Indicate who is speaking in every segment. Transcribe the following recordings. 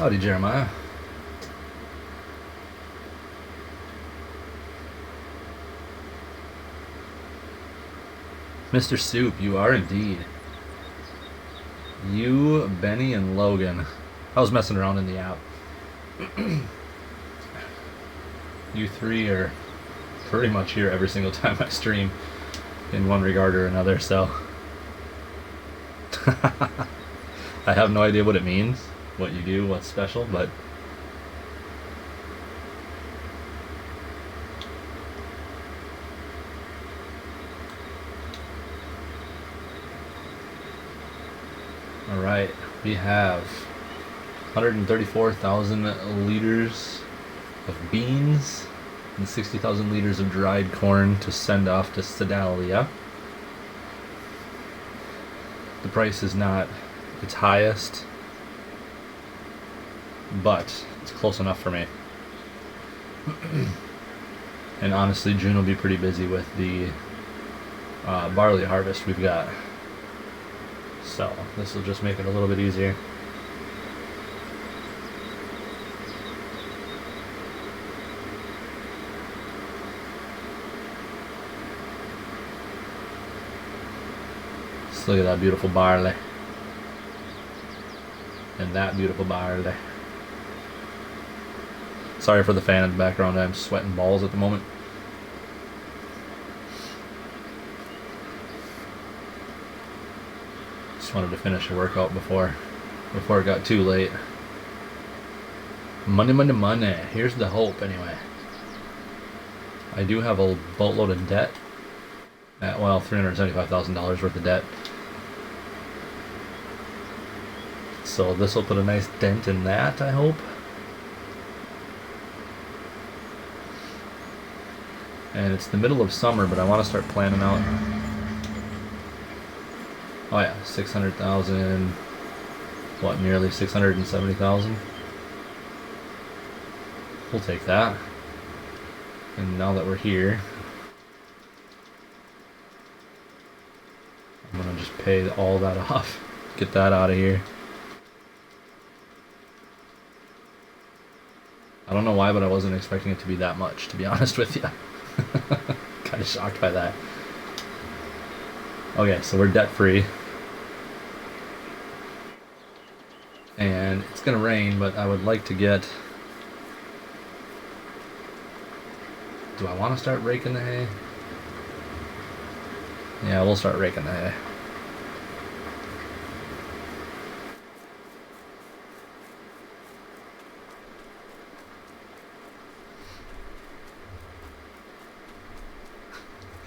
Speaker 1: Howdy, Jeremiah. Mr. Soup, you are indeed. You, Benny, and Logan. I was messing around in the app. You three are pretty much here every single time I stream in one regard or another, so I have no idea what it means, what you do, what's special, but alright, we have 134,000 liters of beans and 60,000 liters of dried corn to send off to Sedalia. The price is not its highest, but it's close enough for me. And honestly, June will be pretty busy with the barley harvest we've got. So this will just make it a little bit easier. Just look at that beautiful barley. And that beautiful barley. Sorry for the fan in the background, I'm sweating balls at the moment. Just wanted to finish a workout before it got too late. Money, money, money. Here's the hope, anyway. I do have a boatload of debt. Well, $375,000 worth of debt. So this will put a nice dent in that, I hope. And it's the middle of summer, but I want to start planning out. Oh yeah, 600,000. What, nearly 670,000? We'll take that. And now that we're here, I'm gonna just pay all that off. Get that out of here. I don't know why, but I wasn't expecting it to be that much, to be honest with you. Kind of shocked by that. Okay, so we're debt free. And it's gonna rain, but I would like to get... Do I want to start raking the hay? Yeah, we'll start raking the hay.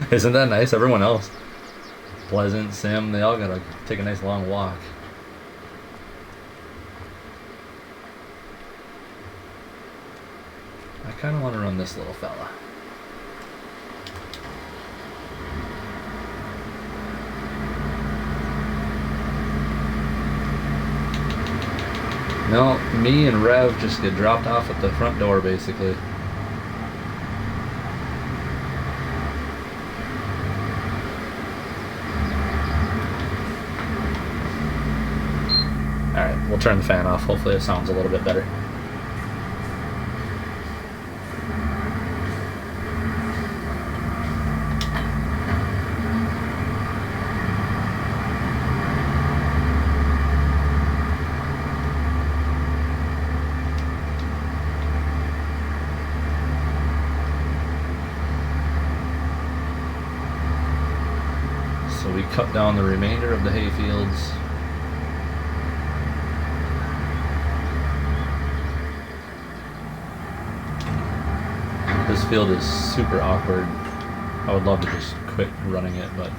Speaker 1: Isn't that nice? Everyone else, Pleasant, Sim, they all gotta take a nice long walk. I kinda wanna run this little fella. No, me and Rev just get dropped off at the front door, basically. Alright, we'll turn the fan off. Hopefully it sounds a little bit better. So we cut down the remainder of the hay fields. This field is super awkward. I would love to just quit running it, but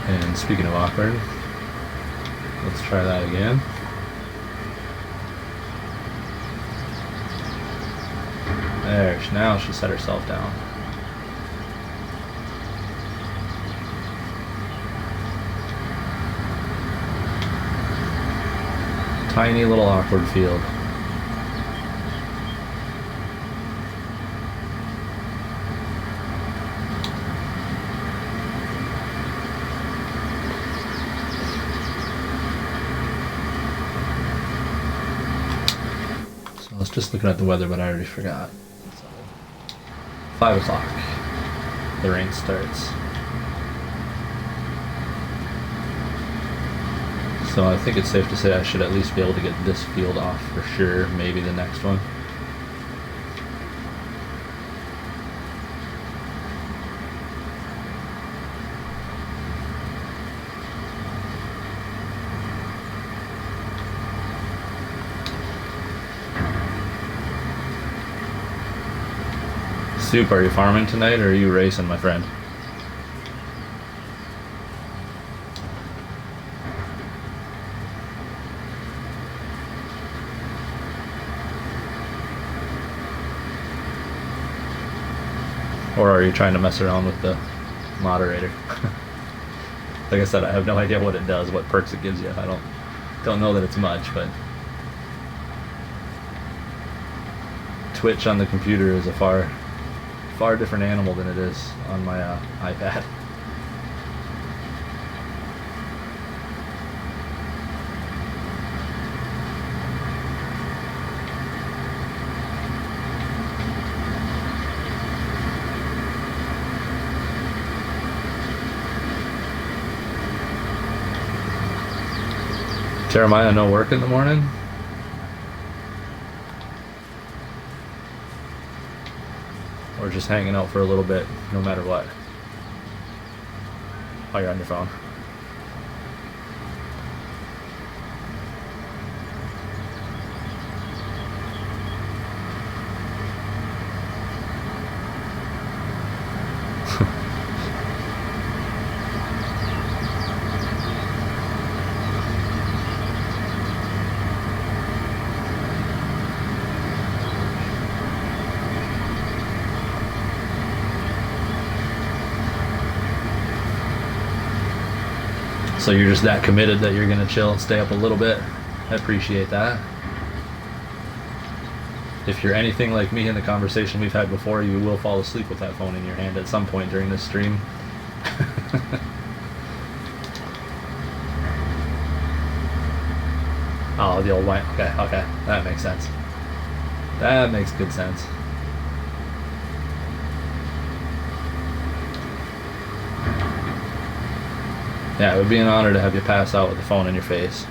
Speaker 1: and speaking of awkward, let's try that again. There, now she set herself down. Tiny little awkward field. just looking at the weather, but I already forgot. So, 5 o'clock. The rain starts. So I think it's safe to say I should at least be able to get this field off for sure, maybe the next one. Soup, are you farming tonight or are you racing, my friend? Or are you trying to mess around with the moderator? Like I said, I have no idea what it does, what perks it gives you. I don't know that it's much, but Twitch on the computer is a far different animal than it is on my iPad. Jeremiah, no work in the morning? Or just hanging out for a little bit, no matter what? While you're on your phone. So you're just that committed that you're gonna chill and stay up a little bit. I appreciate that. If you're anything like me in the conversation we've had before, you will fall asleep with that phone in your hand at some point during this stream. Oh, the old wine. Okay, that makes sense. That makes good sense. Yeah, it would be an honor to have you pass out with the phone in your face.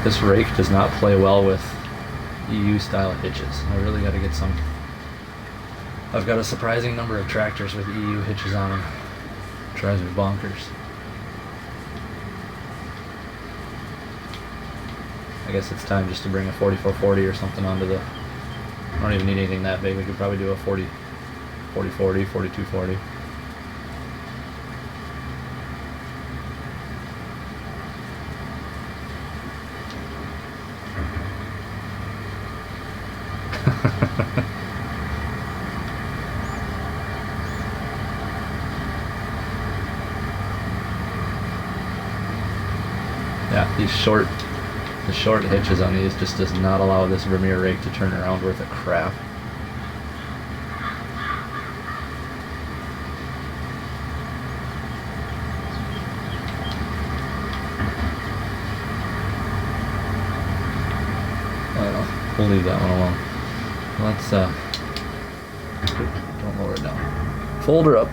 Speaker 1: This rake does not play well with EU style hitches. I really got to get some. I've got a surprising number of tractors with EU hitches on them. It drives me bonkers. I guess it's time just to bring a 4440 or something onto the... I don't even need anything that big. We could probably do a 4040, 4240. Yeah, the short hitches on these just does not allow this Vermeer rake to turn around worth a crap. Well, we'll leave that one alone. Let's don't lower it down. Fold her up.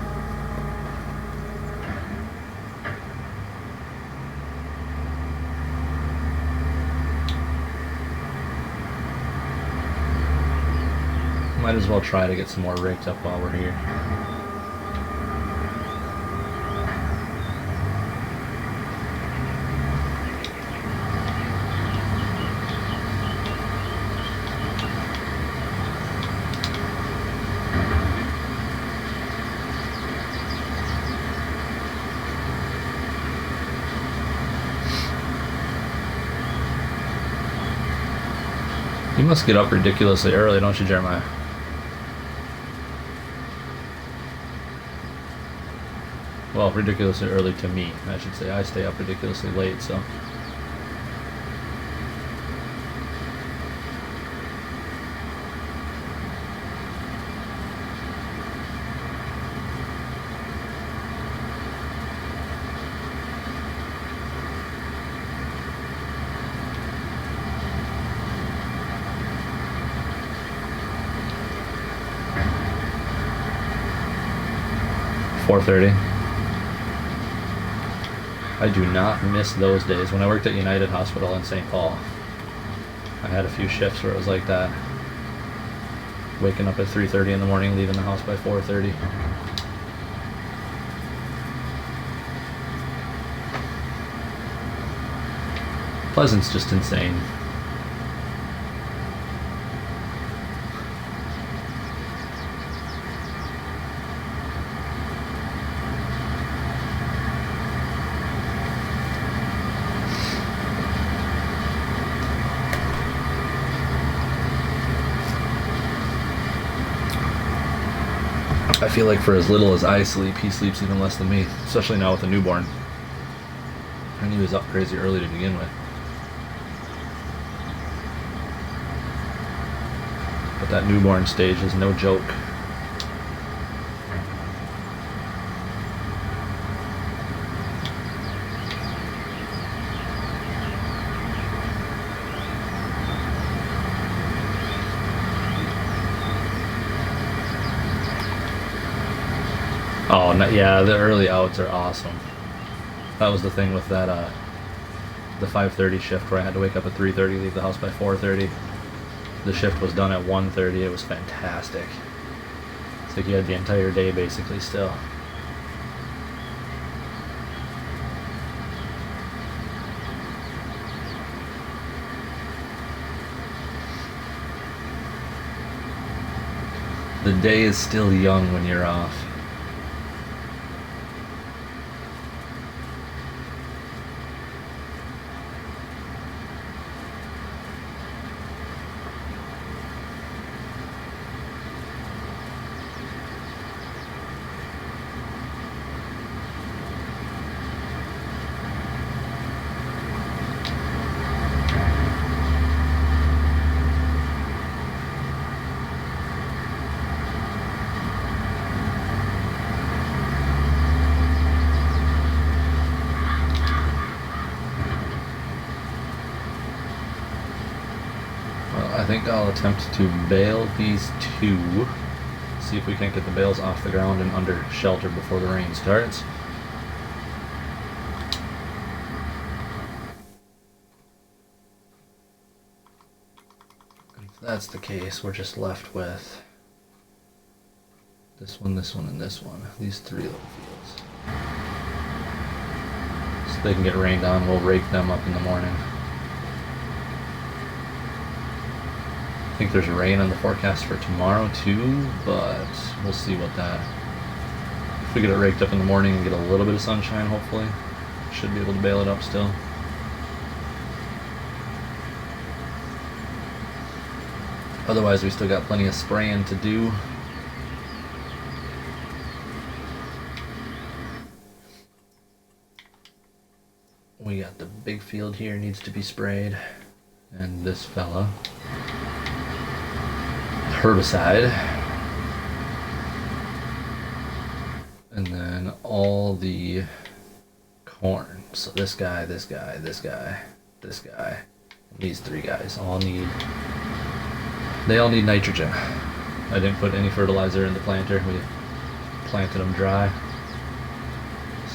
Speaker 1: Might as well try to get some more raked up while we're here. You must get up ridiculously early, don't you, Jeremiah? Well, ridiculously early to me, I should say. I stay up ridiculously late, so. $4:30. I do not miss those days. When I worked at United Hospital in St. Paul, I had a few shifts where it was like that. Waking up at 3:30 in the morning, leaving the house by 4:30. Pleasant's just insane. I feel like for as little as I sleep, he sleeps even less than me, especially now with a newborn. And he was up crazy early to begin with. But that newborn stage is no joke. Oh, yeah, the early outs are awesome. That was the thing with that, the 5:30 shift where I had to wake up at 3:30, leave the house by 4:30. The shift was done at 1:30. It was fantastic. It's like you had the entire day basically still. The day is still young when you're off. I think I'll attempt to bale these two. See if we can't get the bales off the ground and under shelter before the rain starts. If that's the case, we're just left with this one, and this one. These three little fields. So they can get rained on. We'll rake them up in the morning. I think there's rain on the forecast for tomorrow too, but we'll see what that. If we get it raked up in the morning and get a little bit of sunshine, hopefully, should be able to bale it up still. Otherwise, we still got plenty of spraying to do. We got the big field here needs to be sprayed, and this fella. Herbicide, and then all the corn. So this guy, this guy, this guy, this guy, these three guys they all need nitrogen. I didn't put any fertilizer in the planter. We planted them dry,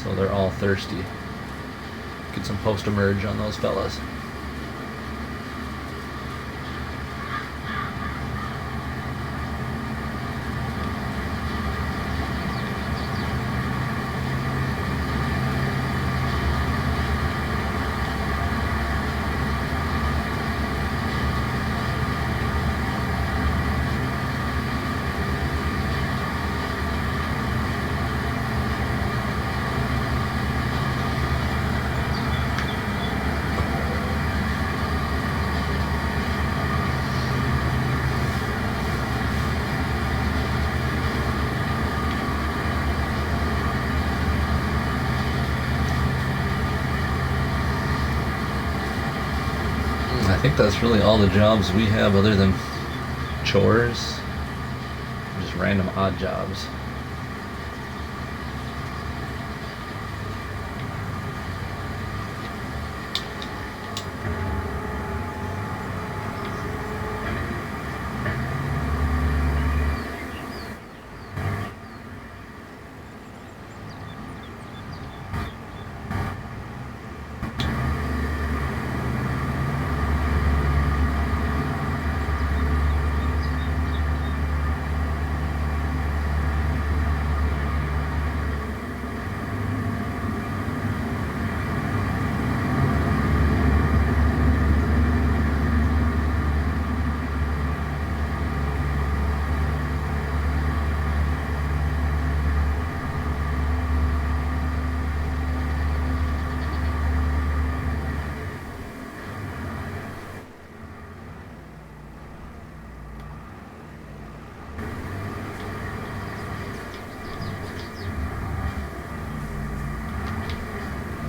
Speaker 1: so they're all thirsty. Get some post-emerge on those fellas. think that's really all the jobs we have other than chores. Just random odd jobs.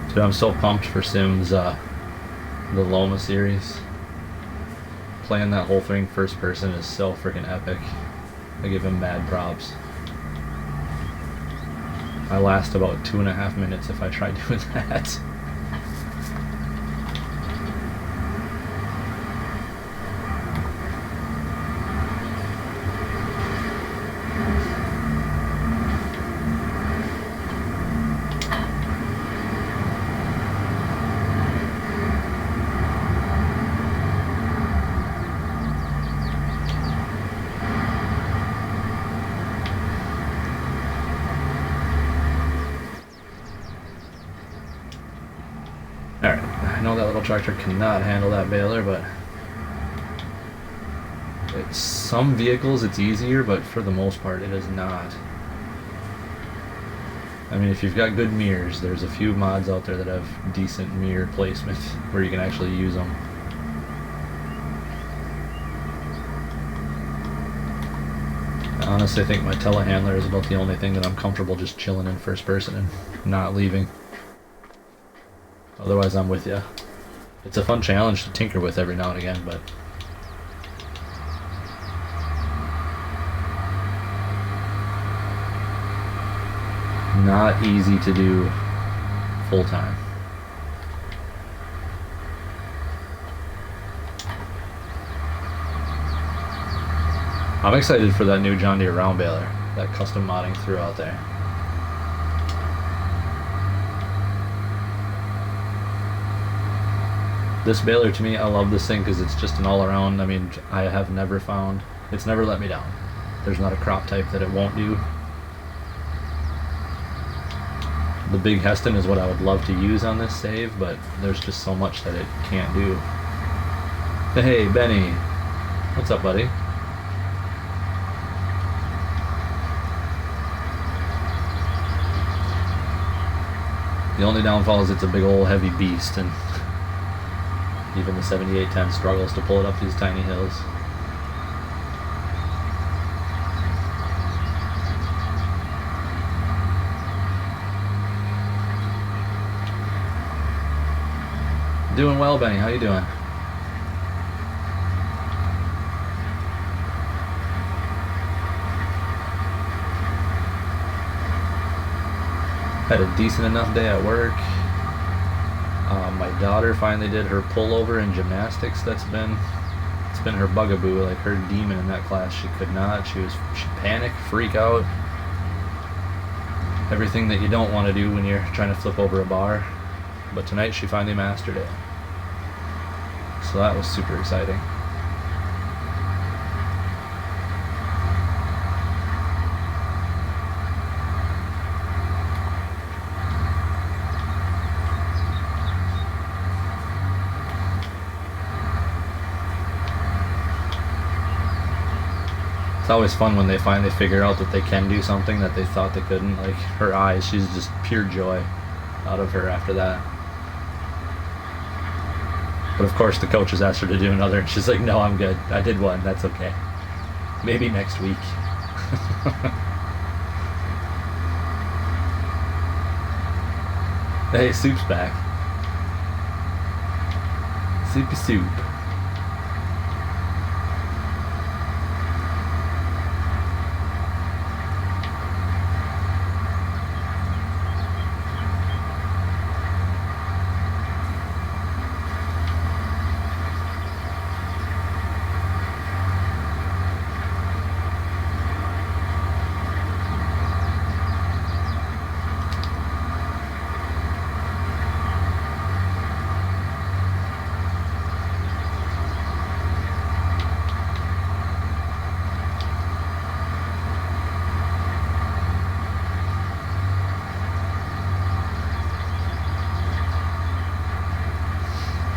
Speaker 1: Dude, I'm so pumped for Sims, the Loma series. Playing that whole thing first person is so freaking epic. I give him mad props. I last about 2.5 minutes if I try doing that. Alright, I know that little tractor cannot handle that baler, but some vehicles it's easier, but for the most part it is not. I mean, if you've got good mirrors, there's a few mods out there that have decent mirror placement where you can actually use them. I honestly think my telehandler is about the only thing that I'm comfortable just chilling in first person and not leaving. Otherwise, I'm with you. It's a fun challenge to tinker with every now and again, but not easy to do full time. I'm excited for that new John Deere round baler, that custom modding threw out there. This baler, to me, I love this thing because it's just an all-around. I mean, I have never found, it's never let me down. There's not a crop type that it won't do. The big Heston is what I would love to use on this save, but there's just so much that it can't do. Hey, Benny. What's up, buddy? The only downfall is it's a big old heavy beast, and even the 7810 struggles to pull it up these tiny hills. Doing well, Benny. How you doing? Had a decent enough day at work. My daughter finally did her pullover in gymnastics. It's been her bugaboo, like her demon in that class. She could not. She'd panic, freak out. Everything that you don't want to do when you're trying to flip over a bar. But tonight she finally mastered it. So that was super exciting. It's always fun when they finally figure out that they can do something that they thought they couldn't. Like her eyes, she's just pure joy out of her after that. But of course the coaches asked her to do another and she's like, no, I'm good. I did one, that's okay. Maybe next week. Hey, Soup's back. Soupy Soup.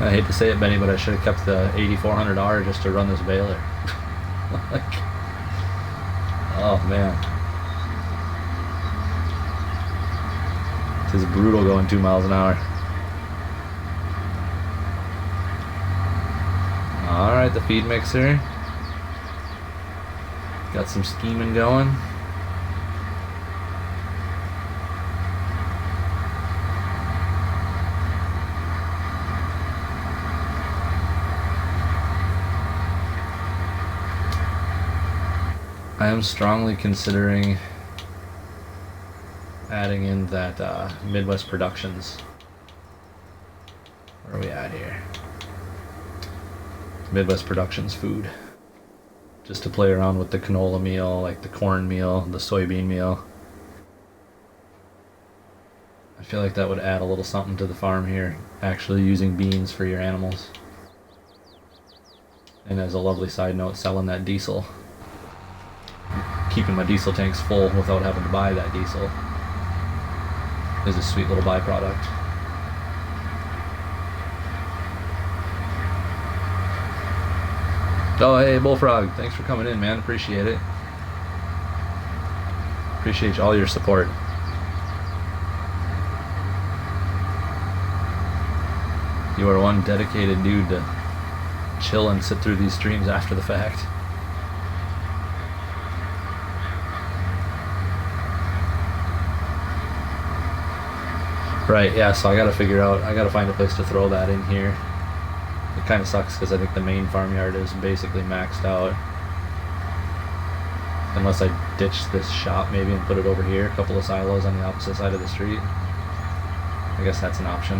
Speaker 1: I hate to say it, Benny, but I should have kept the $8,400 just to run this baler. Like, oh man. It is brutal going 2 miles an hour. Alright, the feed mixer. Got some scheming going. I am strongly considering adding in that Midwest Productions. Where are we at here? Midwest Productions food. Just to play around with the canola meal, like the corn meal, the soybean meal. I feel like that would add a little something to the farm here, actually using beans for your animals. And as a lovely side note, selling that diesel. Keeping my diesel tanks full without having to buy that diesel is a sweet little byproduct. Oh, hey, Bullfrog, thanks for coming in, man. Appreciate it. Appreciate all your support. You are one dedicated dude to chill and sit through these streams after the fact. Right, yeah, so I gotta find a place to throw that in here. It kind of sucks because I think the main farmyard is basically maxed out. Unless I ditch this shop maybe and put it over here, a couple of silos on the opposite side of the street. I guess that's an option.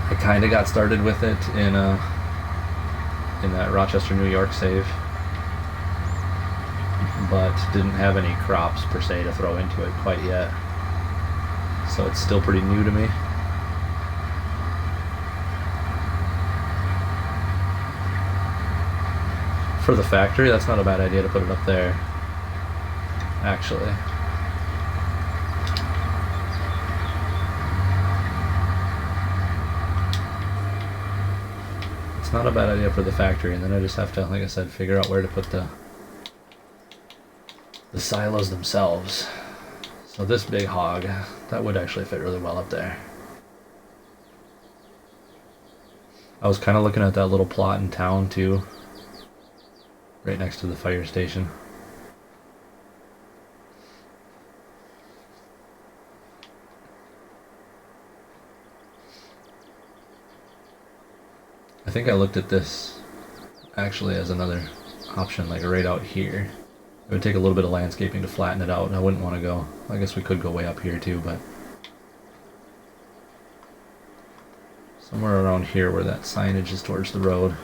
Speaker 1: I kind of got started with it in that Rochester, New York save, but didn't have any crops per se to throw into it quite yet, so it's still pretty new to me. For the factory, that's not a bad idea to put it up there, actually. It's not a bad idea for the factory, and then I just have to, like I said, figure out where to put the silos themselves. So this big hog, that would actually fit really well up there. I was kind of looking at that little plot in town too, right next to the fire station. I think I looked at this actually as another option, like right out here. It would take a little bit of landscaping to flatten it out, and I wouldn't want to go. I guess we could go way up here too, but somewhere around here where that signage is towards the road.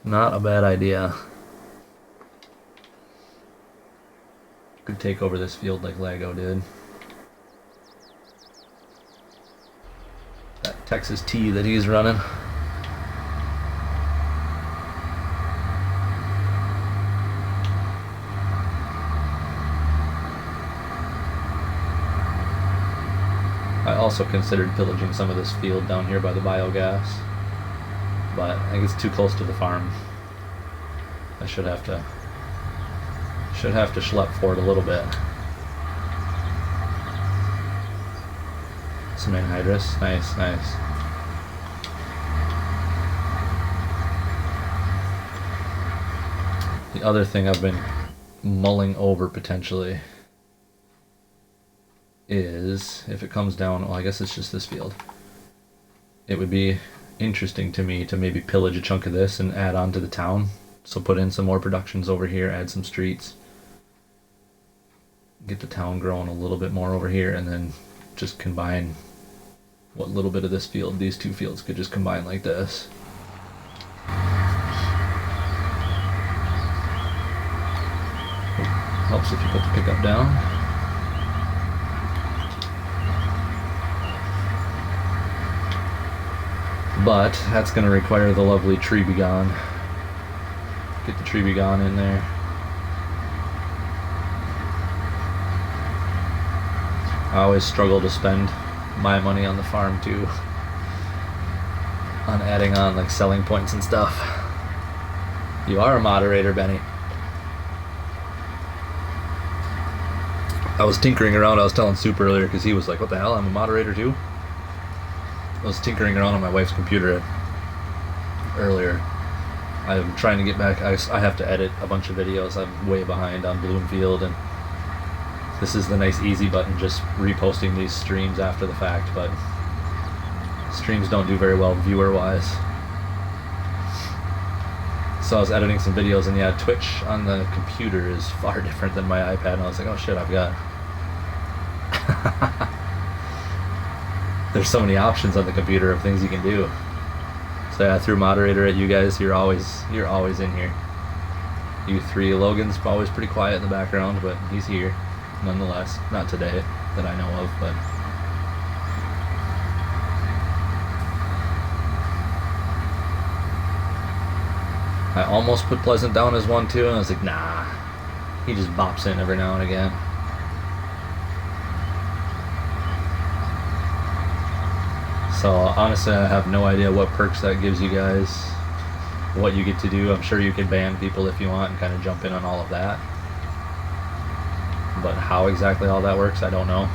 Speaker 1: Not a bad idea. Could take over this field like Lego did. That Texas tea that he's running. I also considered pillaging some of this field down here by the biogas, but I think it's too close to the farm. I should have to schlep for it a little bit. Some anhydrous, nice, nice. The other thing I've been mulling over potentially is, if it comes down, well, I guess it's just this field. It would be interesting to me to maybe pillage a chunk of this and add on to the town. So put in some more productions over here, add some streets, get the town growing a little bit more over here, and then just combine what little bit of this field, these two fields could just combine like this. Helps if you put the pickup down. But that's going to require the lovely tree be gone. Get the tree be gone in there. I always struggle to spend my money on the farm too, on adding on like selling points and stuff. You are a moderator, Benny. I was tinkering around. I was telling Soup earlier because he was like, what the hell, I'm a moderator too? I was tinkering around on my wife's computer earlier. I'm trying to get back. I have to edit a bunch of videos. I'm way behind on Bloomfield, and this is the nice easy button, just reposting these streams after the fact, but streams don't do very well viewer wise. So I was editing some videos, and yeah, Twitch on the computer is far different than my iPad, and I was like, oh shit, I've got there's so many options on the computer of things you can do. So yeah, I threw moderator at you guys. You're always in here. You three. Logan's always pretty quiet in the background, but he's here nonetheless. Not today that I know of, but I almost put Pleasant down as one too, and I was like, nah. He just bops in every now and again. So honestly, I have no idea what perks that gives you guys, what you get to do. I'm sure you can ban people if you want and kind of jump in on all of that. But how exactly all that works, I don't know.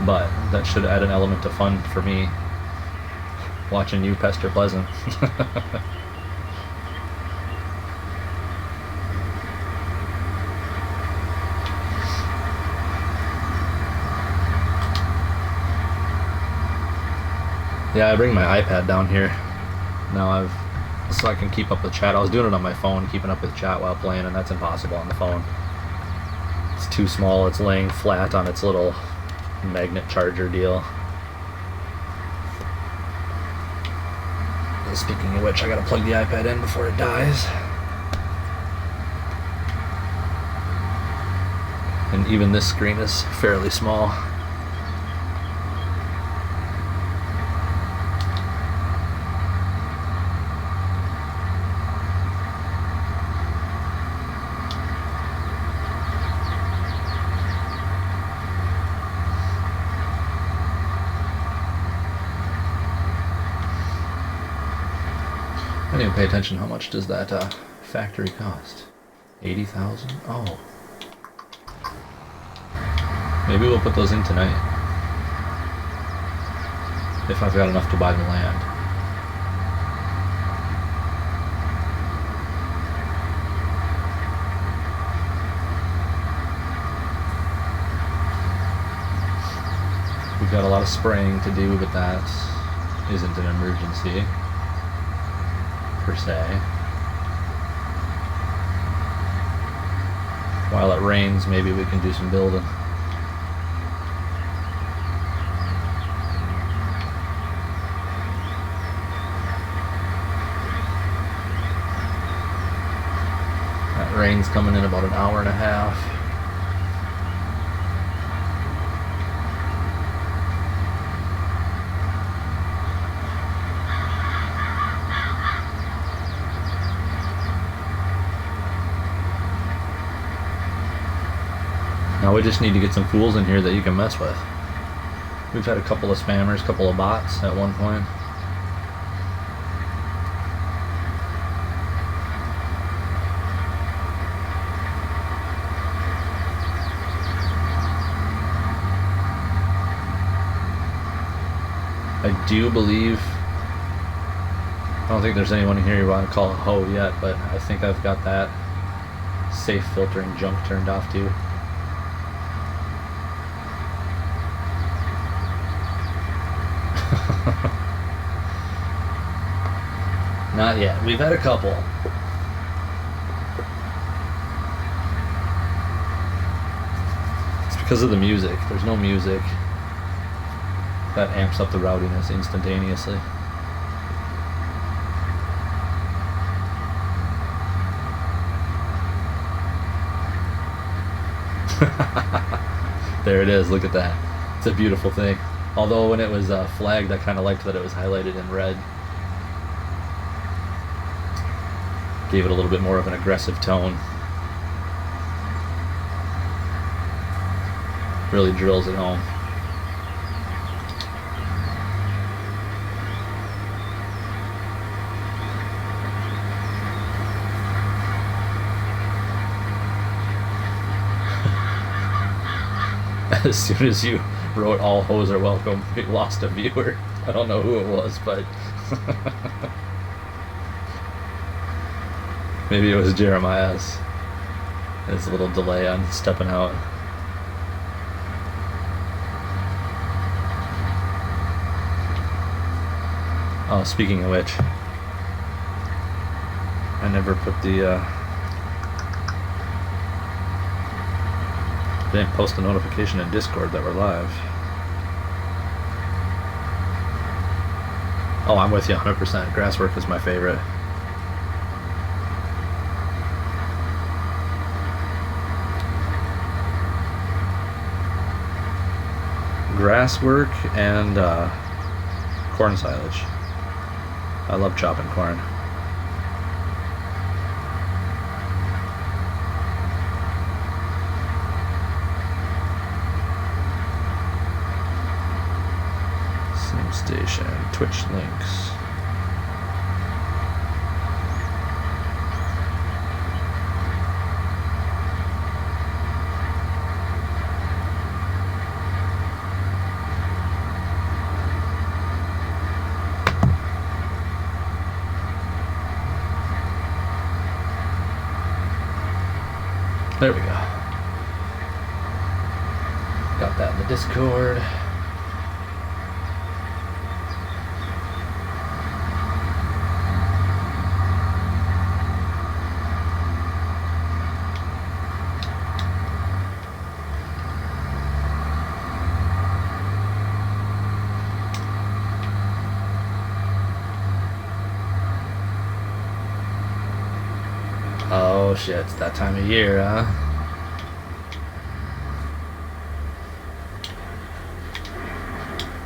Speaker 1: But that should add an element of fun for me, watching you pester Pleasant. Yeah, I bring my iPad down here now, so I can keep up with chat. I was doing it on my phone, keeping up with chat while playing, and that's impossible on the phone. It's too small. It's laying flat on its little magnet charger deal. Speaking of which, I gotta plug the iPad in before it dies. And even this screen is fairly small. I didn't even pay attention. How much does that factory cost? 80,000? Oh. Maybe we'll put those in tonight, if I've got enough to buy the land. We've got a lot of spraying to do, but that isn't an emergency per se. While it rains, maybe we can do some building. That rain's coming in about an hour and a half. Now we just need to get some fools in here that you can mess with. We've had a couple of spammers, a couple of bots at one point. I do believe, I don't think there's anyone in here you want to call a hoe yet, but I think I've got that safe filtering junk turned off too. Not yet. We've had a couple. It's because of the music. There's no music. That amps up the rowdiness instantaneously. There it is. Look at that. It's a beautiful thing. Although when it was flagged, I kind of liked that it was highlighted in red. Gave it a little bit more of an aggressive tone. Really drills it home. As soon as you wrote all hoes are welcome, we lost a viewer. I don't know who it was, but maybe it was Jeremiah's. There's a little delay on stepping out. Oh, speaking of which, I never put the didn't post a notification in Discord that we're live. Oh, I'm with you 100%. Grasswork is my favorite. Grasswork and corn silage. I love chopping corn. Station, Twitch links. There we go. Got that in the Discord. Oh shit, it's that time of year, huh?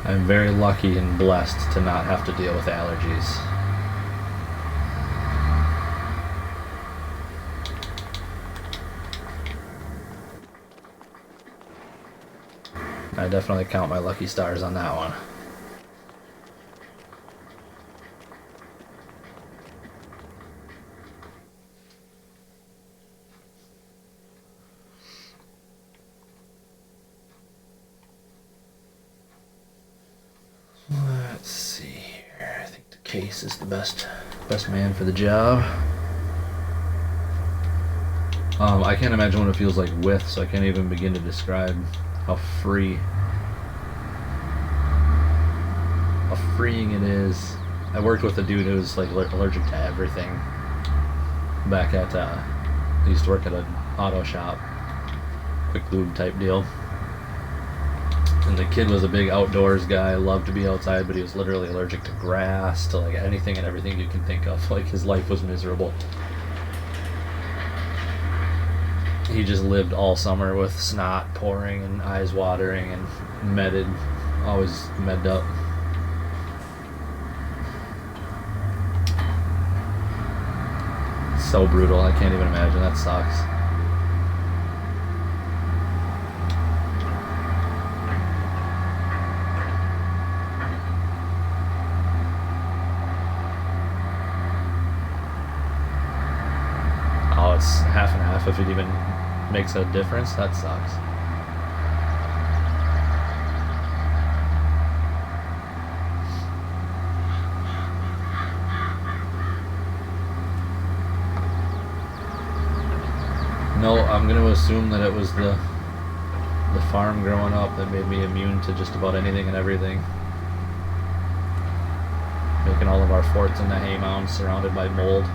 Speaker 1: I'm very lucky and blessed to not have to deal with allergies. I definitely count my lucky stars on that one. Let's see here. I think the case is the best man for the job. I can't imagine what it feels like with, so I can't even begin to describe how freeing it is. I worked with a dude who was like allergic to everything back at I used to work at an auto shop, quick lube type deal. And the kid was a big outdoors guy, loved to be outside, but he was literally allergic to grass, to like anything and everything you can think of. Like his life was miserable. He just lived all summer with snot pouring and eyes watering and medded, always medded up. So brutal, I can't even imagine, that sucks. Oh, it's half and half if it even makes a difference. That sucks. No, I'm going to assume that it was the farm growing up that made me immune to just about anything and everything. Making all of our forts in the hay mound surrounded by mold.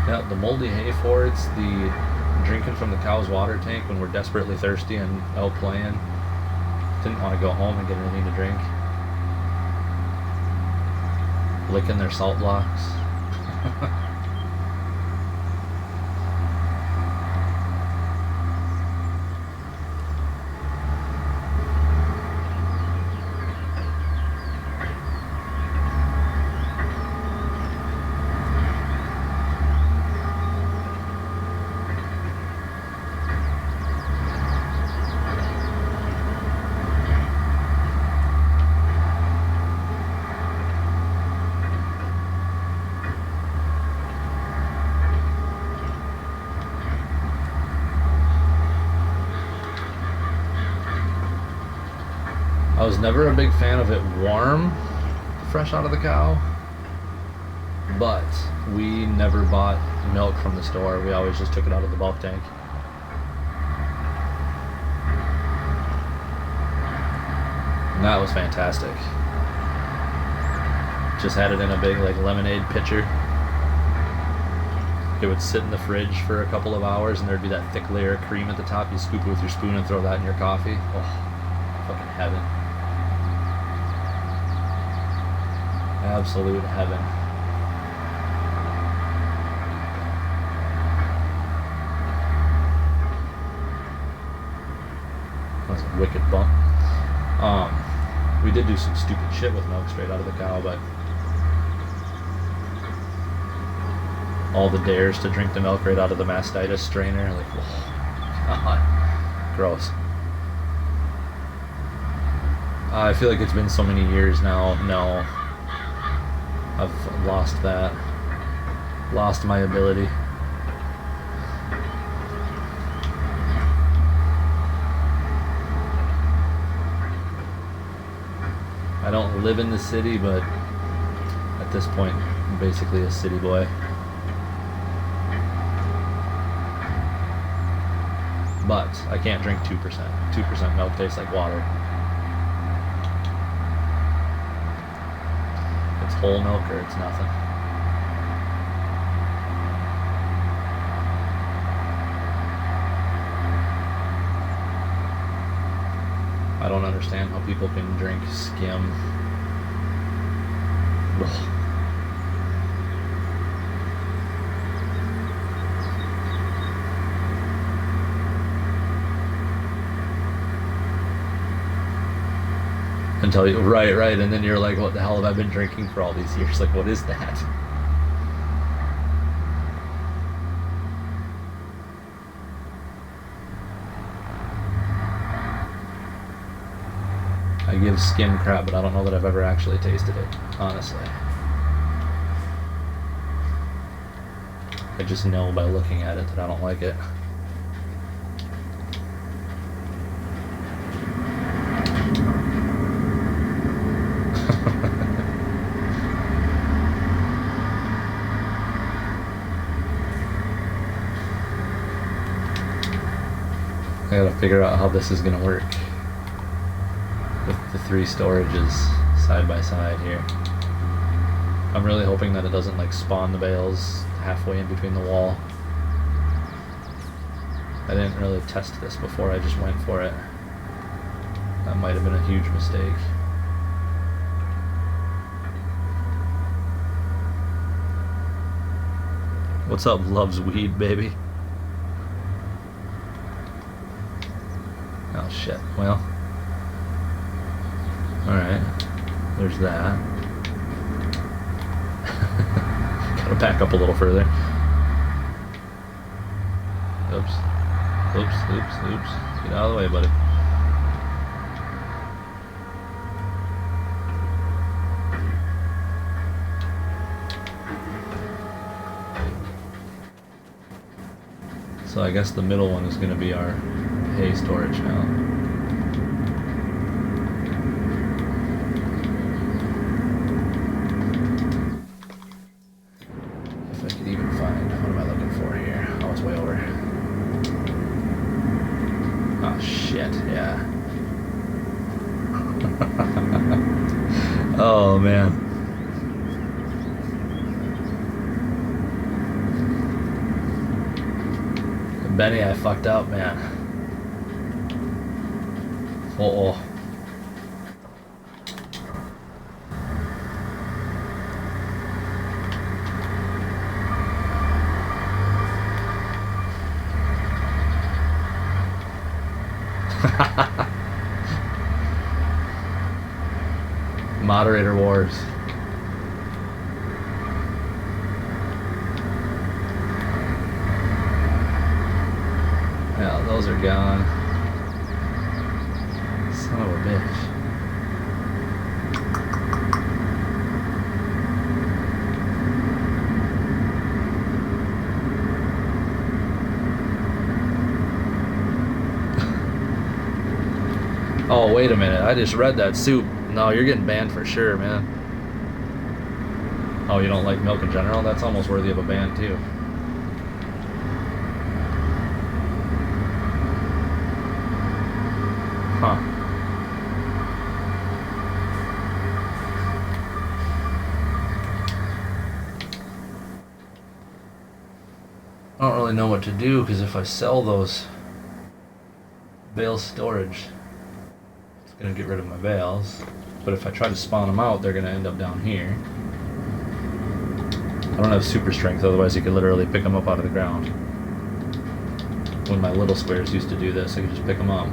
Speaker 1: Yeah, the moldy hay forts, the drinking from the cow's water tank when we're desperately thirsty and out playing. Didn't want to go home and get anything to drink. Licking their salt blocks. I was never a big fan of it warm, fresh out of the cow, but we never bought milk from the store. We always just took it out of the bulk tank. And that was fantastic. Just had it in a big like lemonade pitcher. It would sit in the fridge for a couple of hours and there'd be that thick layer of cream at the top. You scoop it with your spoon and throw that in your coffee. Oh, fucking heaven. Absolute heaven. That's a wicked bump. We did do some stupid shit with milk straight out of the cow, but all the dares to drink the milk right out of the mastitis strainer, like, whoa, God, gross. I feel like it's been so many years now. No, I've lost that. Lost my ability. I don't live in the city, but at this point, I'm basically a city boy. But I can't drink 2%. 2% milk tastes like water. It's whole milk or it's nothing. I don't understand how people can drink skim. Ugh. Until you, right, and then you're like, what the hell have I been drinking for all these years? Like, what is that? I give skim crap, but I don't know that I've ever actually tasted it, honestly. I just know by looking at it that I don't like it. I gotta figure out how this is gonna work with the 3 storages side by side here. I'm really hoping that it doesn't like spawn the bales halfway in between the wall. I didn't really test this before, I just went for it. That might have been a huge mistake. What's up, loves weed, baby? Oh shit, well. Alright, there's that. Gotta back up a little further. Oops. Get out of the way, buddy. So I guess the middle one is going to be our hay storage now. If I could even find, what am I looking for here? Oh, it's way over. Oh shit, yeah. Oh man. Benny, I fucked up, man. Uh-oh. Moderator wars. Yeah, those are gone. Son of a bitch. Oh, wait a minute. I just read that soup. No, you're getting banned for sure, man. Oh, you don't like milk in general? That's almost worthy of a ban, too. Huh. I don't really know what to do, because if I sell those bale storage, it's going to get rid of my bales. But if I try to spawn them out, they're going to end up down here. I don't have super strength, otherwise you could literally pick them up out of the ground. When my little squares used to do this, I could just pick them up.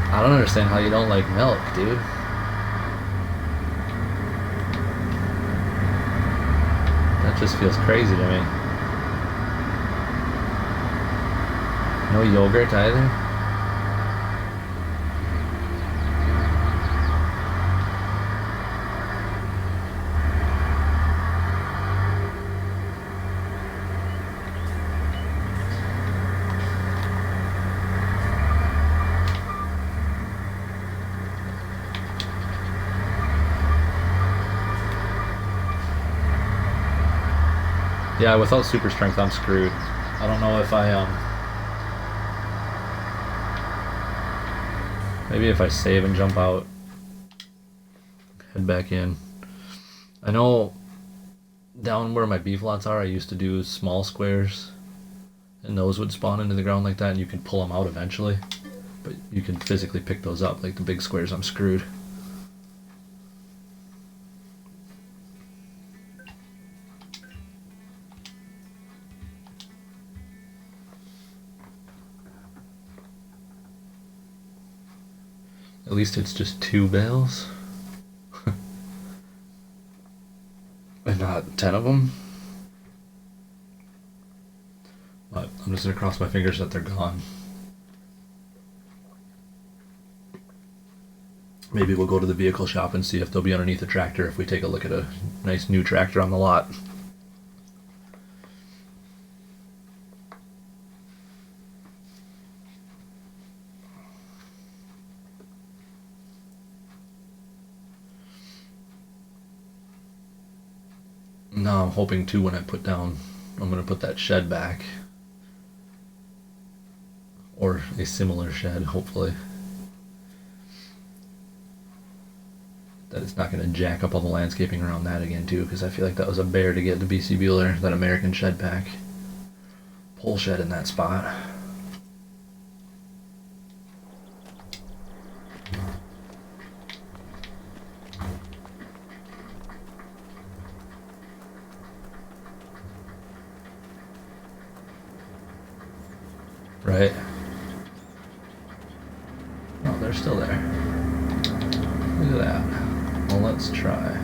Speaker 1: I don't understand how you don't like milk, dude. That just feels crazy to me. No yogurt either? Yeah, without super strength, I'm screwed. I don't know if I, maybe if I save and jump out, head back in. I know down where my beef lots are, I used to do small squares, and those would spawn into the ground like that, and you could pull them out eventually. But you can physically pick those up, like the big squares, I'm screwed. At least it's just 2 bales. And not 10 of them. But I'm just gonna cross my fingers that they're gone. Maybe we'll go to the vehicle shop and see if they'll be underneath the tractor if we take a look at a nice new tractor on the lot. Now I'm hoping too when I put down, I'm going to put that shed back. Or a similar shed, hopefully. That it's not going to jack up all the landscaping around that again too, because I feel like that was a bear to get the BC Bueller, that American shed pack. Pole shed in that spot. Right. Oh, they're still there. Look at that. Well, let's try.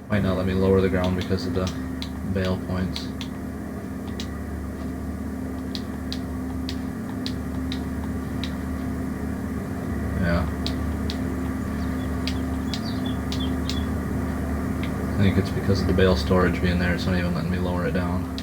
Speaker 1: Might not let me lower the ground because of the bale points. Yeah. I think it's because of the bale storage being there, it's not even letting me lower it down.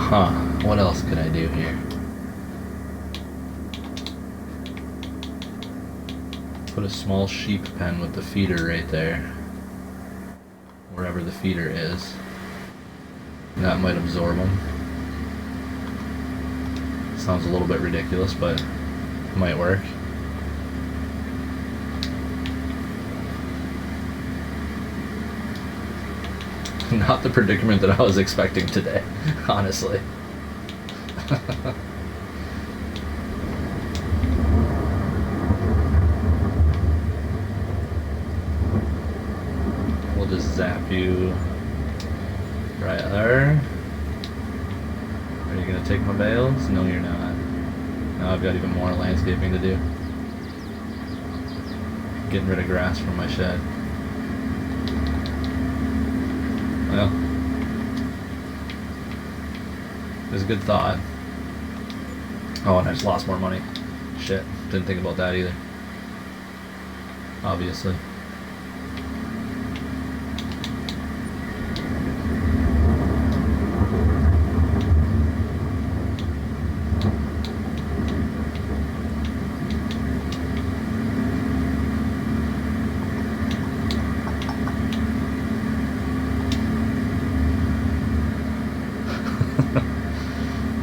Speaker 1: Huh, what else could I do here? Put a small sheep pen with the feeder right there. Wherever the feeder is. That might absorb them. Sounds a little bit ridiculous, but it might work. Not the predicament that I was expecting today, honestly. We'll just zap you right there. Are you gonna take my bales? No, you're not. Now I've got even more landscaping to do. Getting rid of grass from my shed. Well, it was a good thought. Oh, and I just lost more money. Shit, didn't think about that either. Obviously.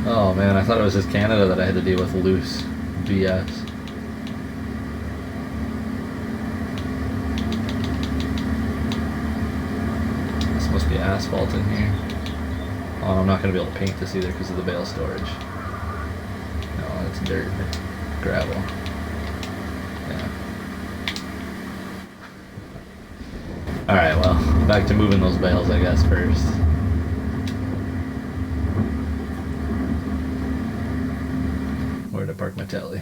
Speaker 1: Oh man, I thought it was just Canada that I had to deal with loose BS. This must be asphalt in here. Oh, I'm not going to be able to paint this either because of the bale storage. No, it's dirt, gravel. Yeah. Alright, well, back to moving those bales, I guess, first. Where to park my telly?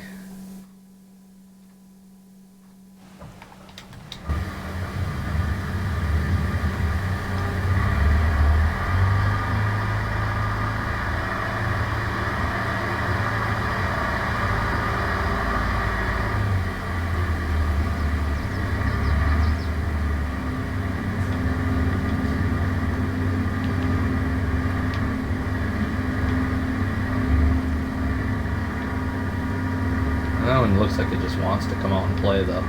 Speaker 1: That one looks like it just wants to come out and play, though.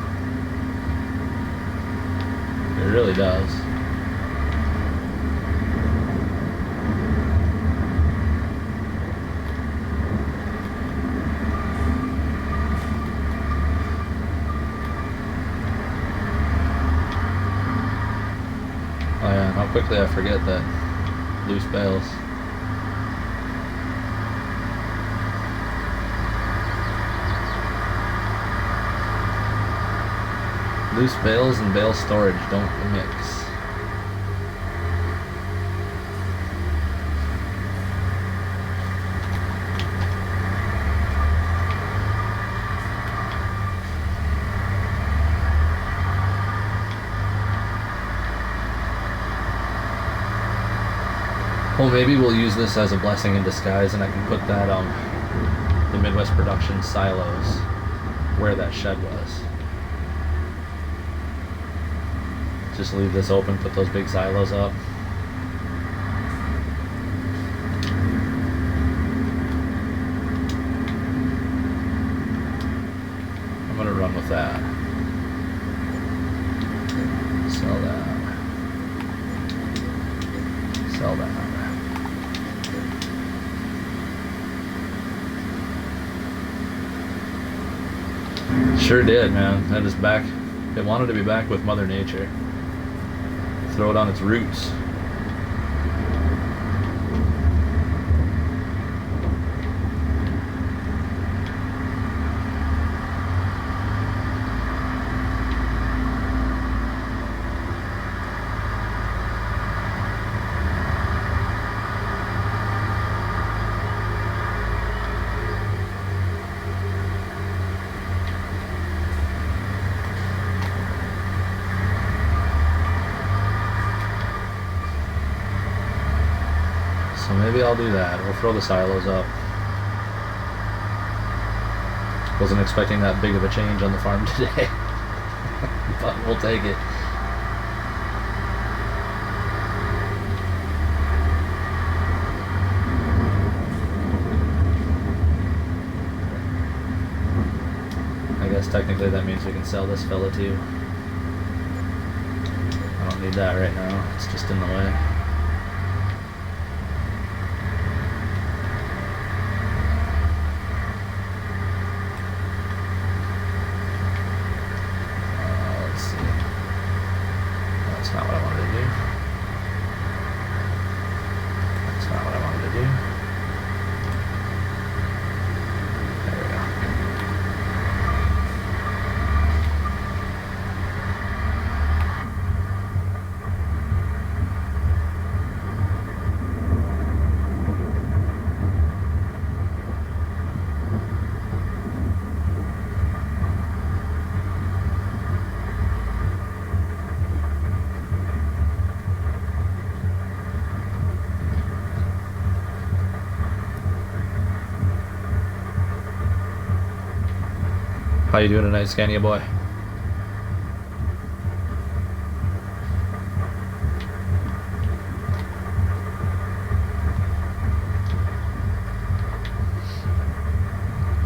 Speaker 1: It really does. Oh yeah, how quickly I forget that loose bales. Loose bales and bale storage don't mix. Well, maybe we'll use this as a blessing in disguise, and I can put that the Midwest Production silos where that shed was. Just leave this open, put those big silos up. I'm gonna run with that. Sell that. Sell that. Sure did, man. That is back. It wanted to be back with Mother Nature. Throw it on its roots. So maybe I'll do that. We'll throw the silos up. Wasn't expecting that big of a change on the farm today. But we'll take it. I guess technically that means we can sell this fella too. I don't need that right now. It's just in the way. How you doing tonight, Scania boy?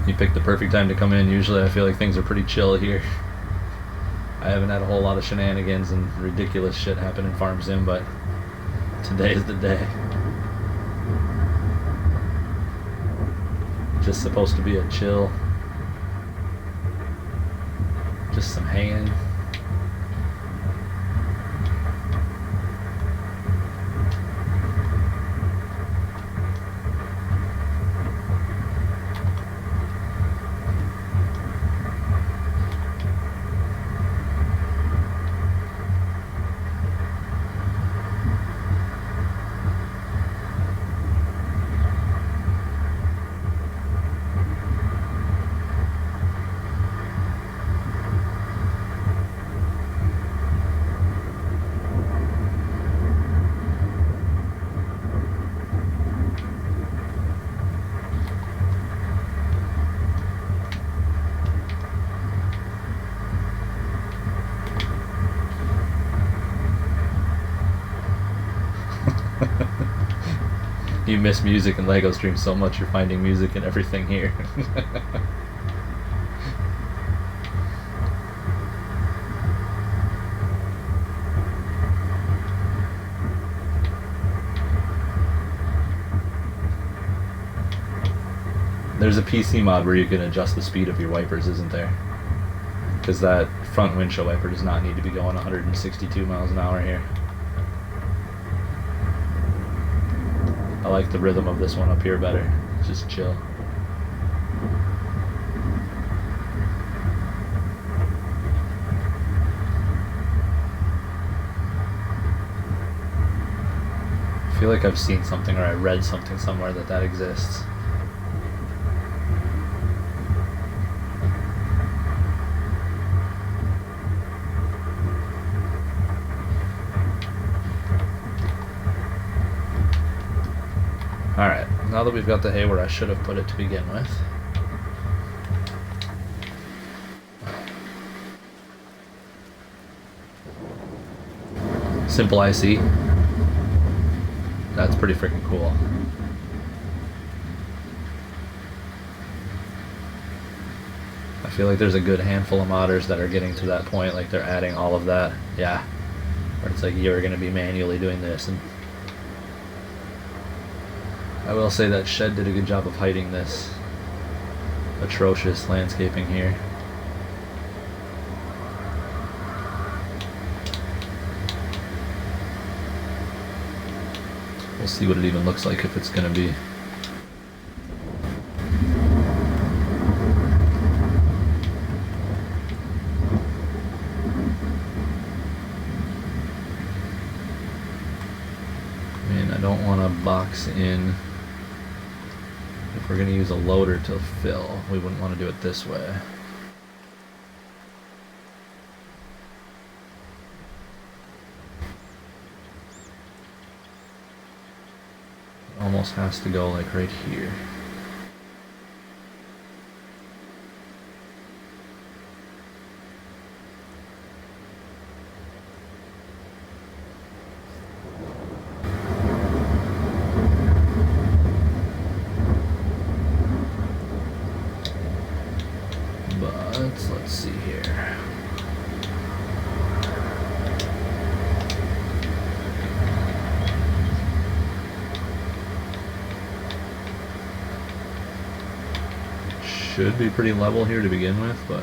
Speaker 1: You picked the perfect time to come in. Usually I feel like things are pretty chill here. I haven't had a whole lot of shenanigans and ridiculous shit happen in Farm Sim, but today is the day. Just supposed to be a chill. Just some hanging. You miss music and Lego streams so much, you're finding music and everything here. There's a PC mod where you can adjust the speed of your wipers, isn't there? Because that front windshield wiper does not need to be going 162 miles an hour here. I like the rhythm of this one up here better. It's just chill. I feel like I've seen something or I read something somewhere that exists. Alright, now that we've got the hay where I should have put it to begin with. Simple IC. That's pretty freaking cool. I feel like there's a good handful of modders that are getting to that point, like they're adding all of that. Yeah. Where it's like you're going to be manually doing this, and I will say that Shed did a good job of hiding this atrocious landscaping here. We'll see what it even looks like if it's going to be. I mean, I don't want to box in. If we're going to use a loader to fill, we wouldn't want to do it this way. almost has to go like right here. But let's see here. Should be pretty level here to begin with, but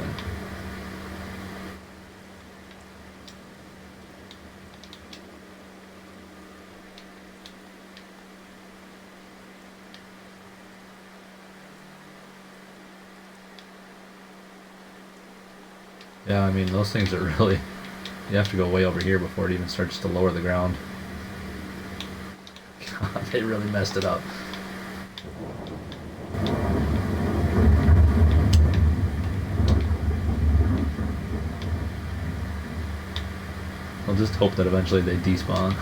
Speaker 1: yeah, I mean, those things are really, you have to go way over here before it even starts to lower the ground. God, they really messed it up. I'll just hope that eventually they despawn.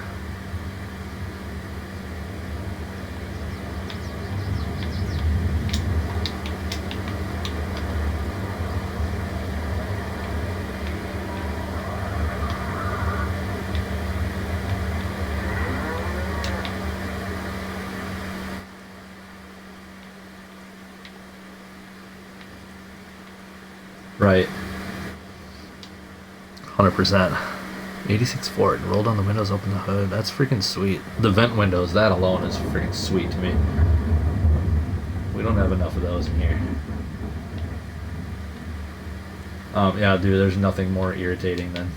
Speaker 1: Right. 100%. 86 Ford. Roll down the windows, open the hood. That's freaking sweet. The vent windows, that alone is freaking sweet to me. We don't have enough of those in here. Yeah, dude, there's nothing more irritating than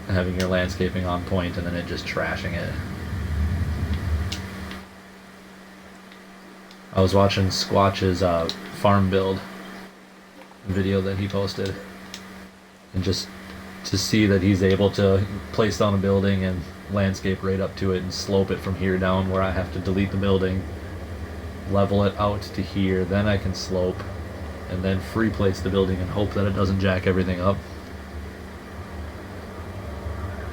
Speaker 1: having your landscaping on point and then it just trashing it. I was watching Squatch's farm build video that he posted, and just to see that he's able to place down a building and landscape right up to it and slope it from here down where I have to delete the building, level it out to here, then I can slope, and then free place the building and hope that it doesn't jack everything up.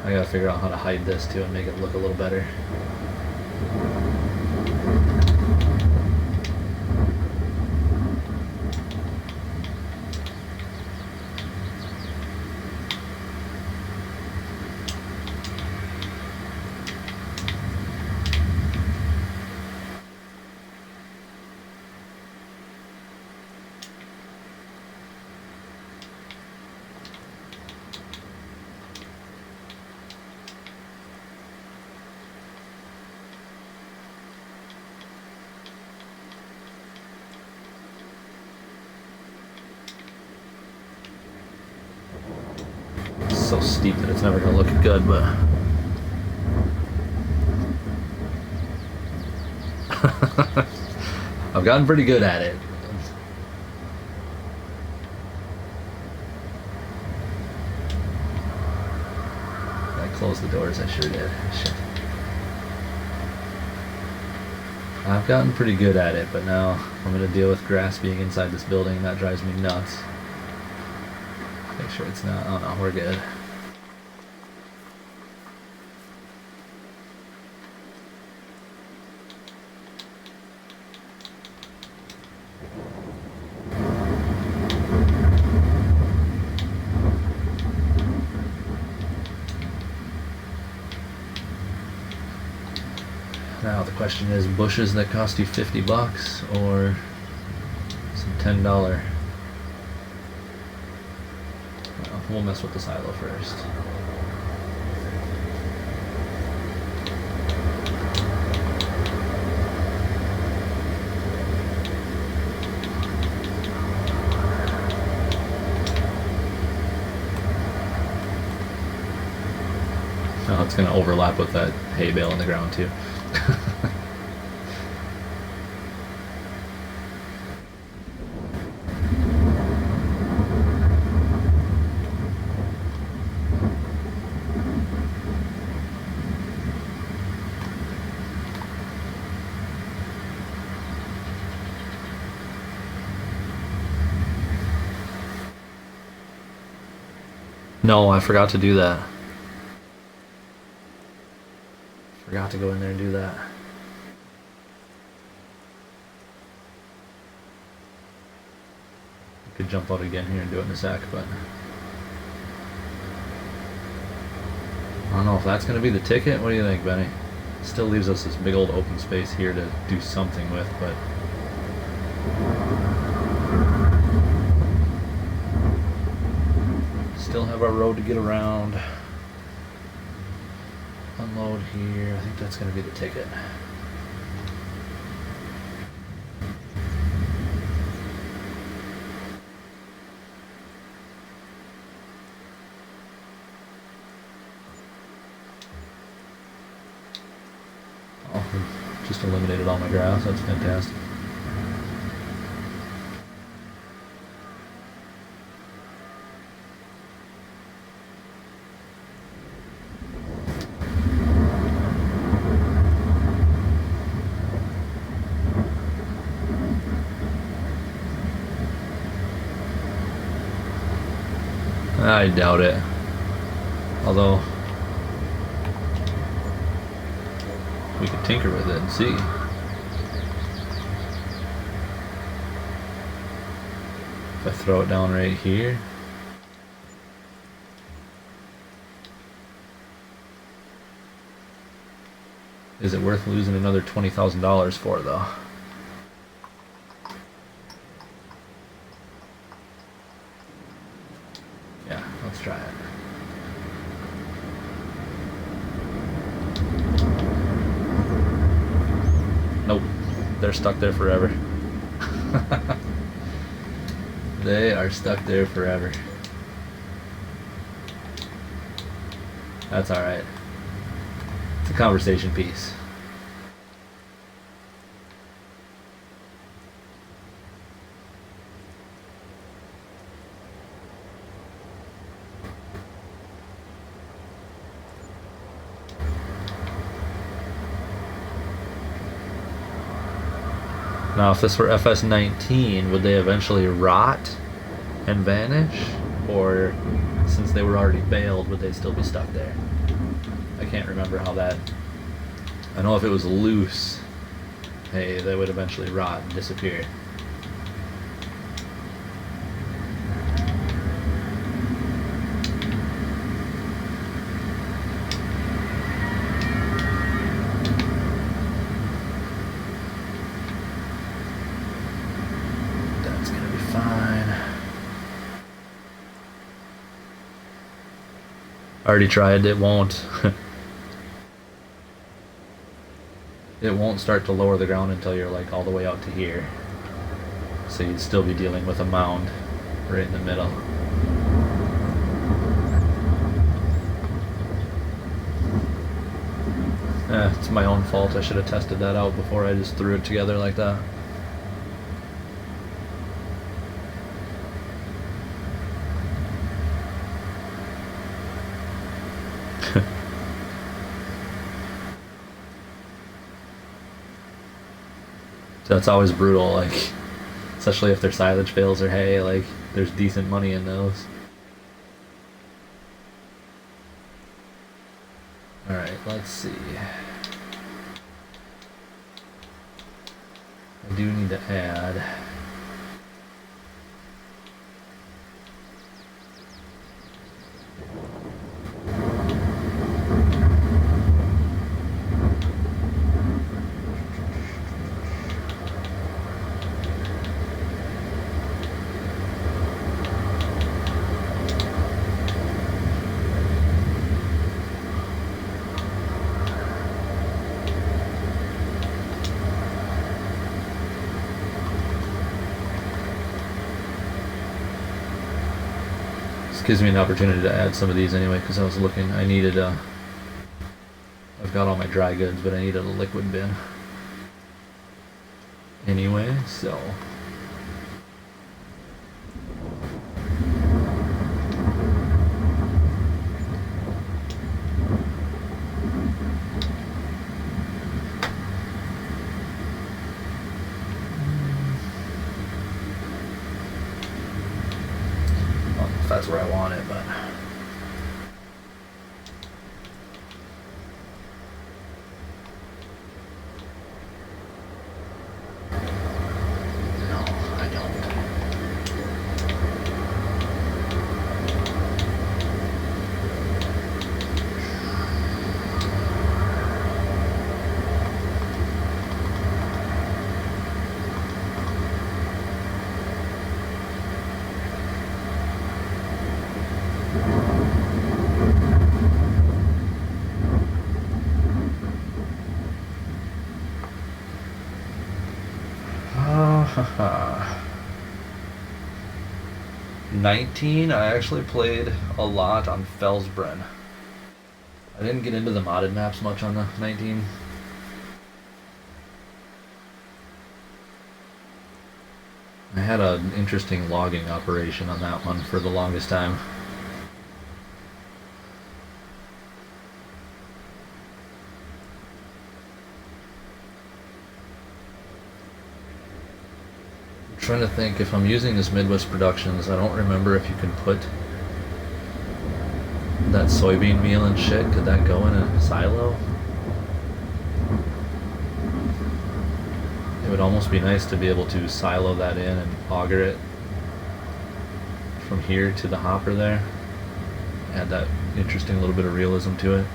Speaker 1: I gotta figure out how to hide this too and make it look a little better. So steep that it's never gonna look good, but I've gotten pretty good at it. I closed the doors, I sure did. Shit. I've gotten pretty good at it, but now I'm gonna deal with grass being inside this building. That drives me nuts. Make sure it's not. Oh no, we're good. Now the question is, bushes that cost you $50 or some $10? Well, we'll mess with the silo first. Oh, it's going to overlap with that hay bale in the ground too. No, I forgot to do that. Forgot to go in there and do that. Could jump out again here and do it in a sec, but I don't know if that's going to be the ticket. What do you think, Benny? Still leaves us this big old open space here to do something with, but still have our road to get around. Unload here. I think that's going to be the ticket. Just eliminated all my grass. That's fantastic. I doubt it. Although we could tinker with it and see. If I throw it down right here. Is it worth losing another $20,000 for though? Yeah, let's try it. Nope, they're stuck there forever. They are stuck there forever. That's alright. It's a conversation piece. Now, if this were FS19, would they eventually rot and vanish? Or, since they were already baled, would they still be stuck there? I can't remember how that... I know if it was loose, hey, they would eventually rot and disappear. Already tried, it won't. It won't start to lower the ground until you're like all the way out to here. So you'd still be dealing with a mound right in the middle. It's my own fault. I should have tested that out before I just threw it together like that. That's always brutal, like, especially if they're silage bales or hay, like, there's decent money in those. Alright, let's see. I do need to add... gives me an opportunity to add some of these anyway, because I was looking, I needed I've got all my dry goods, but I needed a liquid bin anyway, so that's where I want it, but no, I don't. 19, I actually played a lot on Felsbrunn. I didn't get into the modded maps much on the 19. I had an interesting logging operation on that one for the longest time. I'm trying to think if I'm using this Midwest Productions. I don't remember if you can put that soybean meal and shit. Could that go in a silo? It would almost be nice to be able to silo that in and auger it from here to the hopper there. Add that interesting little bit of realism to it.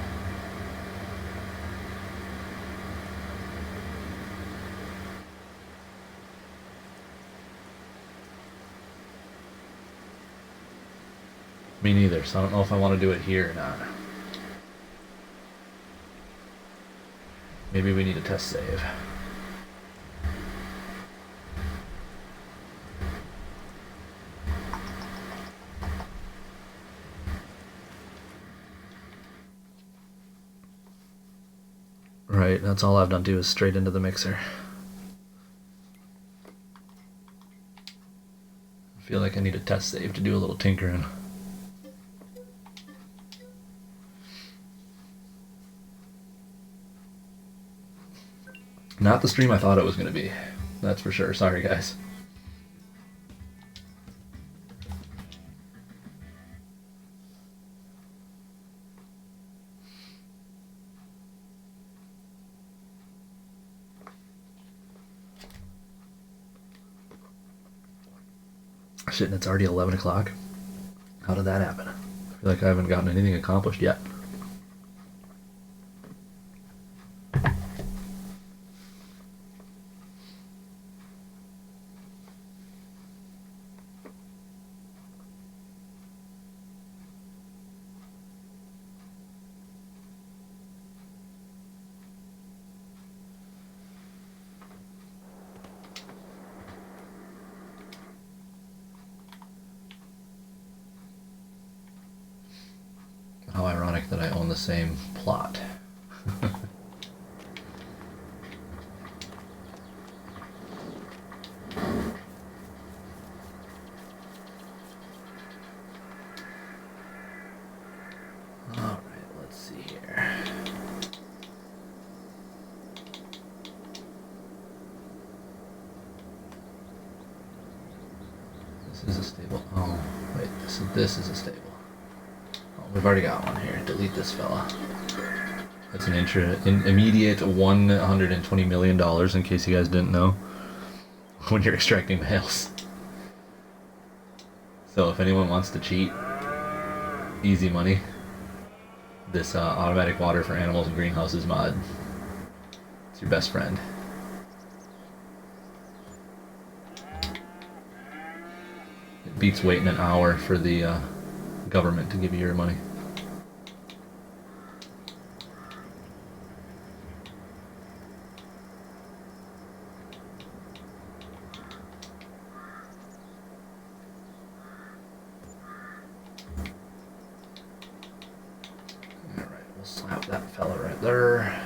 Speaker 1: Me neither, so I don't know if I want to do it here or not. Maybe we need a test save. Right, that's all I've done too, is straight into the mixer. I feel like I need a test save to do a little tinkering. Not the stream I thought it was going to be. That's for sure. Sorry, guys. Shit, and it's already 11 o'clock. How did that happen? I feel like I haven't gotten anything accomplished yet. How ironic that I own the same plot. Alright, let's see here. This is a stable. Oh, wait, this is a stable. We've already got one here. Delete this fella. That's an immediate $120 million, in case you guys didn't know, when you're extracting males. So if anyone wants to cheat, easy money. This automatic water for animals and greenhouses mod. It's your best friend. It beats waiting an hour for the government to give you your money. Alright, we'll slap that fella right there.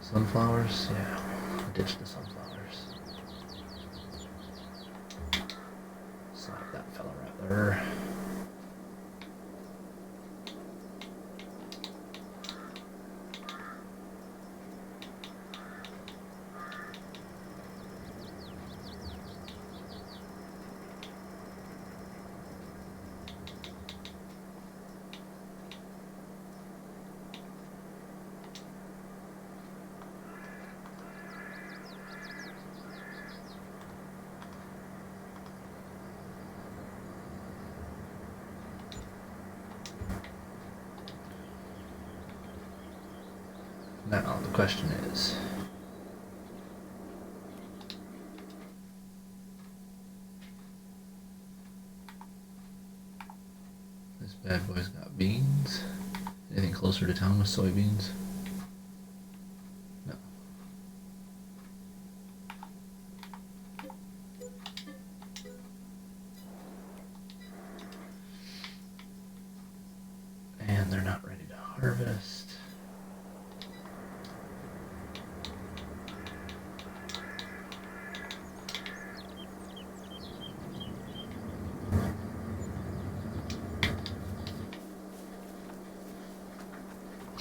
Speaker 1: Sunflowers? Yeah, ditch the sunflowers. Slap that fella right there. Now, the question is, this bad boy's got beans. Anything closer to town with soybeans? No. Harvest.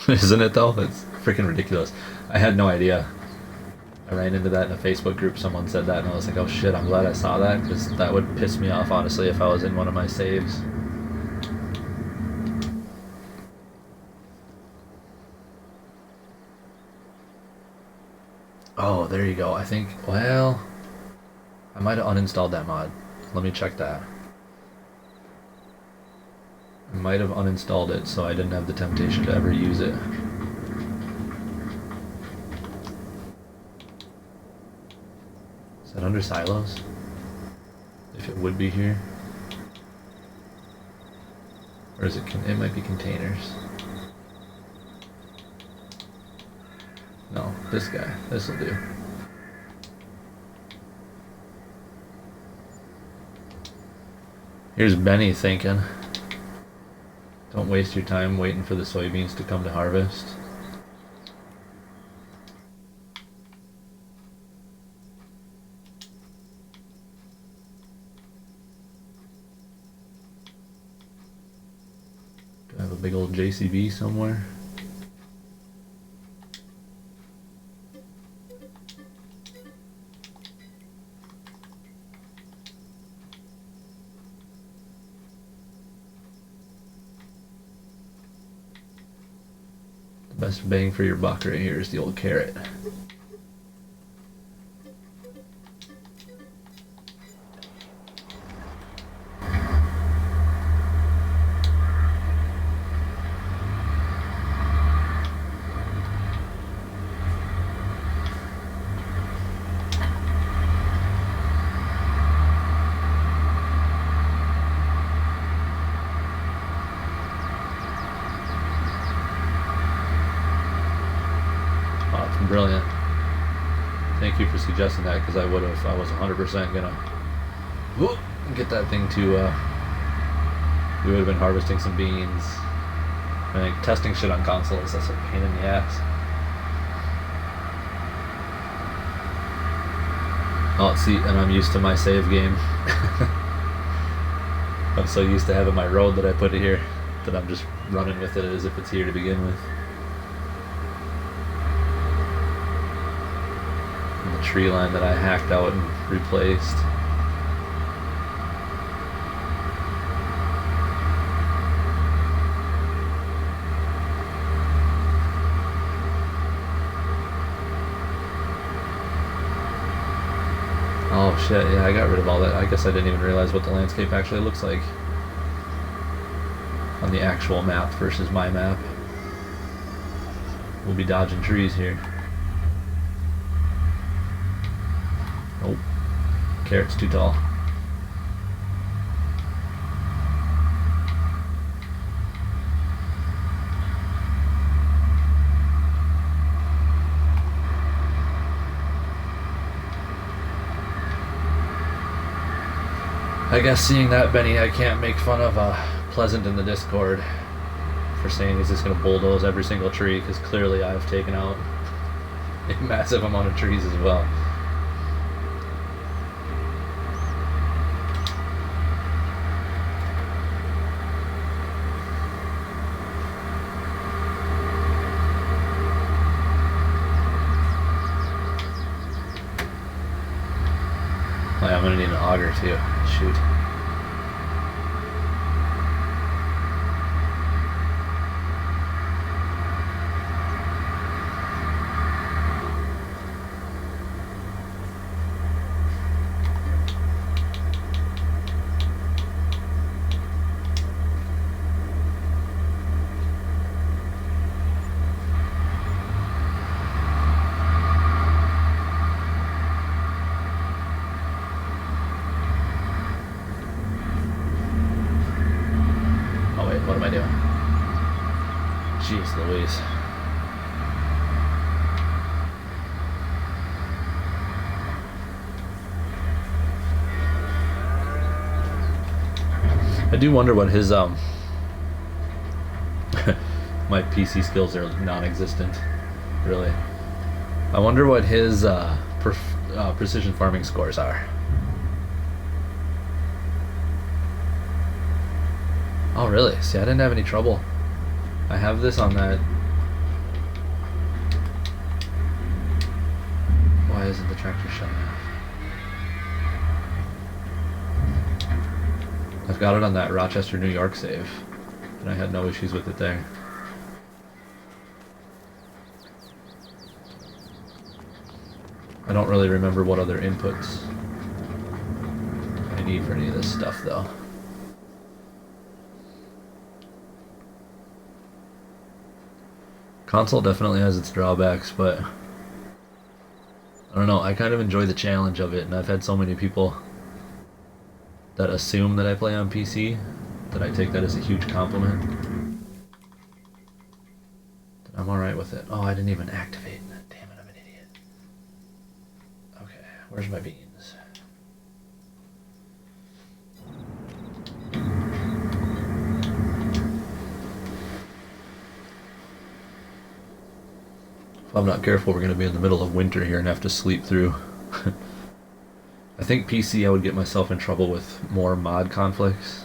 Speaker 1: Isn't it though? It's freaking ridiculous. I had no idea. I ran into that in a Facebook group. Someone said that, and I was like, oh shit, I'm glad I saw that, because that would piss me off, honestly, if I was in one of my saves. Oh, there you go. I think, well, I might have uninstalled that mod. Let me check that. I might have uninstalled it, so I didn't have the temptation to ever use it. Is that under silos? If it would be here. Or is it, it might be containers. No, this guy. This'll do. Here's Benny thinking. Don't waste your time waiting for the soybeans to come to harvest. Do I have a big old JCB somewhere? Best bang for your buck right here is the old carrot. Brilliant. Thank you for suggesting that, because I would have, I was 100% gonna get that thing to, we would have been harvesting some beans. I think testing shit on consoles, that's a pain in the ass. Oh, see, and I'm used to my save game. I'm so used to having my road that I put it here that I'm just running with it as if it's here to begin with. Tree line that I hacked out and replaced. Oh shit, yeah, I got rid of all that. I guess I didn't even realize what the landscape actually looks like on the actual map versus my map. We'll be dodging trees here. Nope. Carrot's too tall. I guess seeing that, Benny, I can't make fun of Pleasant in the Discord for saying he's just going to bulldoze every single tree, because clearly I've taken out a massive amount of trees as well. Oh, yeah, I'm gonna need an auger too. Shoot. What am I doing? Jeez Louise. I do wonder what his My PC skills are non-existent, really. I wonder what his precision farming scores are. Oh, really? See, I didn't have any trouble. I have this on that... Why isn't the tractor shutting off? I've got it on that Rochester, New York save, and I had no issues with it there. I don't really remember what other inputs I need for any of this stuff, though. Console definitely has its drawbacks, but I don't know, I kind of enjoy the challenge of it, and I've had so many people that assume that I play on PC that I take that as a huge compliment. I'm alright with it. Oh, I didn't even activate. Damn it, I'm an idiot. Okay, where's my beans? If I'm not careful, we're going to be in the middle of winter here and have to sleep through. I think PC I would get myself in trouble with more mod conflicts.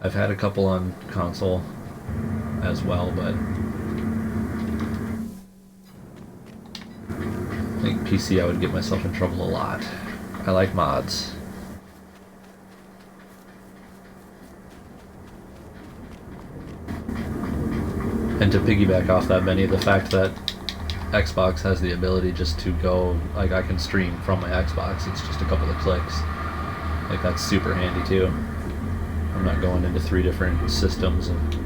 Speaker 1: I've had a couple on console as well, but I think PC I would get myself in trouble a lot. I like mods. And to piggyback off that, Benny, the fact that Xbox has the ability just to go, like, I can stream from my Xbox, it's just a couple of clicks. Like, that's super handy too. I'm not going into 3 different systems and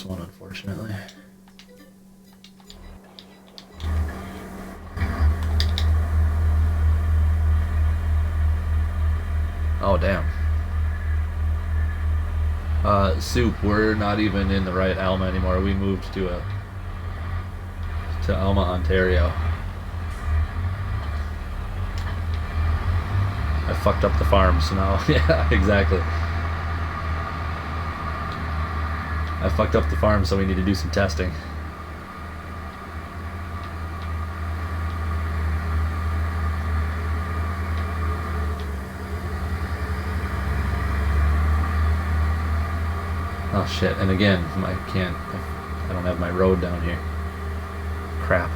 Speaker 1: one, unfortunately. Oh, damn. Soup, we're not even in the right Alma anymore. We moved to Alma, Ontario. I fucked up the farm, so now, yeah, exactly. I fucked up the farm, so we need to do some testing. Oh shit, and again, I don't have my road down here. Crap.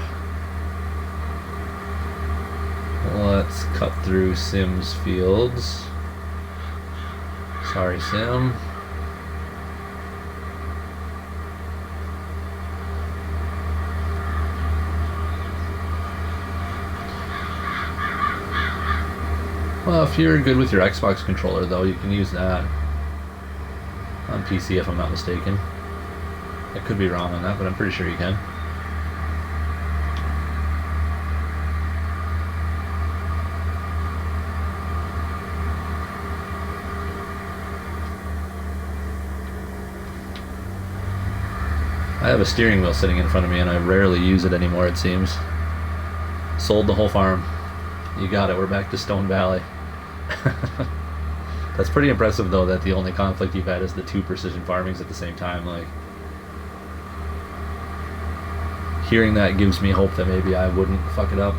Speaker 1: Let's cut through Sim's fields. Sorry, Sim. Well, if you're good with your Xbox controller, though, you can use that on PC, if I'm not mistaken. I could be wrong on that, but I'm pretty sure you can. I have a steering wheel sitting in front of me, and I rarely use it anymore, it seems. Sold the whole farm. You got it, we're back to Stone Valley. That's pretty impressive, though, that the only conflict you've had is the 2 precision farmings at the same time. Like, hearing that gives me hope that maybe I wouldn't fuck it up.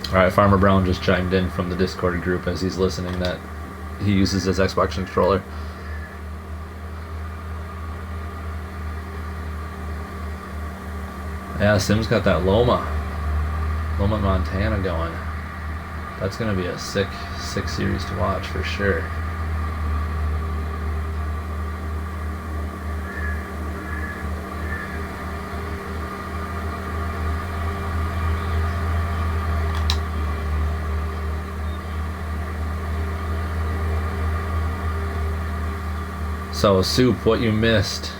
Speaker 1: Alright, Farmer Brown just chimed in from the Discord group as he's listening that he uses his Xbox controller. Yeah, Sim's got that Loma, Montana going. That's gonna be a sick series to watch for sure. So, Soup, what you missed.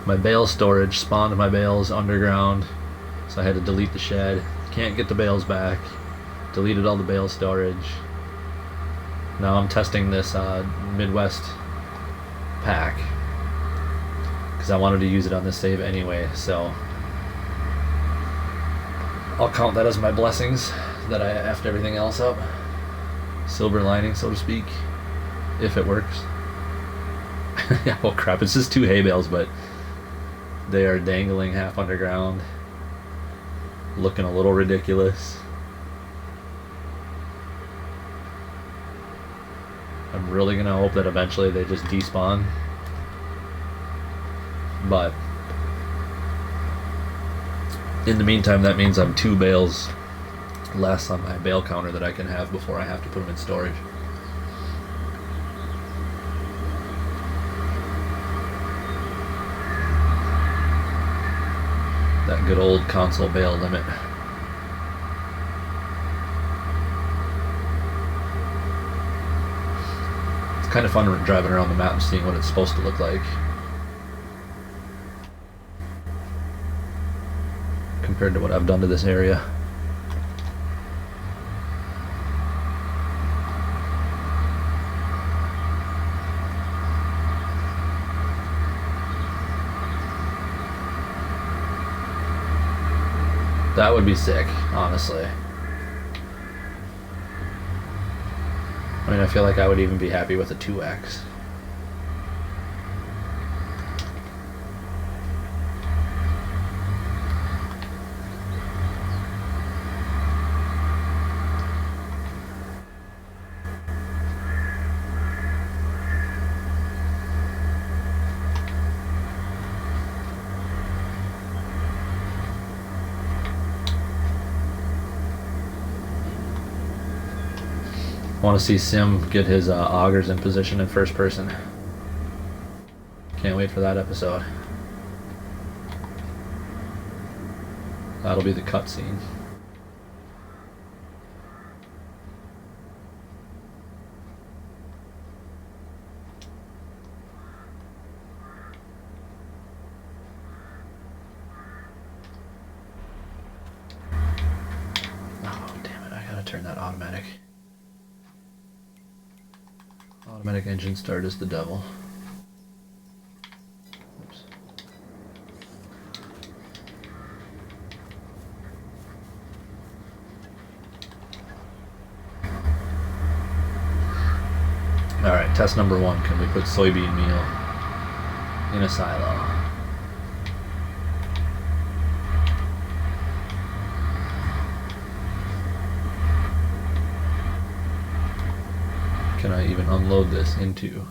Speaker 1: My bale storage spawned my bales underground, so I had to delete the shed. Can't get the bales back. Deleted all the bale storage. Now I'm testing this Midwest pack because I wanted to use it on this save anyway, so I'll count that as my blessings that I effed everything else up. Silver lining, so to speak, if it works. Yeah, well crap, it's just 2 hay bales, but they are dangling half underground, looking a little ridiculous. I'm really gonna hope that eventually they just despawn, but in the meantime that means I'm 2 bales less on my bale counter that I can have before I have to put them in storage. That good old console bale limit. It's kind of fun driving around the map and seeing what it's supposed to look like compared to what I've done to this area. That would be sick, honestly. I mean, I feel like I would even be happy with a 2X. I want to see Sim get his augers in position in first person. Can't wait for that episode. That'll be the cutscene. Oh, damn it. I gotta turn that automatic. Automatic engine start is the devil. Oops. Alright, test number 1. Can we put soybean meal in a silo? Can I even unload this into?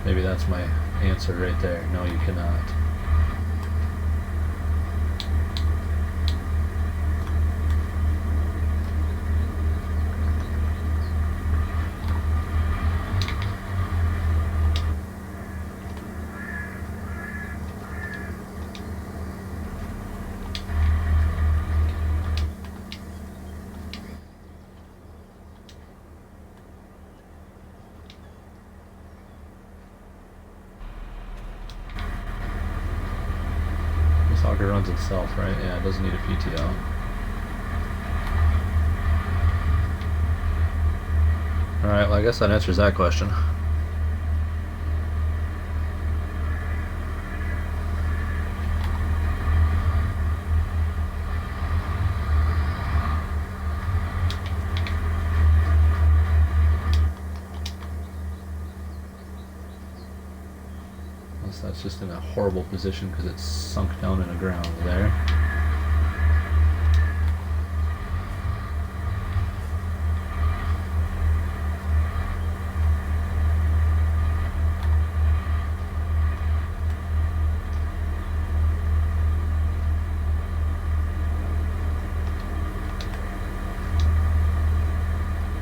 Speaker 1: Maybe that's my answer right there. No, you cannot. Auger runs itself, right? Yeah, it doesn't need a PTO. Alright, well I guess that answers that question. That's just in a horrible position because it's sunk down in the ground there.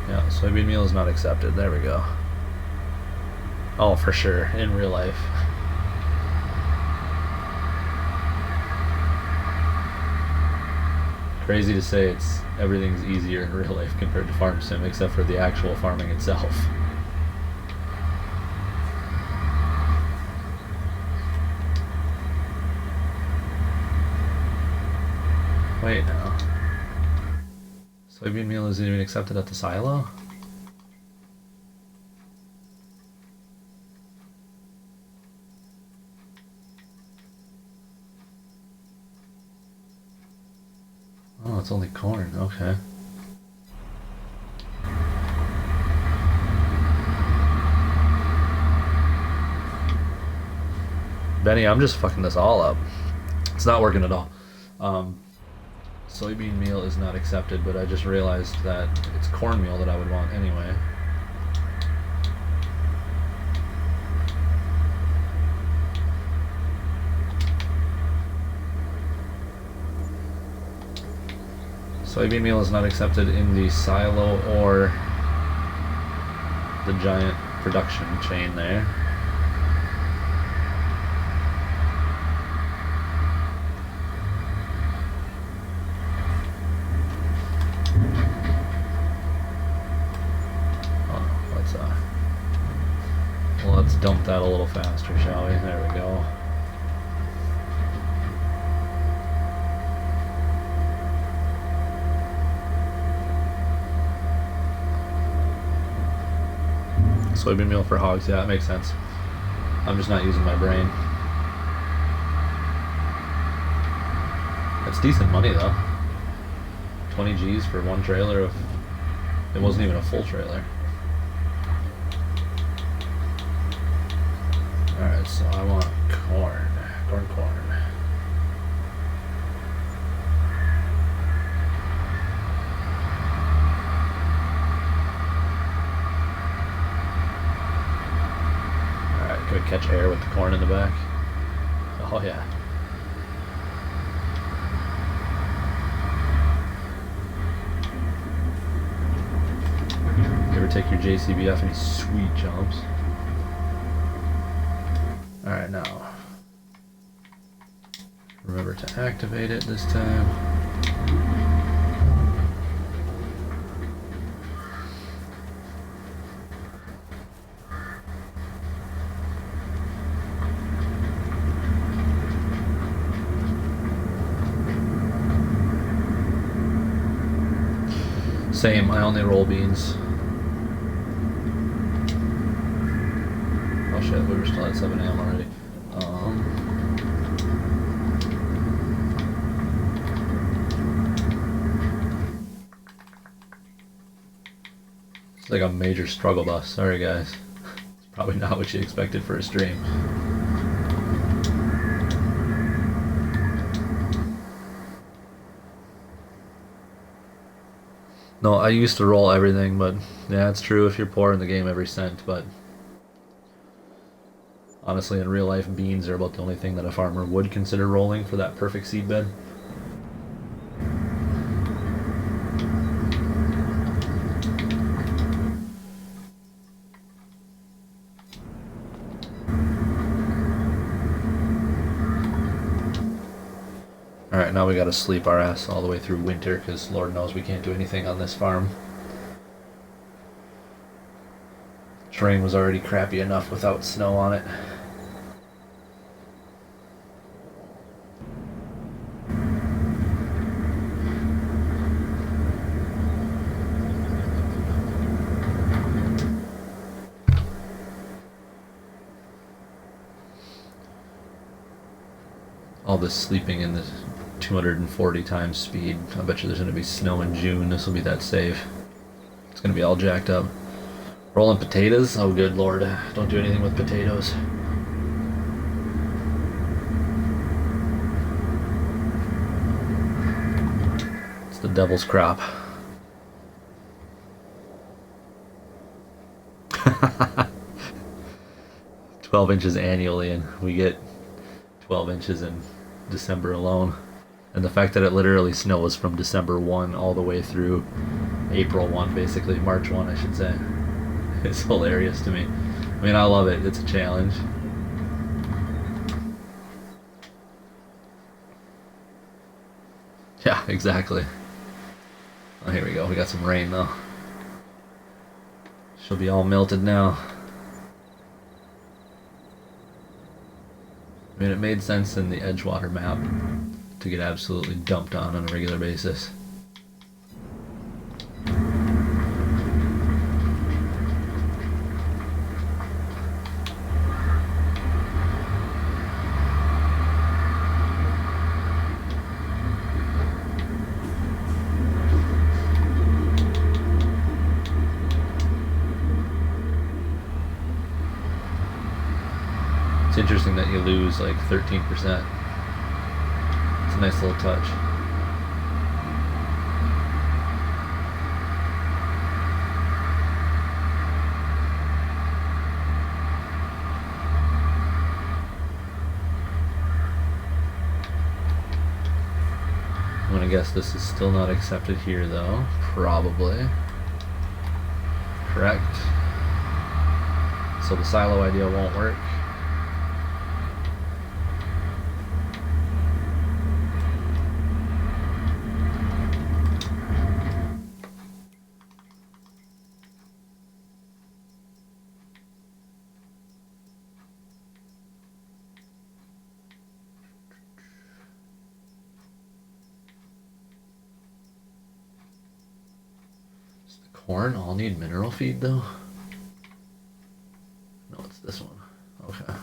Speaker 1: Yeah, soybean meal is not accepted. There we go. Oh, for sure, in real life. Crazy to say everything's easier in real life compared to farm sim, except for the actual farming itself. Wait now. Soybean meal isn't even accepted at the silo? Oh, it's only corn. Okay. Benny, I'm just fucking this all up. It's not working at all. Soybean meal is not accepted, but I just realized that it's cornmeal that I would want anyway. Soybean meal is not accepted in the silo or the giant production chain there. Let's dump that a little faster, shall we? There we go. Soybean meal for hogs, yeah, that makes sense. I'm just not using my brain. That's decent money though. 20 G's for one trailer of... It wasn't even a full trailer. Alright, so I want corn. Corn. Alright, can we catch air with the corn in the back? Oh yeah. You ever take your JCB off any sweet jumps? Alright, now remember to activate it this time. Same, I only roll beans. Oh shit, we were still at 7 AM already. It's like a major struggle bus. Sorry guys. It's probably not what you expected for a stream. No, I used to roll everything, but yeah, it's true if you're poor in the game every cent, but honestly in real life beans are about the only thing that a farmer would consider rolling for that perfect seed bed. Alright, now we gotta sleep our ass all the way through winter, because Lord knows we can't do anything on this farm. Terrain was already crappy enough without snow on it. All this sleeping in the 240 times speed. I bet you there's going to be snow in June. This will be that safe. It's going to be all jacked up. Rolling potatoes? Oh good lord. Don't do anything with potatoes. It's the devil's crop. $12 inches annually, and we get 12 inches in December alone. And the fact that it literally snows from December 1 all the way through April 1, basically, March 1 I should say, is hilarious to me. I mean, I love it. It's a challenge. Yeah, exactly. Oh, here we go. We got some rain though. She'll be all melted now. I mean, it made sense in the Edgewater map to get absolutely dumped on a regular basis. It's interesting that you lose like 13%. It's a nice little touch. I'm gonna guess this is still not accepted here though. Probably. Correct. So the silo idea won't work. Corn all need mineral feed though? No, it's this one. Okay.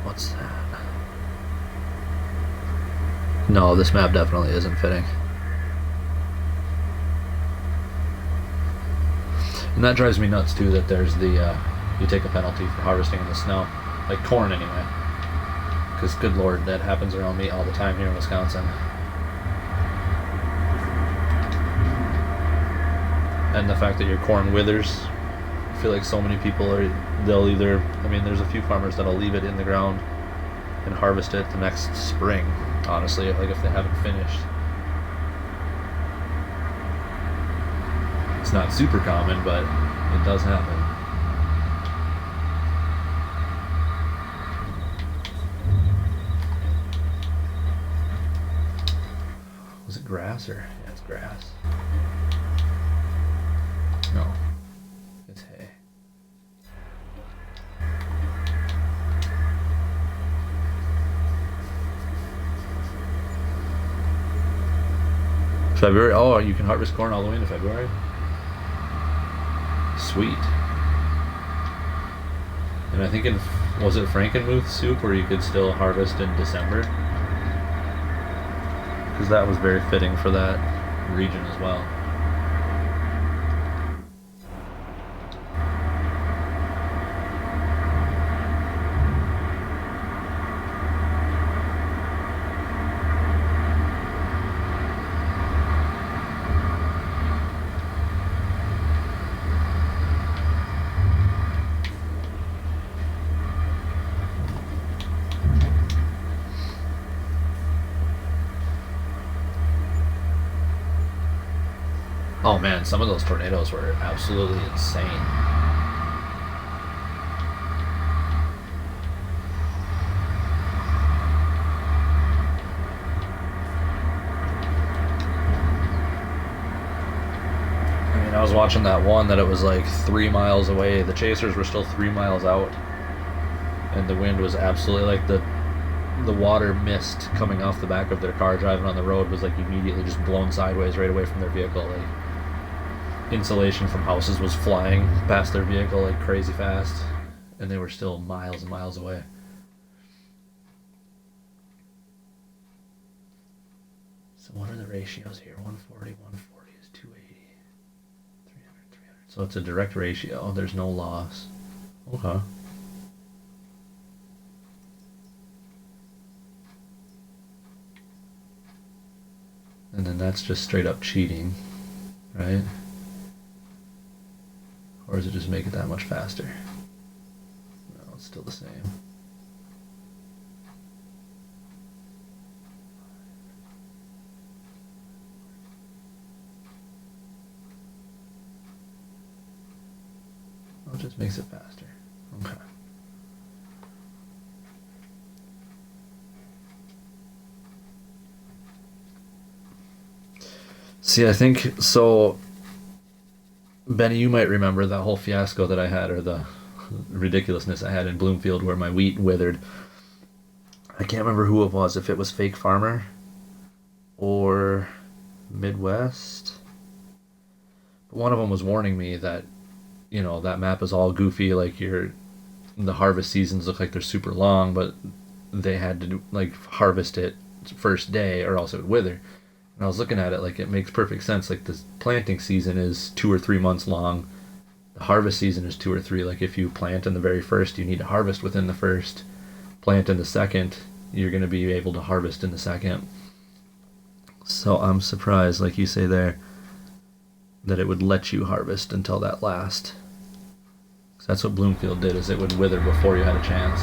Speaker 1: What's that? No, this map definitely isn't fitting. And that drives me nuts too, that there's the, you take a penalty for harvesting in the snow. Like corn anyway. Because good lord, that happens around me all the time here in Wisconsin. And the fact that your corn withers, I feel like so many people they'll either, I mean, there's a few farmers that'll leave it in the ground and harvest it the next spring, honestly, like if they haven't finished. It's not super common, but it does happen. Was it grass or? Yeah, it's grass. No, it's hay. February? Oh, you can harvest corn all the way into February? Sweet. And I think was it Frankenmuth soup where you could still harvest in December? Because that was very fitting for that region as well. Oh man, some of those tornadoes were absolutely insane. I mean, I was watching that one that it was like 3 miles away. The chasers were still 3 miles out. And the wind was absolutely like the water mist coming off the back of their car driving on the road was like immediately just blown sideways right away from their vehicle. Like, insulation from houses was flying past their vehicle like crazy fast, and they were still miles and miles away. So what are the ratios here? 140, 140 is 280, 300, 300. So it's a direct ratio. There's no loss. Okay. And then that's just straight up cheating, right? Or does it just make it that much faster? No, it's still the same. it just makes it faster. Okay. See, I think so. Benny, you might remember that whole fiasco that I had, or the ridiculousness I had in Bloomfield where my wheat withered. I can't remember who it was, if it was Fake Farmer or Midwest. But one of them was warning me that, that map is all goofy, like the harvest seasons look like they're super long, but they had to harvest it first day or else it would wither. And I was looking at it like it makes perfect sense. Like the planting season is 2 or 3 months long. The harvest season is 2 or 3. Like if you plant in the very first, you need to harvest within the first. Plant in the second, you're going to be able to harvest in the second. So I'm surprised, like you say there, that it would let you harvest until that last. 'Cause that's what Bloomfield did, is it would wither before you had a chance.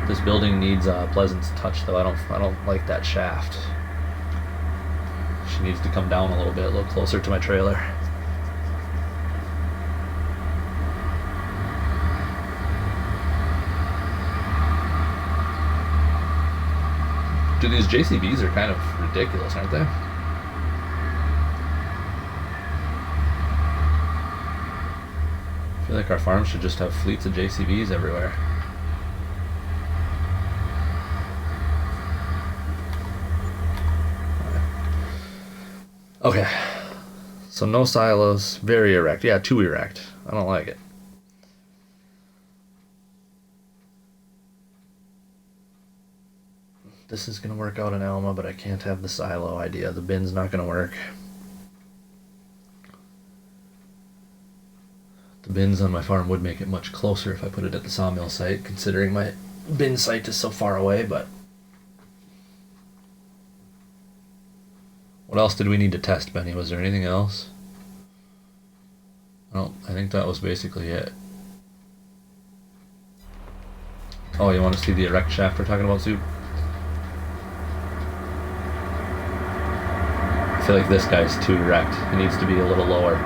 Speaker 1: This building needs Pleasant's touch, though. I don't like that shaft. She needs to come down a little closer to my trailer. Dude, these JCBs are kind of ridiculous, aren't they? I feel like our farm should just have fleets of JCBs everywhere. Okay, so no silos, very erect. Yeah, too erect. I don't like it. This is going to work out in Alma, but I can't have the silo idea. The bin's not going to work. The bins on my farm would make it much closer if I put it at the sawmill site, considering my bin site is so far away, but... What else did we need to test, Benny? Was there anything else? I think that was basically it. Oh, you want to see the erect shaft we're talking about, Soup? I feel like this guy's too erect. It needs to be a little lower.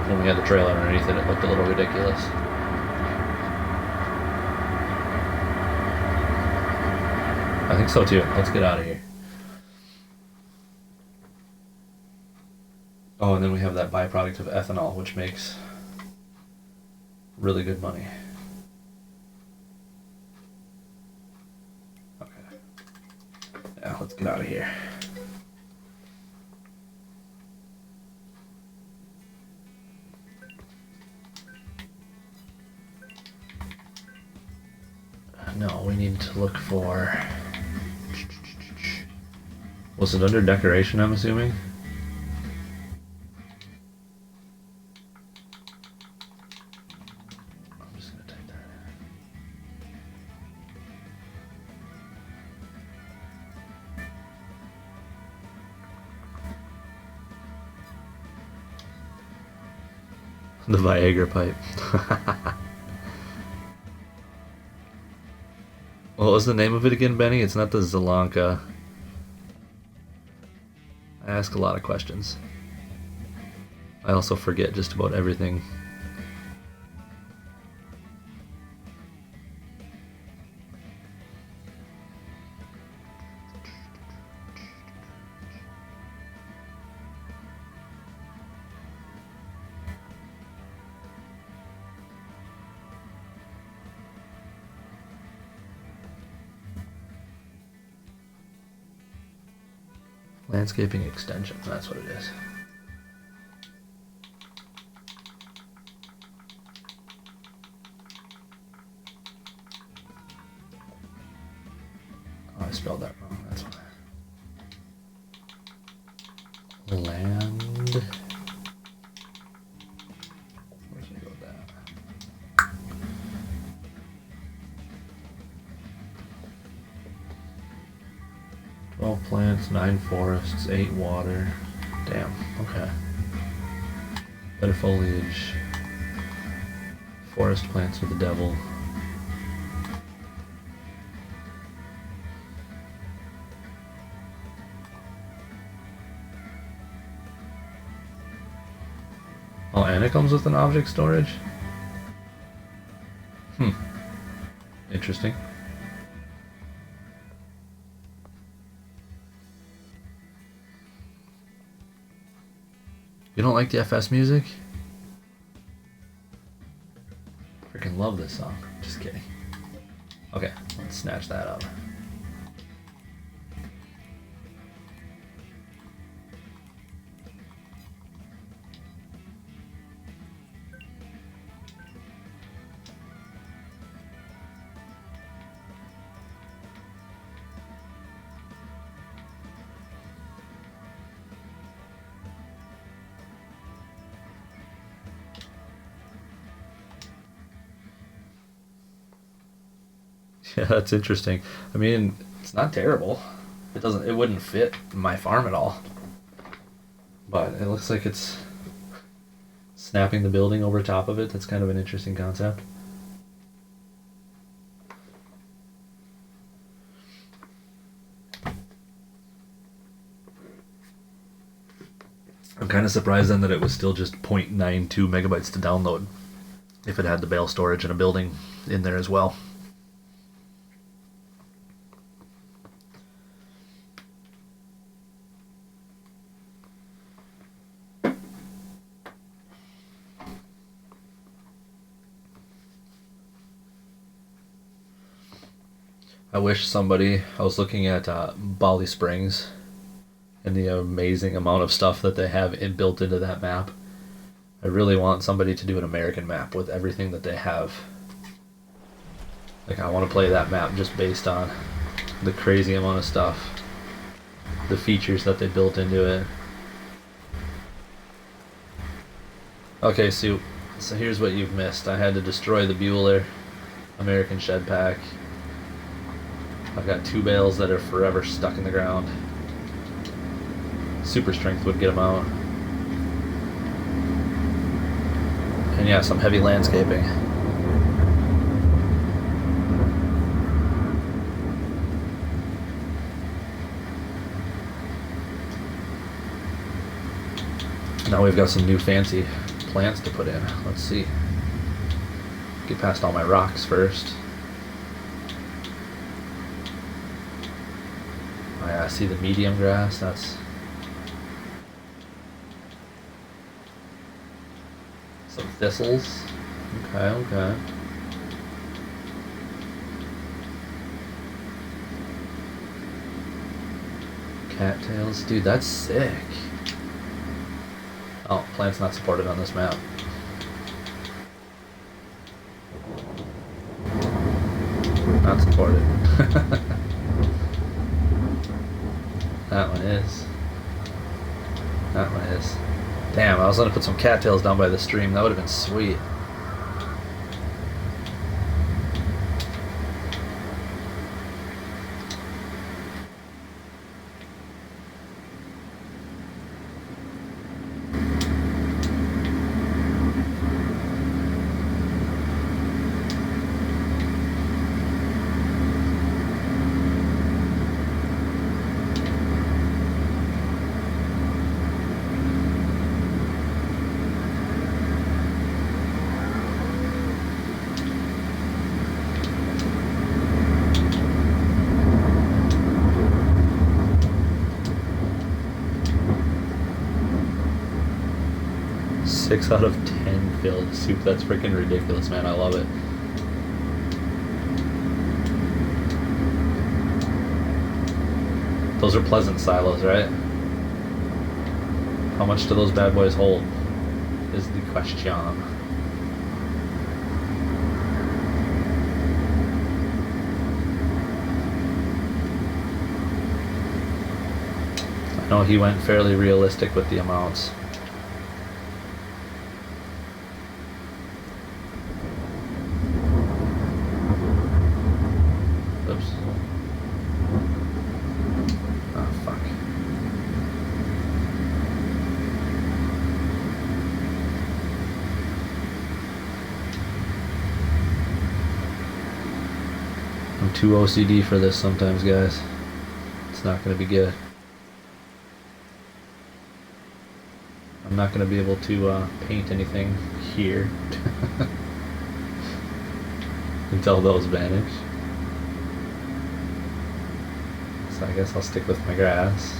Speaker 1: When we had the trailer underneath it, it looked a little ridiculous. I think so too. Let's get out of here. Oh, and then we have that byproduct of ethanol, which makes really good money. Okay. Yeah, let's get out of here. No, we need to look for... Was it under decoration, I'm assuming? The Viagra pipe. What was the name of it again, Benny? It's not the Zelanka. I ask a lot of questions. I also forget just about everything. Landscaping extension, that's what it is. Oh, I spelled that wrong, that's why. Land. Where's it go with that? 12 plants, 9 forests, 8 water. Damn, Okay. Better foliage. Forest plants with the devil. Oh, and it comes with an object storage? Interesting. You don't like the FS music? Freaking love this song. Just kidding. Okay, let's snatch that up. Yeah, that's interesting. I mean, it's not terrible. It wouldn't fit my farm at all. But it looks like it's snapping the building over top of it. That's kind of an interesting concept. I'm kind of surprised then that it was still just 0.92 megabytes to download if it had the bale storage and a building in there as well. I was looking at Bali Springs and the amazing amount of stuff that they have built into that map. I really want somebody to do an American map with everything that they have. Like, I want to play that map just based on the crazy amount of stuff, the features that they built into it. Okay, so here's what you've missed. I had to destroy the Bueller American Shed Pack. I've got 2 bales that are forever stuck in the ground. Super strength would get them out. And yeah, some heavy landscaping. Now we've got some new fancy plants to put in. Let's see. Get past all my rocks first. Oh yeah, I see the medium grass. That's some thistles. Okay. Cattails. Dude, that's sick. Oh, plant's not supported on this map. Not supported. That one is. That one is. Damn, I was gonna put some cattails down by the stream. That would have been sweet. Six out of 10 filled soup. That's freaking ridiculous, man. I love it. Those are pleasant silos, right? How much do those bad boys hold? Is the question. I know he went fairly realistic with the amounts. too OCD for this sometimes, guys. It's not going to be good. I'm not going to be able to paint anything here until those vanish. So I guess I'll stick with my grass.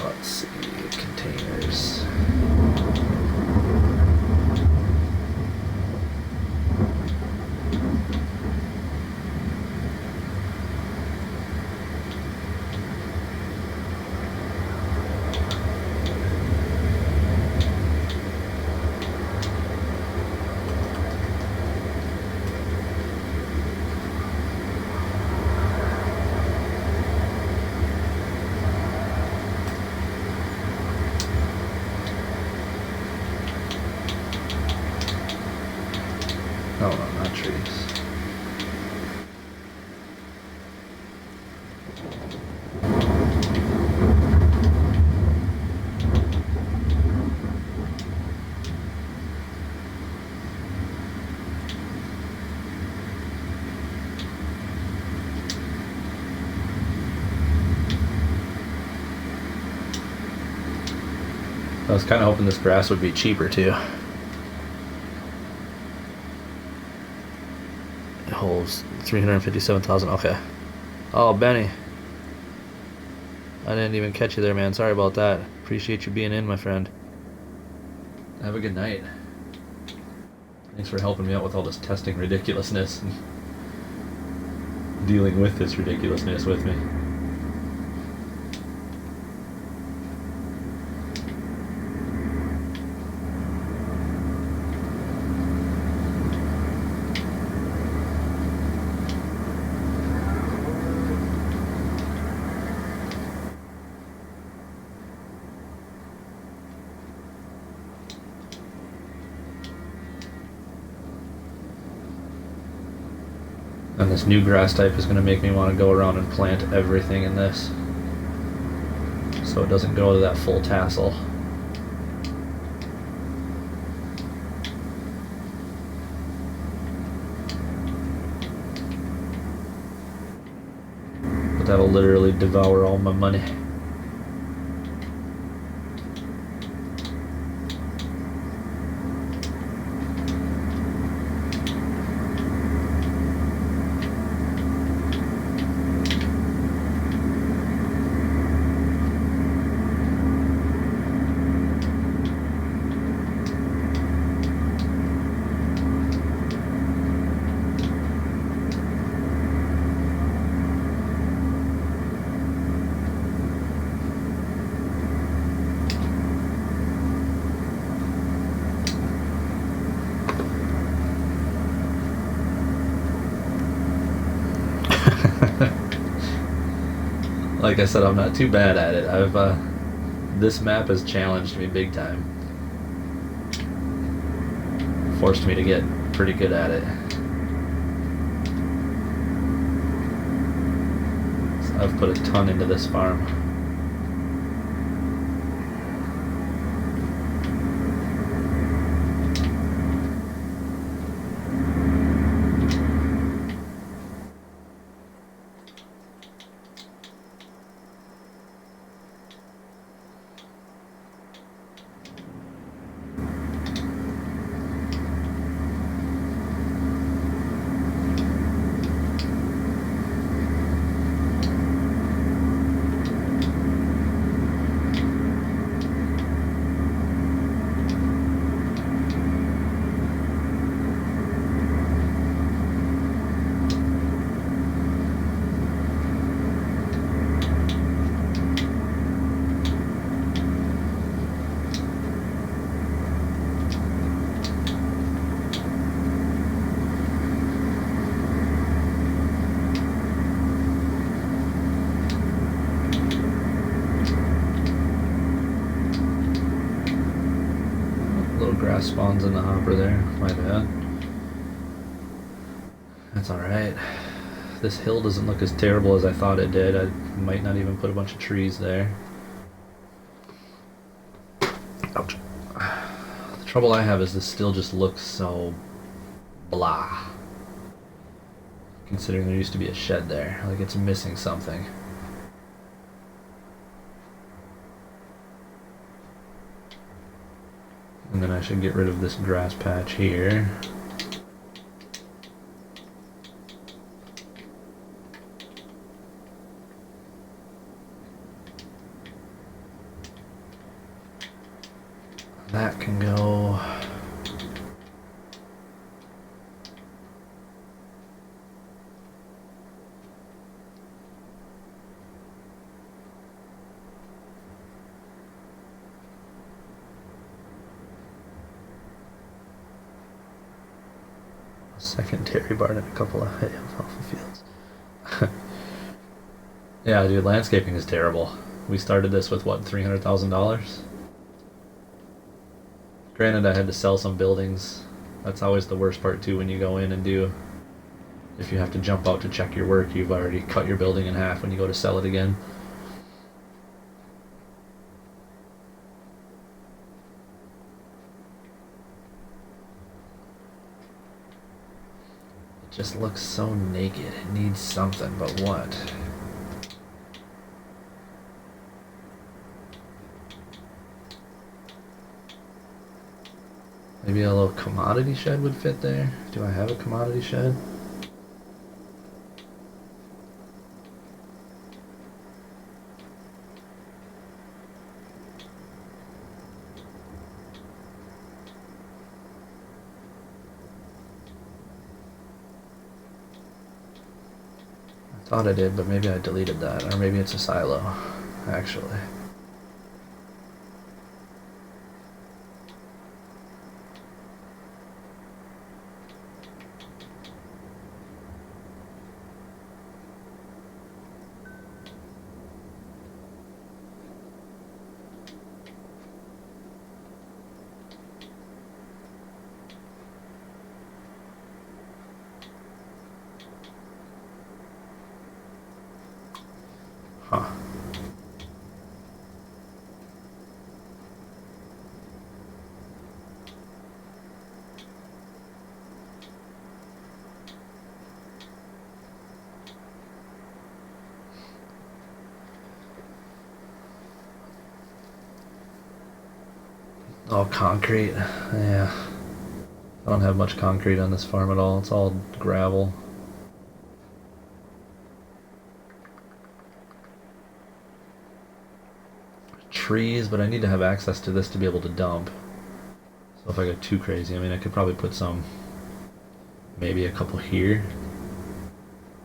Speaker 1: Let's see, containers. Oh, no, not trees. I was kind of hoping this grass would be cheaper too. It holds 357,000. Okay. Oh, Benny. I didn't even catch you there, man. Sorry about that. Appreciate you being in, my friend. Have a good night. Thanks for helping me out with all this testing ridiculousness and dealing with this ridiculousness with me. And this new grass type is going to make me want to go around and plant everything in this, so it doesn't go to that full tassel. But that'll literally devour all my money. Like I said, I'm not too bad at it. This map has challenged me big time. Forced me to get pretty good at it. So I've put a ton into this farm. grass spawns in the hopper there. My bad. That's alright. This hill doesn't look as terrible as I thought it did. I might not even put a bunch of trees there. Ouch. The trouble I have is this still just looks so blah. Considering there used to be a shed there. Like it's missing something. And then I should get rid of this grass patch here. That can go. Secondary barn and a couple of alfalfa fields. Yeah, dude, landscaping is terrible. We started this with what, $300,000? Granted, I had to sell some buildings. That's always the worst part too when you go in and do. If you have to jump out to check your work, you've already cut your building in half when you go to sell it again. It just looks so naked. It needs something, but what? Maybe a little commodity shed would fit there. Do I have a commodity shed? I thought I did, but maybe I deleted that. Or maybe it's a silo, actually. Huh. All concrete. Yeah. I don't have much concrete on this farm at all. It's all gravel. Trees, but I need to have access to this to be able to dump. So if I go too crazy, I mean, I could probably put some, maybe a couple here.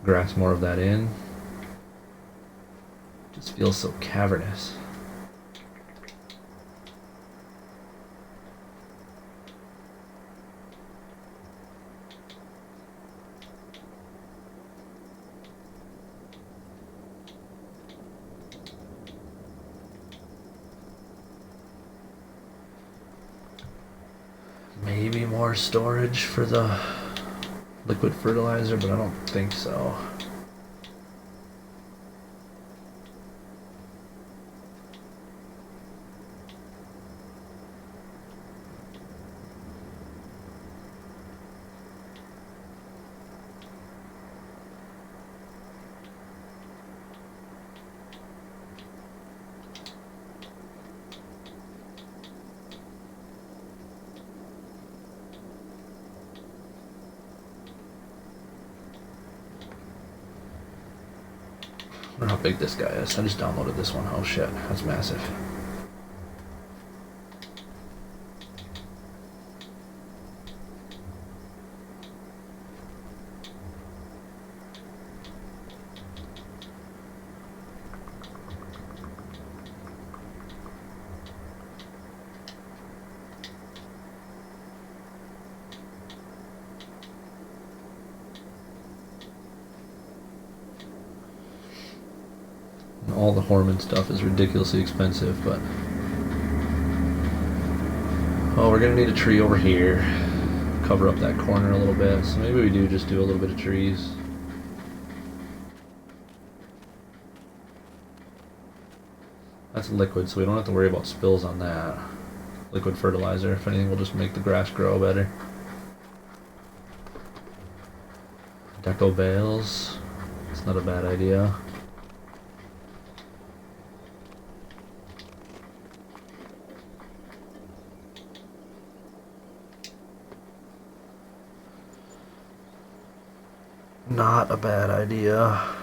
Speaker 1: Grass more of that in. Just feels so cavernous. Maybe more storage for the liquid fertilizer, but I don't think so. I wonder how big this guy is. I just downloaded this one. Oh shit, that's massive. All the Horman stuff is ridiculously expensive, but Oh, we're gonna need a tree over here. Cover up that corner a little bit. So maybe we do just do a little bit of trees. That's liquid, so we don't have to worry about spills on that. Liquid fertilizer. If anything, will just make the grass grow better. Deco bales. It's not a bad idea. Not a bad idea. I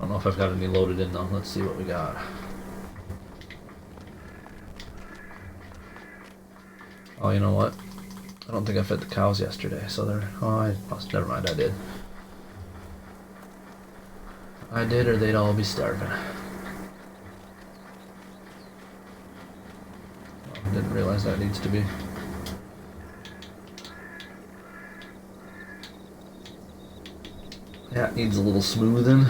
Speaker 1: don't know if I've got any loaded in though. Let's see what we got. Oh, you know what? I don't think I fed the cows yesterday, so they're... Oh, I must... Never mind, I did. I did, or they'd all be starving. Oh, didn't realize that needs to be... Yeah, it needs a little smoothing.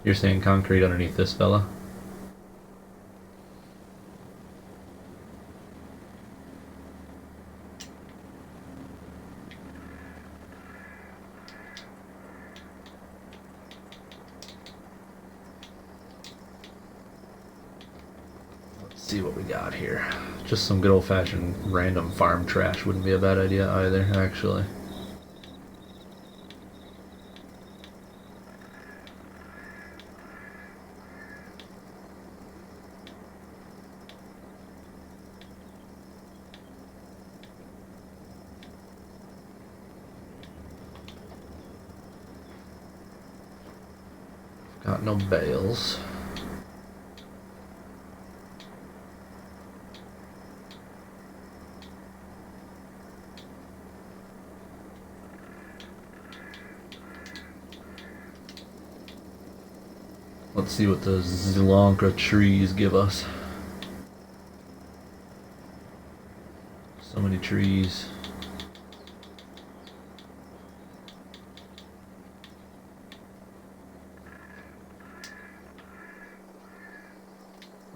Speaker 1: You're saying concrete underneath this fella? Let's see what we got here. Just some good old-fashioned random farm trash wouldn't be a bad idea either, actually. Got no bales. Let's see what the Zilanka trees give us. So many trees.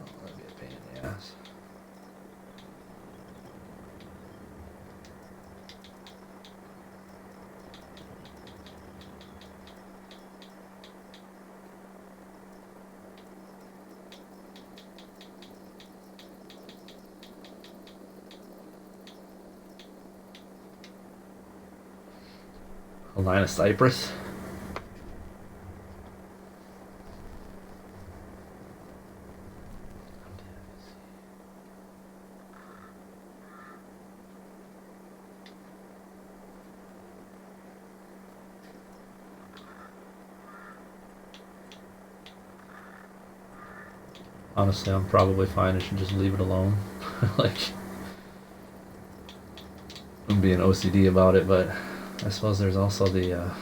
Speaker 1: Oh, that'd be a pain in the ass. A line of cypress. Honestly, I'm probably fine. I should just leave it alone. Like, I'm being OCD about it, but I suppose there's also the,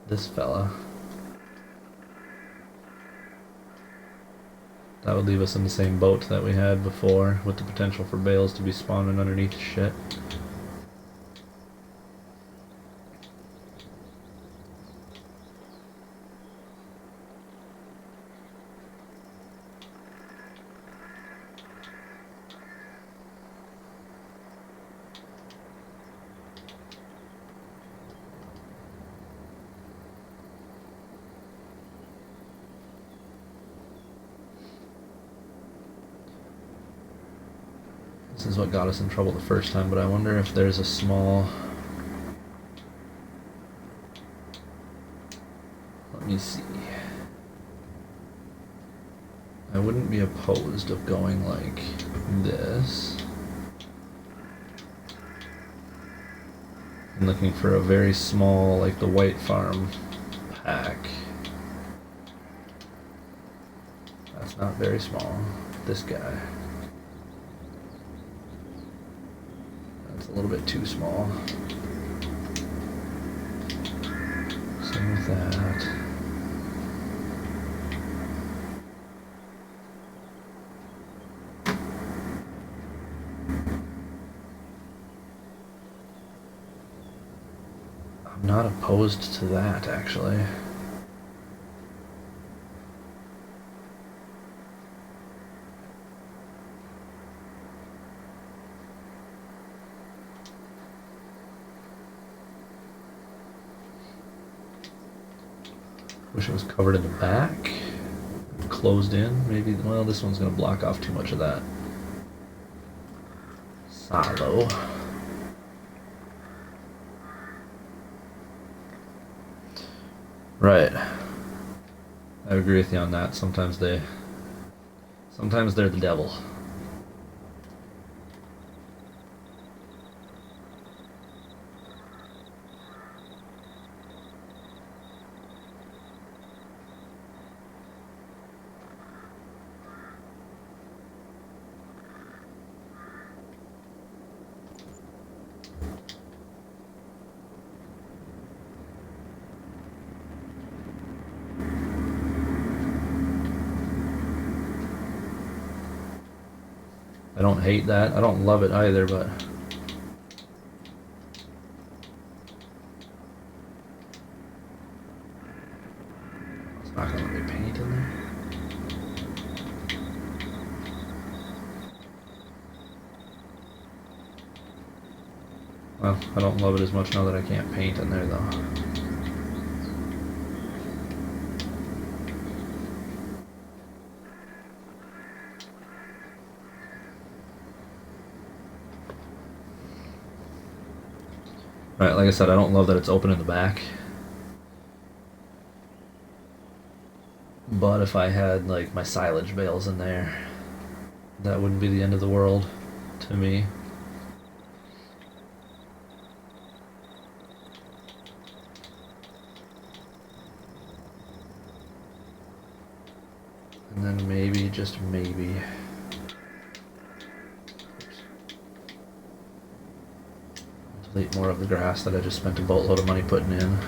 Speaker 1: this fella. That would leave us in the same boat that we had before, with the potential for bales to be spawning underneath shit. This is what got us in trouble the first time, but I wonder if there's a small... Let me see. I wouldn't be opposed of going like this. I'm looking for a very small, like the White Farm pack. That's not very small. This guy. That's a little bit too small. Same with that. I'm not opposed to that, actually. Wish it was covered in the back. Closed in, maybe. Well, this one's going to block off too much of that silo. Right. I agree with you on that. Sometimes they're the devil. I don't hate that. I don't love it either, but it's not going to let me paint in there. Well, I don't love it as much now that I can't paint in there, though. Right, like I said, I don't love that it's open in the back. But if I had, like, my silage bales in there, that wouldn't be the end of the world to me. And then maybe, just maybe, delete more of the grass that I just spent a boatload of money putting in.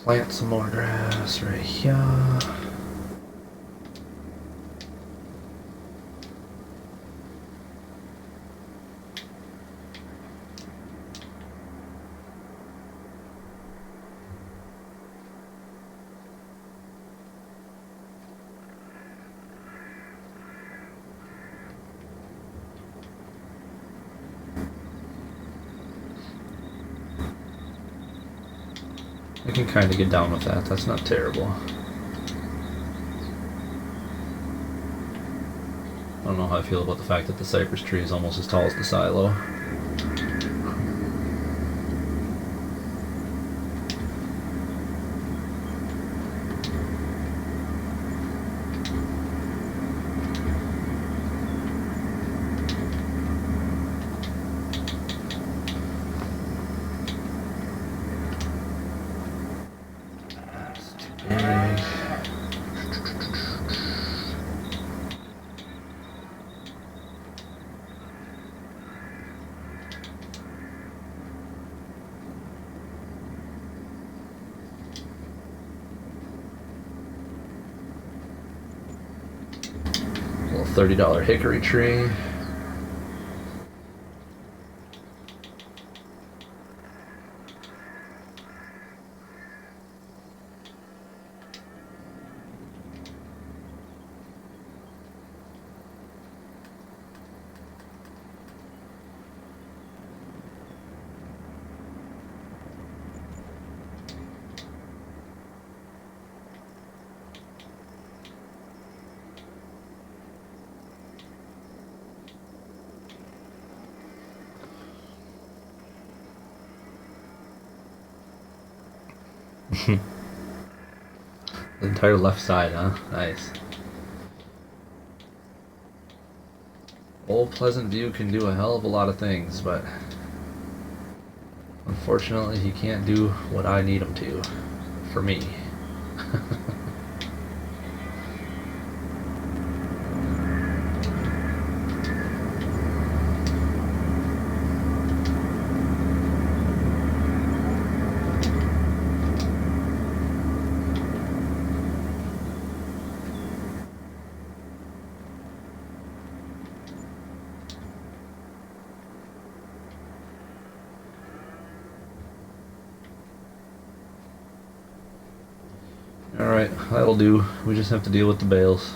Speaker 1: Plant some more grass right here. I can kind of get down with that. That's not terrible. I don't know how I feel about the fact that the cypress tree is almost as tall as the silo. $30 hickory tree. The entire left side, huh? Nice. Old Pleasant View can do a hell of a lot of things, but unfortunately he can't do what I need him to, for me. Alright, that'll do. We just have to deal with the bales.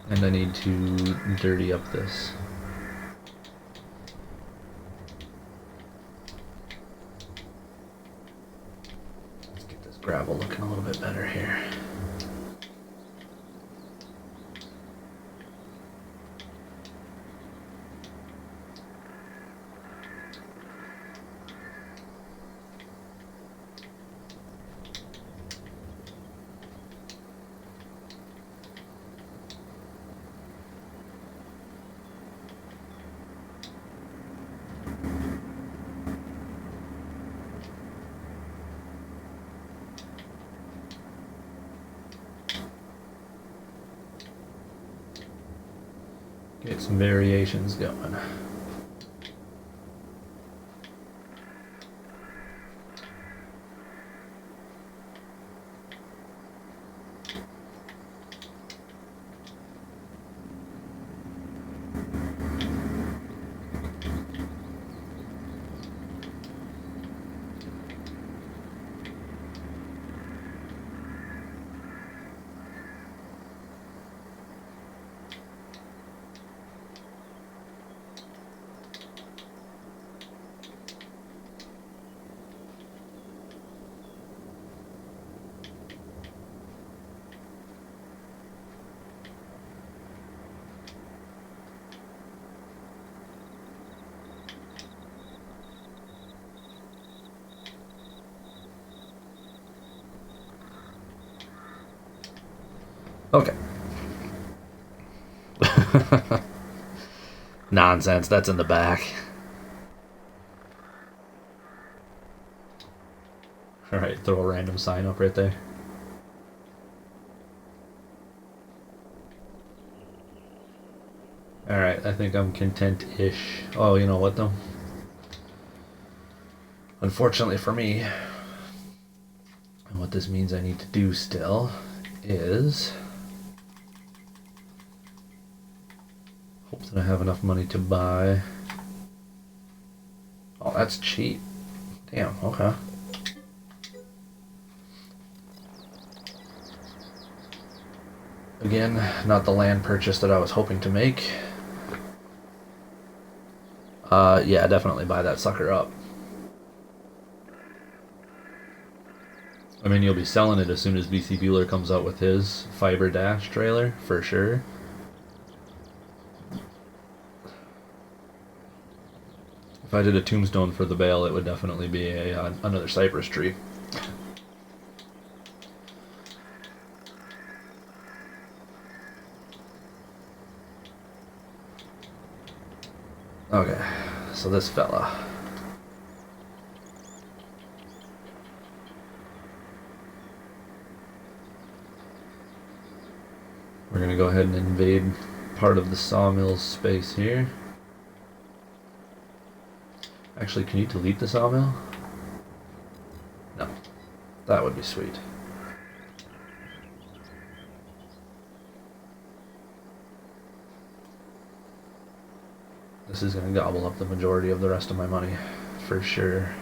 Speaker 1: And I need to dirty up this. Let's get this gravel looking a little bit better here. Get some variations going. Okay. Nonsense, that's in the back. Alright, throw a random sign up right there. Alright, I think I'm content-ish. Oh, you know what though? Unfortunately for me, and what this means I need to do still is hope that I have enough money to buy. Oh, that's cheap. Damn, okay. Again, not the land purchase that I was hoping to make. Yeah, definitely buy that sucker up. I mean, you'll be selling it as soon as BC Bueller comes out with his Fiber Dash trailer, for sure. If I did a tombstone for the bale, it would definitely be another cypress tree. Okay, so this fella. We're gonna go ahead and invade part of the sawmill space here. Actually, can you delete the sawmill? No. That would be sweet. This is gonna gobble up the majority of the rest of my money, for sure.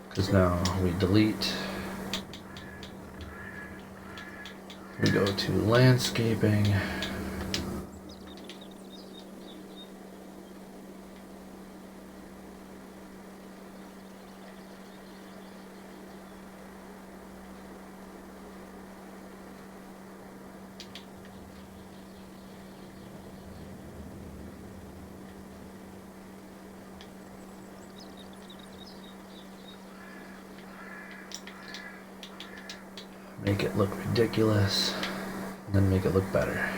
Speaker 1: Because now we delete. We go to landscaping. Make it look ridiculous, and then make it look better.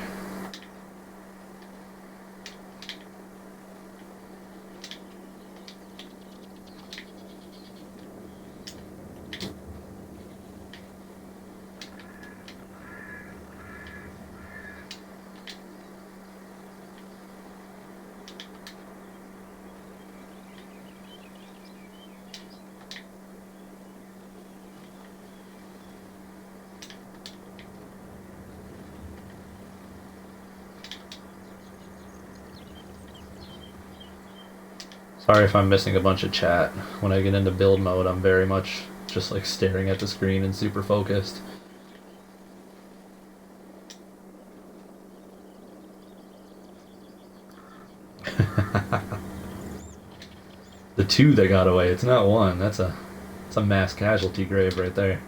Speaker 1: Sorry if I'm missing a bunch of chat. When I get into build mode, I'm very much just like staring at the screen and super focused. The two that got away, it's not one. That's a mass casualty grave right there.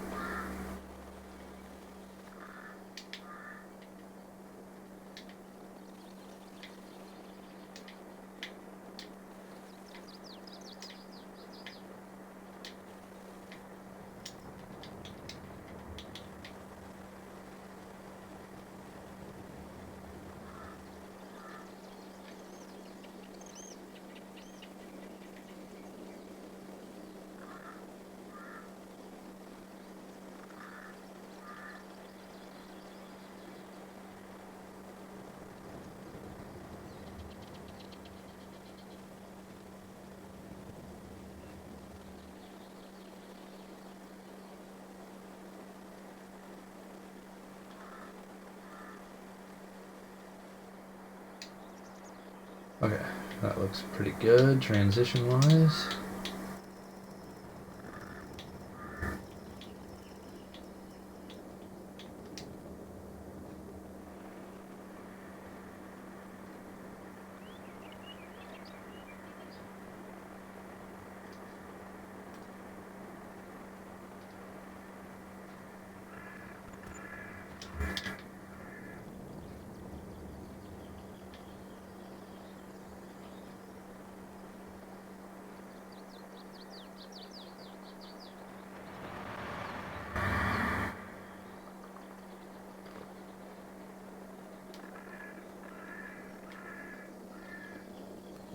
Speaker 1: Okay, that looks pretty good transition-wise.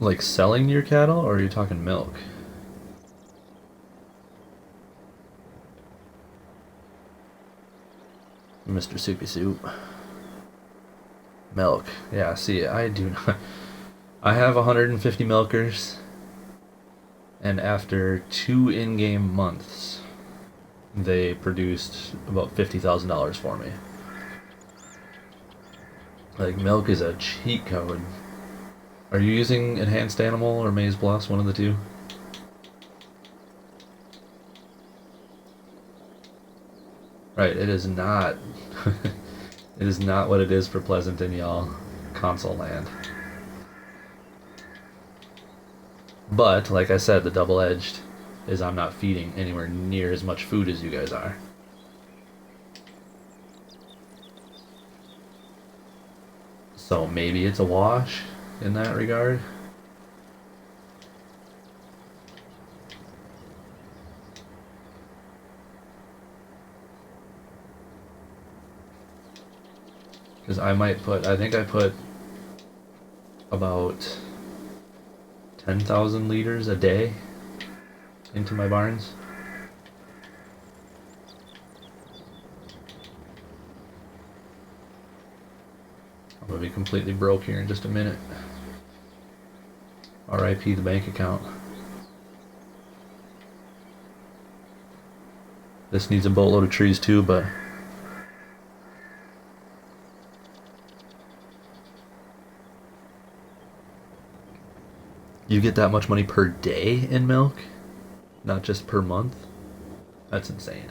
Speaker 1: Like selling your cattle, or are you talking milk? Mr. Soupy Soup. Milk. Yeah, see, I do not. I have 150 milkers, and after 2 in-game months, they produced about $50,000 for me. Like, milk is a cheat code. Are you using Enhanced Animal or Maize Plus, one of the two? Right, it is not. It is not what it is for Pleasanton, y'all. Console land. But, like I said, the double-edged is I'm not feeding anywhere near as much food as you guys are. So maybe it's a wash in that regard. Because I might put, I think I put about 10,000 liters a day into my barns. I'm gonna be completely broke here in just a minute. RIP the bank account. This needs a boatload of trees too, but you get that much money per day in milk? Not just per month? That's insane.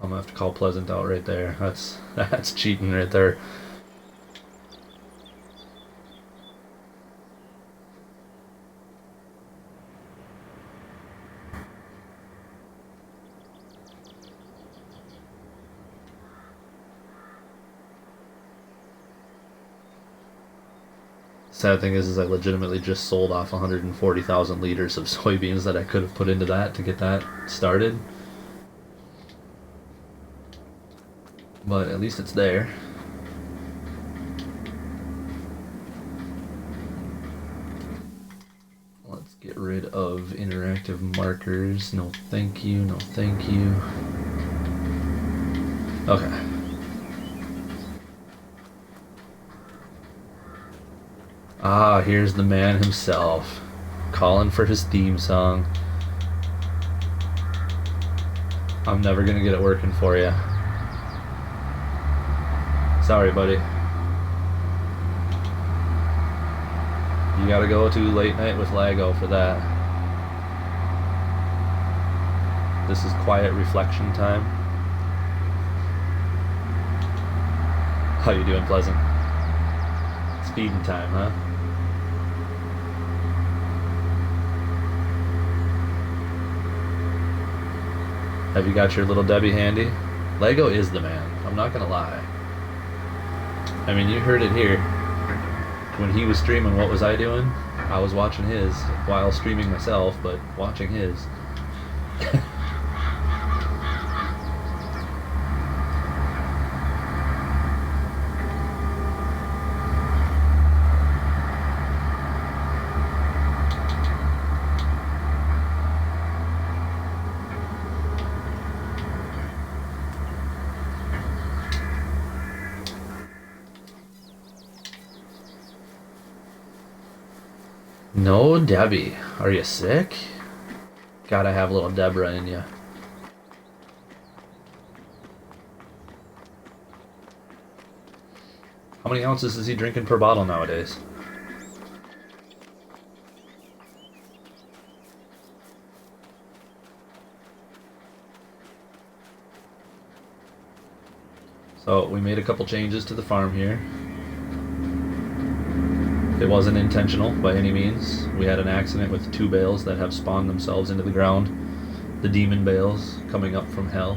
Speaker 1: I'm gonna have to call Pleasant out right there. That's cheating right there. Sad thing is I legitimately just sold off 140,000 liters of soybeans that I could have put into that to get that started. But at least it's there. Let's get rid of interactive markers. No thank you, no thank you. Okay. Ah, here's the man himself, calling for his theme song. I'm never gonna get it working for you. Sorry, buddy. You gotta go to late night with Lago for that. This is quiet reflection time. How you doing, Pleasant? Speeding time, huh? Have you got your little Debbie handy? Lego is the man. I'm not gonna lie. I mean, you heard it here. When he was streaming, what was I doing? I was watching his while streaming myself, but watching his. No, Debbie. Are you sick? Gotta have a little Deborah in you. How many ounces is he drinking per bottle nowadays? So we made a couple changes to the farm here. It wasn't intentional by any means. We had an accident with 2 bales that have spawned themselves into the ground. The demon bales coming up from hell.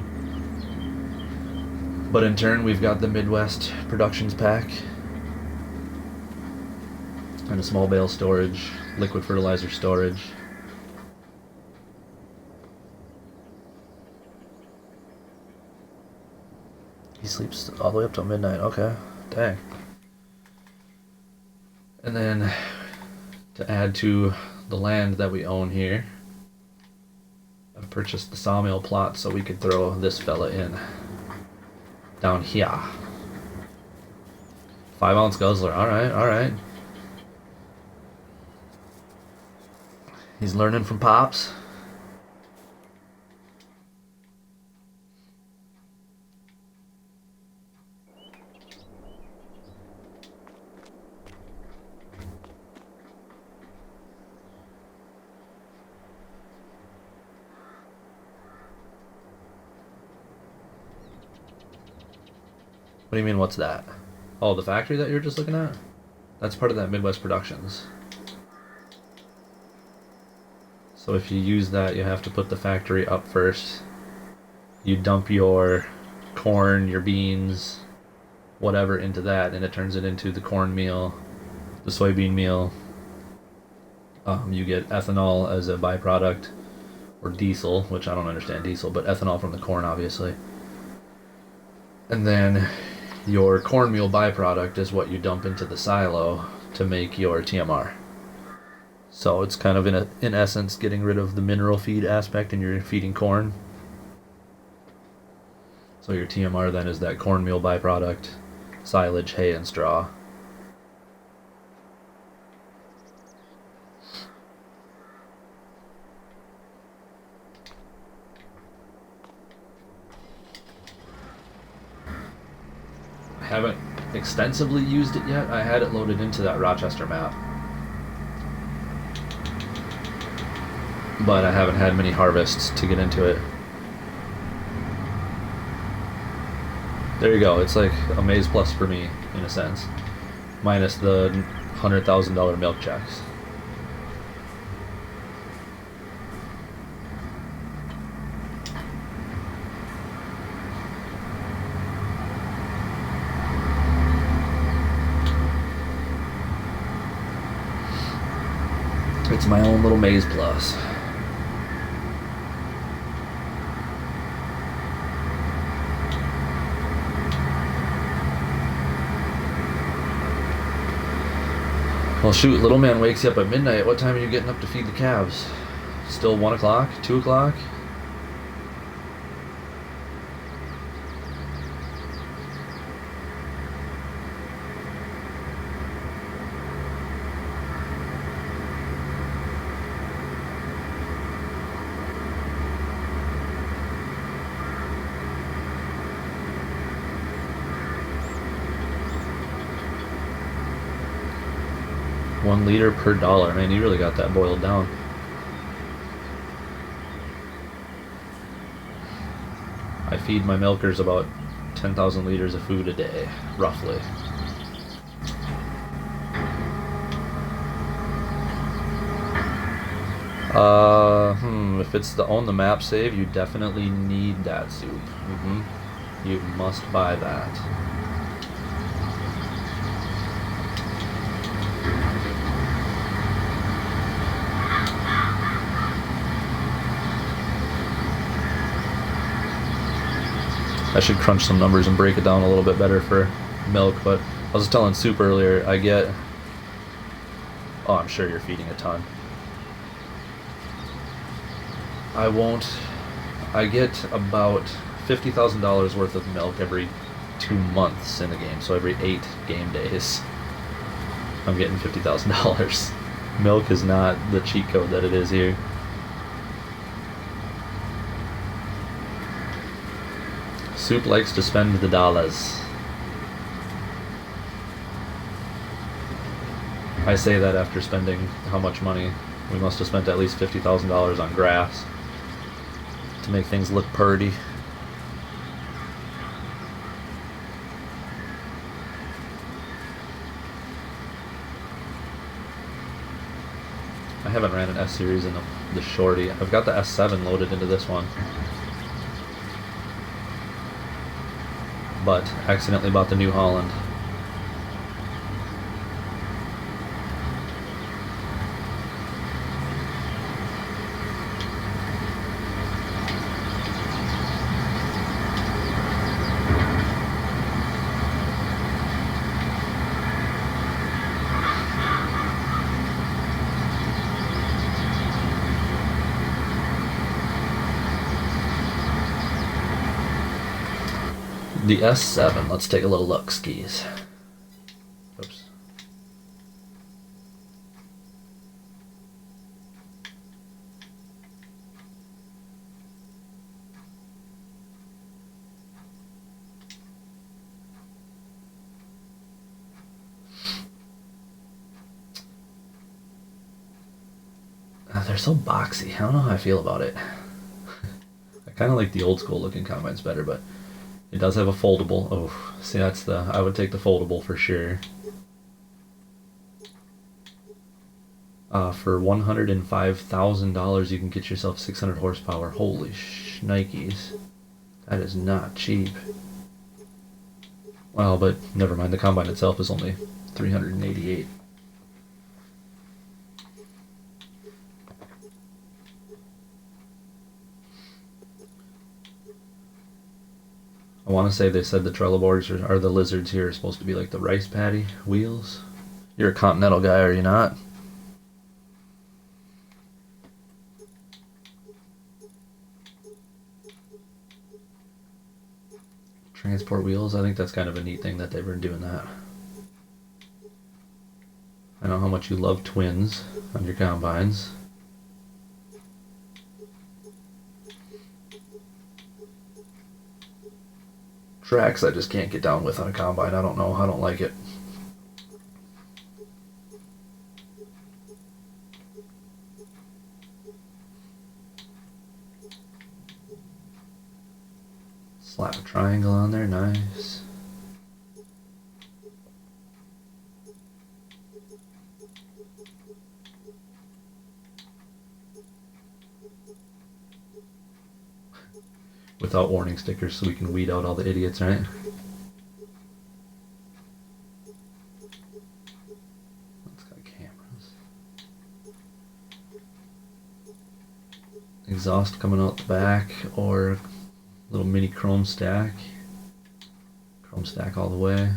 Speaker 1: But in turn, we've got the Midwest Productions pack. And a small bale storage, liquid fertilizer storage. He sleeps all the way up till midnight, okay. Dang. And then, to add to the land that we own here, I've purchased the sawmill plot so we could throw this fella in. Down here. 5 ounce guzzler, alright, alright. He's learning from Pops. What do you mean, what's that? Oh, the factory that you were just looking at? That's part of that Midwest Productions. So if you use that, you have to put the factory up first. You dump your corn, your beans, whatever into that, and it turns it into the corn meal, the soybean meal. You get ethanol as a byproduct, or diesel, which I don't understand diesel, but ethanol from the corn, obviously. And then your cornmeal byproduct is what you dump into the silo to make your TMR. So it's kind of in essence getting rid of the mineral feed aspect and you're feeding corn. So your TMR then is that cornmeal byproduct, silage, hay, and straw. Haven't extensively used it yet. I had it loaded into that Rochester map, but I haven't had many harvests to get into it. There you go. It's like a Maize Plus for me, in a sense, minus the $100,000 milk checks. It's my own little Maize Plus. Well, shoot, little man wakes you up at midnight. What time are you getting up to feed the calves? Still 1 o'clock? 2 o'clock? 1 liter per dollar. Man, you really got that boiled down. I feed my milkers about 10,000 liters of food a day, roughly. If it's the own the map save, you definitely need that soup. You must buy that. I should crunch some numbers and break it down a little bit better for milk, but I was telling Soup earlier, I get... Oh, I'm sure you're feeding a ton. I get about $50,000 worth of milk every 2 months in the game, so every 8 game days I'm getting $50,000. Milk is not the cheat code that it is here. Soup likes to spend the dollars. I say that after spending how much money? We must have spent at least $50,000 on grass to make things look purty. I haven't ran an S series in the shorty. I've got the S7 loaded into this one, but accidentally bought the New Holland. The S7, let's take a little look, skis. Oops. They're so boxy. I don't know how I feel about it. I kind of like the old school looking combines better, but it does have a foldable. Oh, see, that's I would take the foldable for sure. For $105,000, you can get yourself 600 horsepower. Holy shnikes. That is not cheap. Well, but never mind. The combine itself is only $388. I want to say they said the Trelleborgs are the lizards here are supposed to be like the rice paddy wheels. You're a Continental guy, are you not? Transport wheels, I think that's kind of a neat thing that they've been doing that. I know how much you love twins on your combines. Tracks I just can't get down with on a combine. I don't know. I don't like it. Slap a triangle on there. Nice. Without warning stickers so we can weed out all the idiots, right? It's got cameras. Exhaust coming out the back, or little mini chrome stack. Chrome stack all the way.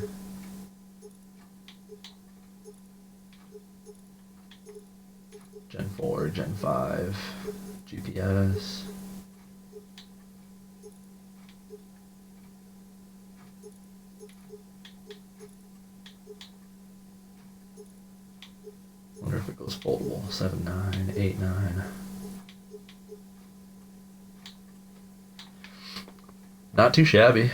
Speaker 1: Gen 4, Gen 5, GPS. Wonder if it goes foldable. 7.9, 8.9. Not too shabby.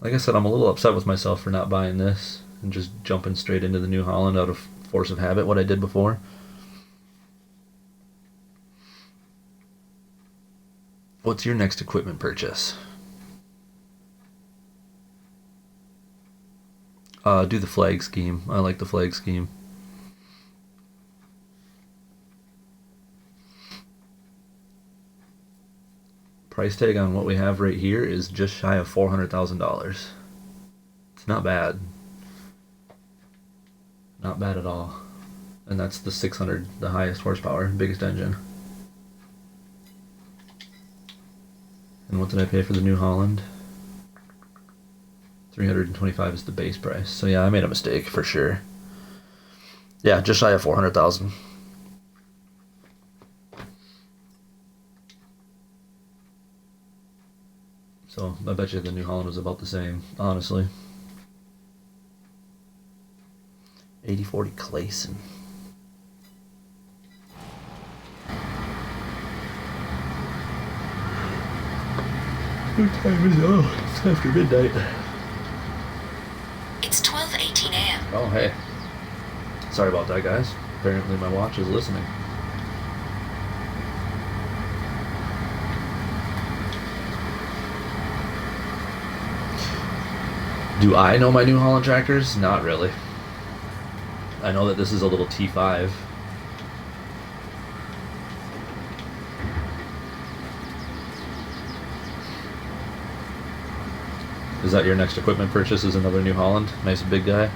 Speaker 1: Like I said, I'm a little upset with myself for not buying this and just jumping straight into the New Holland out of force of habit what I did before. What's your next equipment purchase? Do the flag scheme. I like the flag scheme. Price tag on what we have right here is just shy of $400,000. It's not bad. Not bad at all. And that's the 600, the highest horsepower, biggest engine. And what did I pay for the New Holland? $325 is the base price. So yeah, I made a mistake for sure. Yeah, just shy of 400,000. So I bet you the New Holland was about the same, honestly. 8040 Clayson. What time is it? Oh, it's after midnight.
Speaker 2: It's 12:18 a.m.
Speaker 1: Oh, hey. Sorry about that, guys. Apparently my watch is listening. Do I know my New Holland tractors? Not really. I know that this is a little T5. Is that your next equipment purchase, is another New Holland? Nice big guy.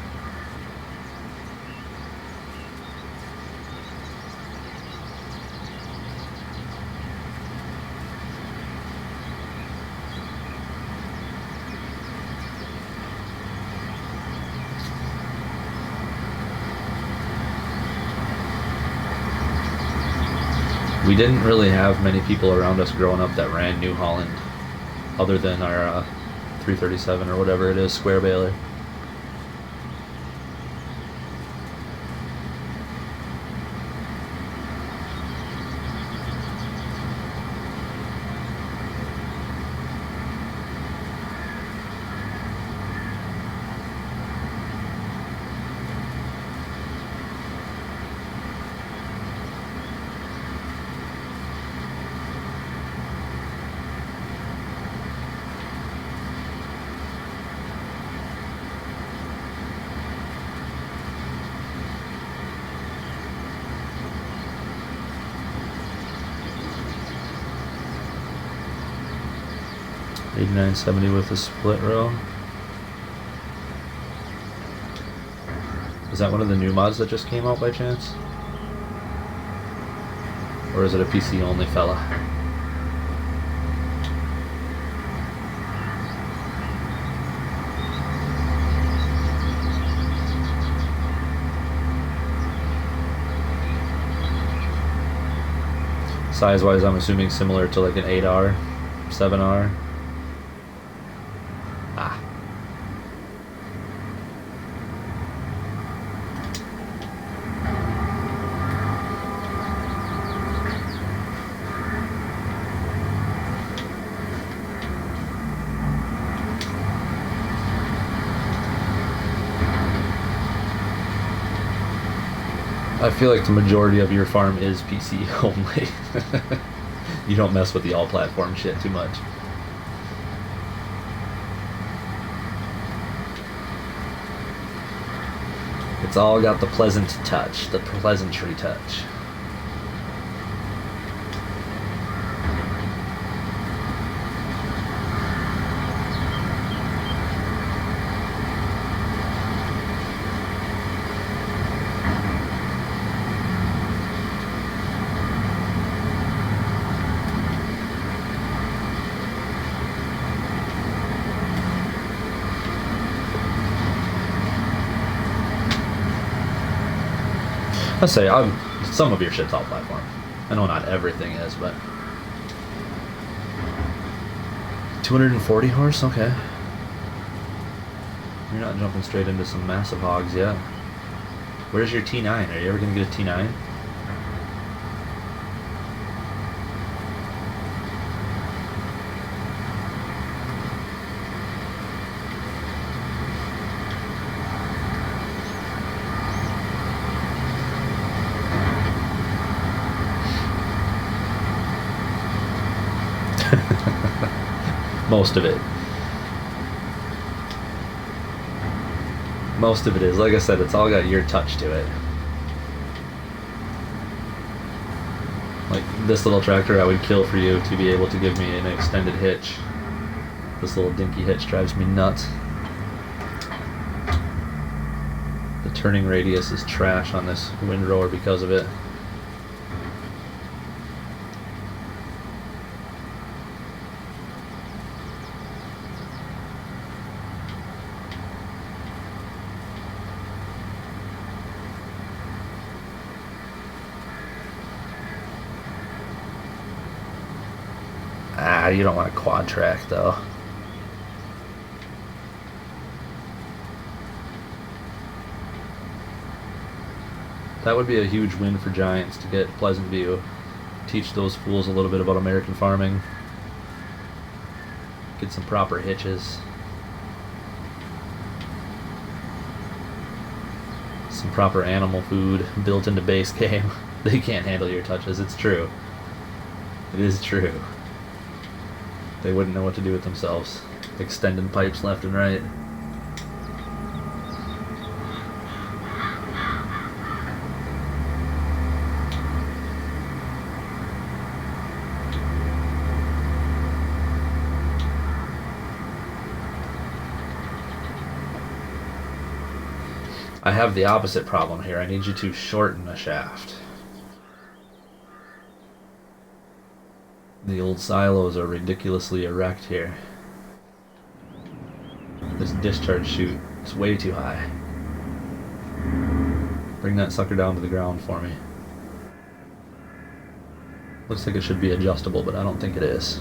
Speaker 1: We didn't really have many people around us growing up that ran New Holland, other than our 337 or whatever it is, square baler. $89.70 with a split row. Is that one of the new mods that just came out by chance? Or is it a PC only fella? Size wise, I'm assuming similar to like an 8R, 7R. Ah. I feel like the majority of your farm is PC only. You don't mess with the all-platform shit too much. It's all got the pleasant touch, the pleasantry touch. I say, some of your shit's all platform. I know not everything is, but 240 horse, okay. You're not jumping straight into some massive hogs yet. Where's your T9? Are you ever gonna get a T9? Most of it. Most of it is. Like I said, it's all got your touch to it. Like this little tractor I would kill for you to be able to give me an extended hitch. This little dinky hitch drives me nuts. The turning radius is trash on this windrower because of it. You don't want a quad track though. That would be a huge win for Giants to get Pleasant View. Teach those fools a little bit about American farming. Get some proper hitches. Some proper animal food built into base game. They can't handle your touches. It's true. It is true. They wouldn't know what to do with themselves. Extending pipes left and right. I have the opposite problem here. I need you to shorten a shaft. The old silos are ridiculously erect here. This discharge chute is way too high. Bring that sucker down to the ground for me. Looks like it should be adjustable, but I don't think it is.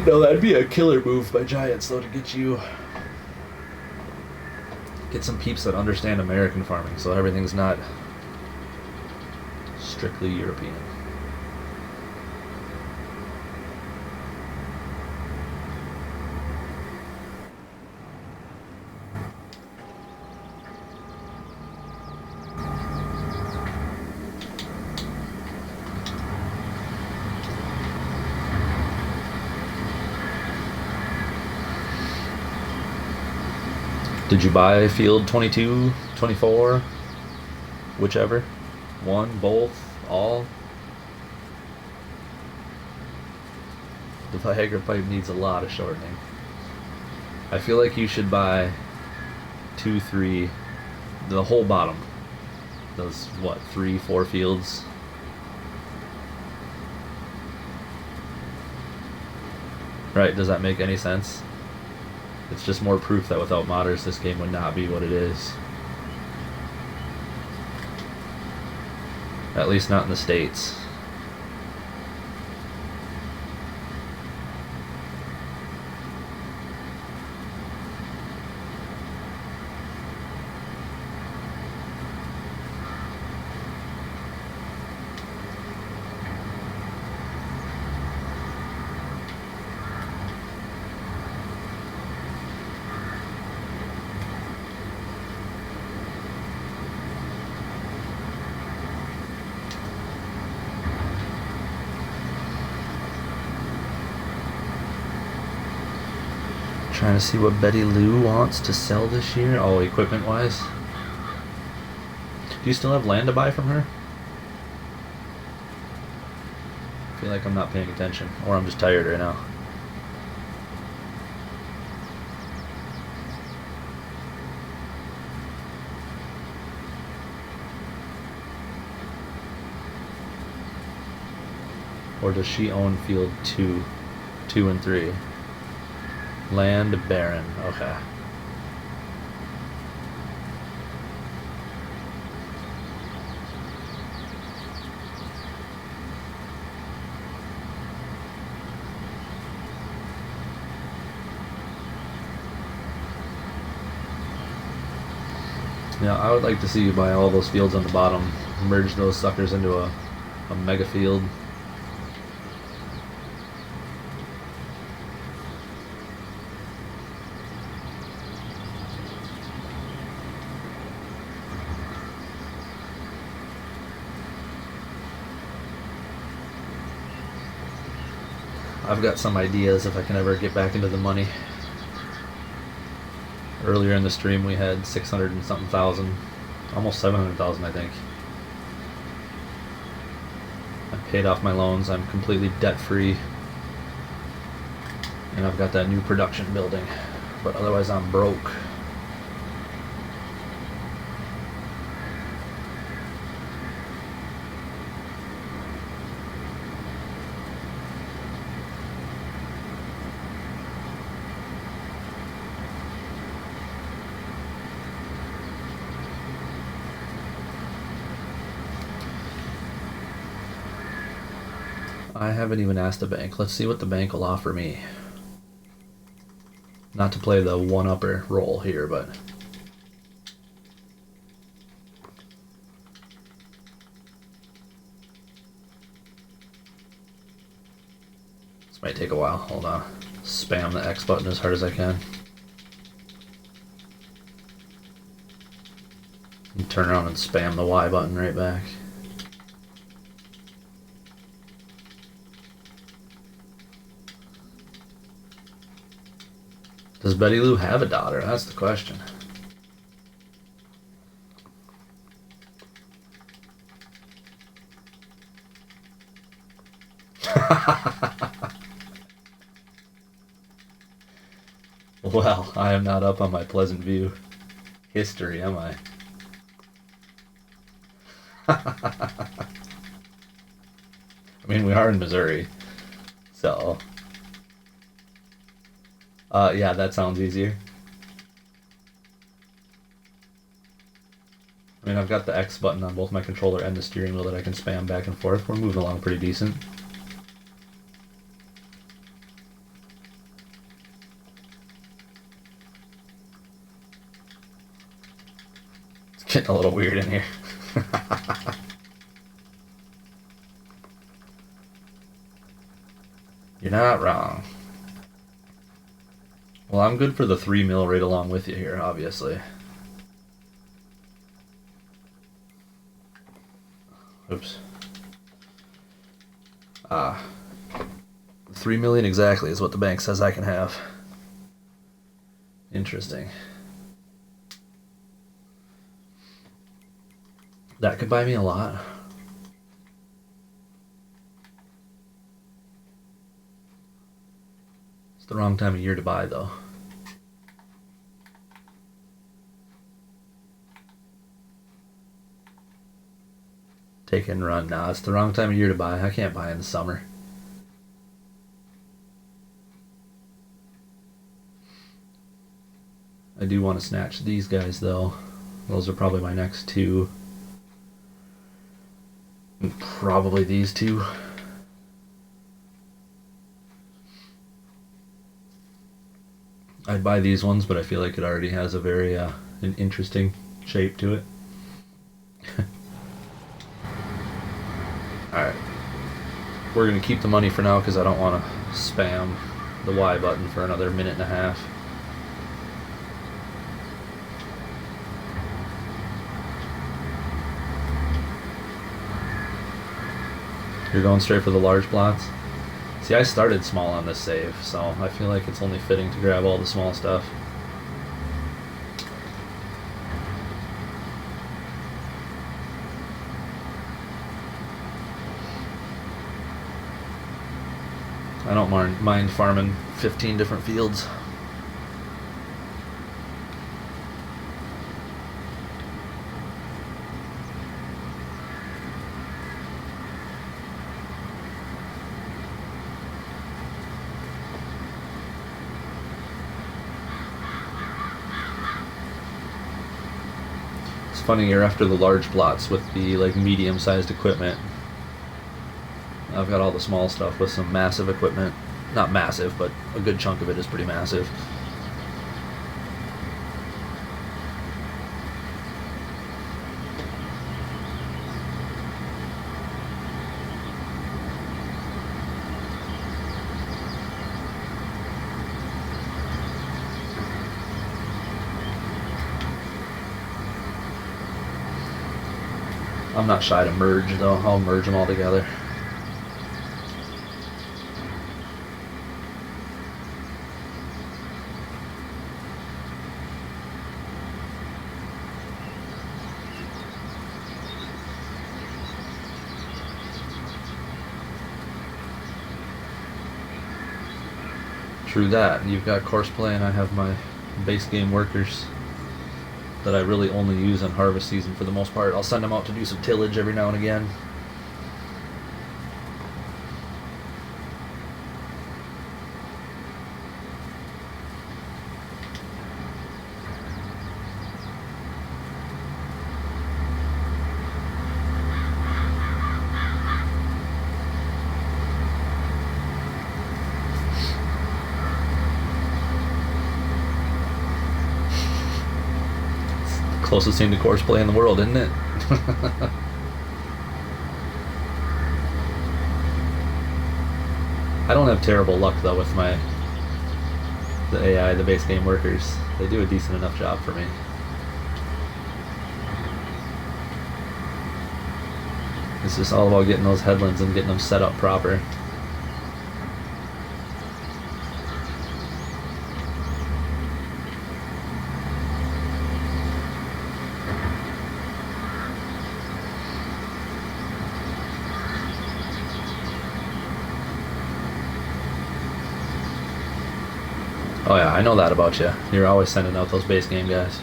Speaker 1: No, that'd be a killer move by Giants, though, to get some peeps that understand American farming, so everything's not strictly European. Did you buy field 22, 24, whichever? One, both, all? The Viagra pipe needs a lot of shortening. I feel like you should buy 2, 3, the whole bottom. Those, 3, 4 fields? Right, does that make any sense? It's just more proof that without modders, this game would not be what it is. At least not in the States. Trying to see what Betty Lou wants to sell this year. Oh, equipment wise. Do you still have land to buy from her? I feel like I'm not paying attention, or I'm just tired right now. Or does she own field 2 and 3? Land barren. Okay. Yeah, I would like to see you buy all those fields on the bottom, merge those suckers into a mega field. I've got some ideas if I can ever get back into the money. Earlier in the stream we had 600 and something thousand, almost 700,000 I think. I paid off my loans, I'm completely debt free, and I've got that new production building, but otherwise I'm broke. I haven't even asked the bank. Let's see what the bank will offer me. Not to play the one-upper role here, but... This might take a while. Hold on. Spam the X button as hard as I can. And turn around and spam the Y button right back. Does Betty Lou have a daughter? That's the question. Well, I am not up on my Pleasant View history, am I? I mean, we are in Missouri, so... yeah, that sounds easier. I mean, I've got the X button on both my controller and the steering wheel that I can spam back and forth. We're moving along pretty decent. It's getting a little weird in here. You're not wrong. Well, I'm good for the 3 mil right along with you here, obviously. Oops. 3 million exactly is what the bank says I can have. Interesting. That could buy me a lot. It's the wrong time of year to buy, though. Take and run. Nah, it's the wrong time of year to buy. I can't buy in the summer. I do want to snatch these guys, though. Those are probably my next two. And probably these two. I'd buy these ones, but I feel like it already has a very an interesting shape to it. Alright. We're going to keep the money for now because I don't want to spam the Y button for another minute and a half. You're going straight for the large plots? See, I started small on this save, so I feel like it's only fitting to grab all the small stuff. I don't mind farming 15 different fields. It's funny, you're after the large plots with the like medium-sized equipment. I've got all the small stuff with some massive equipment. Not massive, but a good chunk of it is pretty massive. I'm not shy to merge, though. I'll merge them all together. through that. You've got Courseplay, and I have my base game workers that I really only use on harvest season for the most part. I'll send them out to do some tillage every now and again. Closest thing to Courseplay in the world, isn't it? I don't have terrible luck though with the AI, the base game workers. They do a decent enough job for me. It's just all about getting those headlands and getting them set up proper. Oh yeah, I know that about you. You're always sending out those base game guys.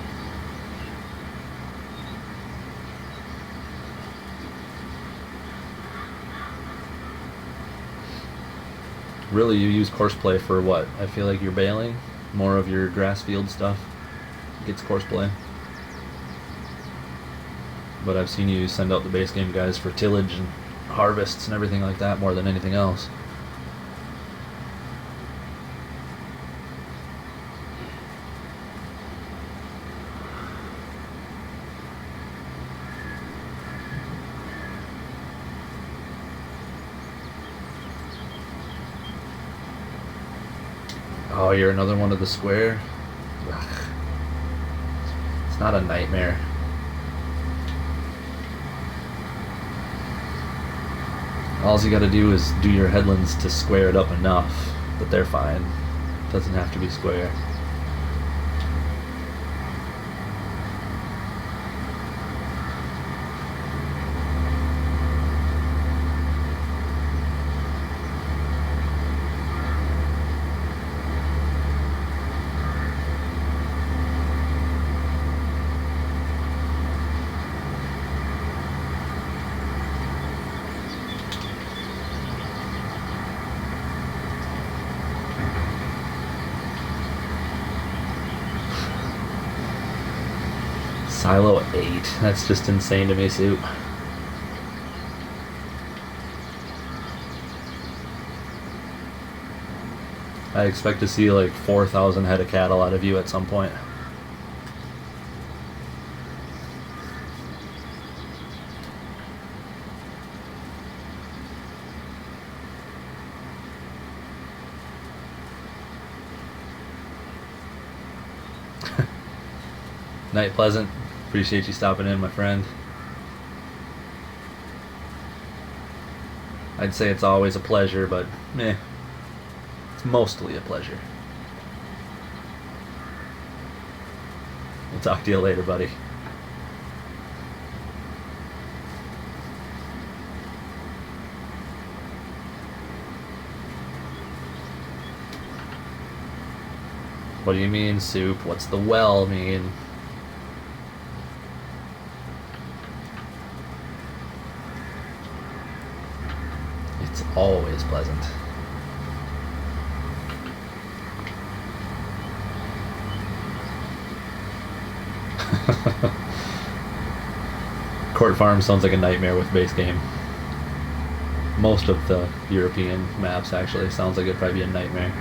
Speaker 1: Really, you use Courseplay for what? I feel like you're bailing. More of your grass field stuff gets Courseplay. But I've seen you send out the base game guys for tillage and harvests and everything like that more than anything else. Oh, you're another one of the square? Ugh. It's not a nightmare. All you gotta do is do your headlands to square it up enough, but they're fine. Doesn't have to be square. Silo 8. That's just insane to me, Soup. I expect to see like 4,000 head of cattle out of you at some point. Night Pleasant. Appreciate you stopping in, my friend. I'd say it's always a pleasure, but meh. It's mostly a pleasure. We'll talk to you later, buddy. What do you mean, Soup? What's the well mean? It's always pleasant. Court Farm sounds like a nightmare with base game. Most of the European maps actually sounds like it'd probably be a nightmare.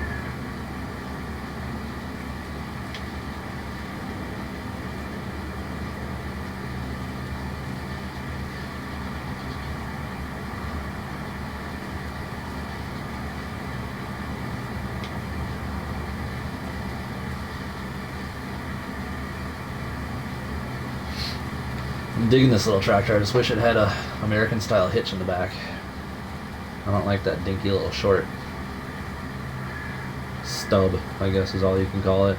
Speaker 1: I'm digging this little tractor. I just wish it had a American style hitch in the back. I don't like that dinky little short stub, I guess is all you can call it.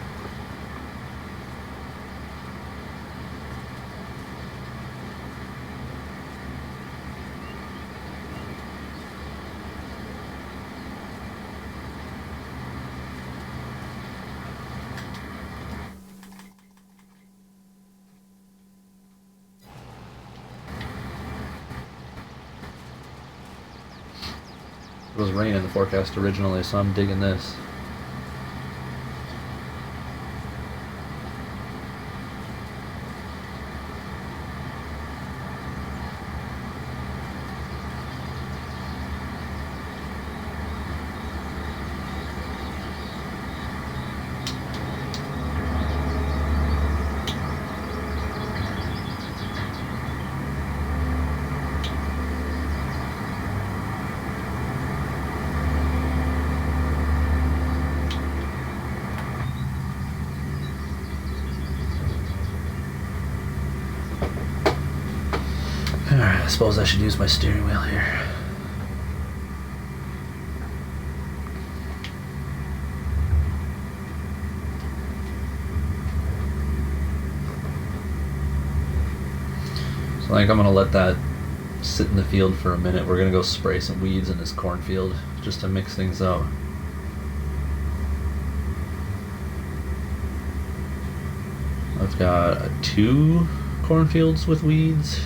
Speaker 1: It was rain in the forecast originally, so I'm digging this. Alright, I suppose I should use my steering wheel here. So I think I'm going to let that sit in the field for a minute. We're going to go spray some weeds in this cornfield just to mix things up. I've got 2 cornfields with weeds,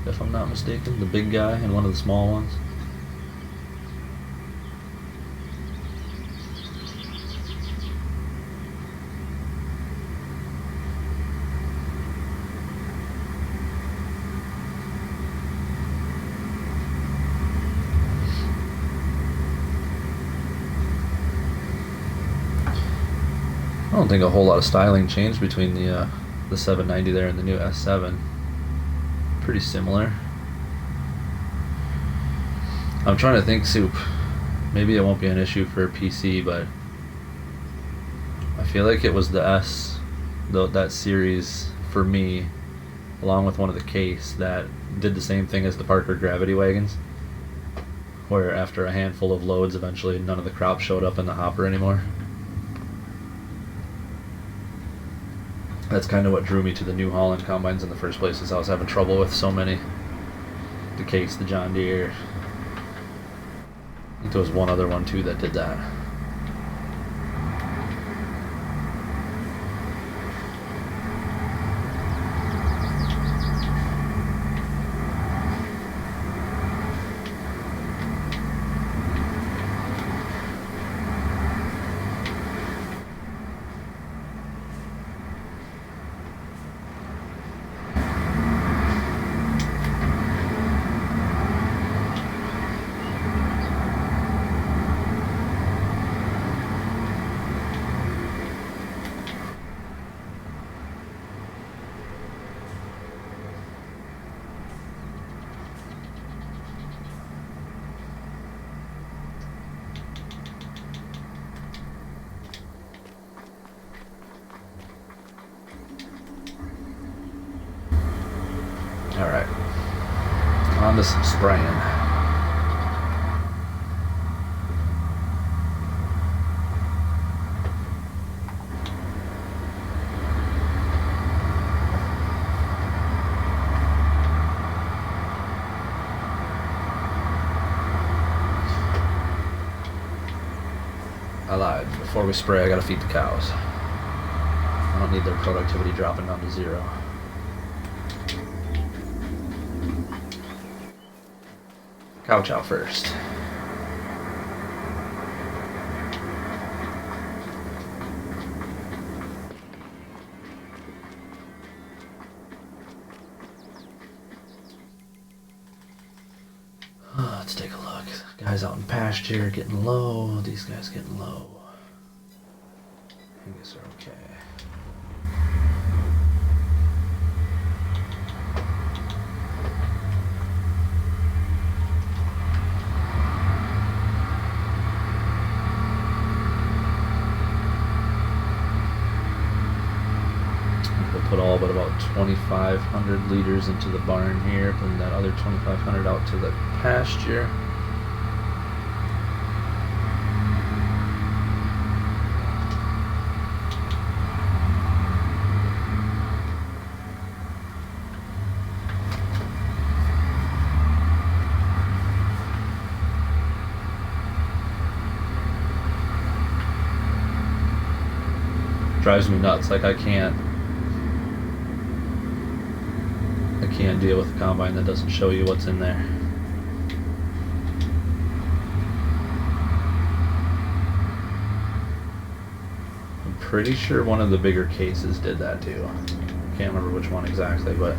Speaker 1: if I'm not mistaken, the big guy and one of the small ones. I don't think a whole lot of styling changed between the 790 there and the new S7. Pretty similar. I'm trying to think, Soup. Maybe it won't be an issue for a PC, but I feel like it was the S, that series for me, along with one of the case, that did the same thing as the Parker Gravity wagons, where after a handful of loads, eventually none of the crop showed up in the hopper anymore. That's kind of what drew me to the New Holland combines in the first place, is I was having trouble with so many. The Case, the John Deere. I think there was one other one too that did that. Alright, on to some spraying. I lied. Before we spray, I gotta feed the cows. I don't need their productivity dropping down to 0. Cow chow first. Let's take a look. Guys out in pasture getting low. These guys getting low. I guess they're okay. Put all but about 2,500 liters into the barn here, bring that other 2,500 out to the pasture. Drives me nuts, like I can't deal with a combine that doesn't show you what's in there. pretty sure one of the bigger cases did that too. Can't remember which one exactly, but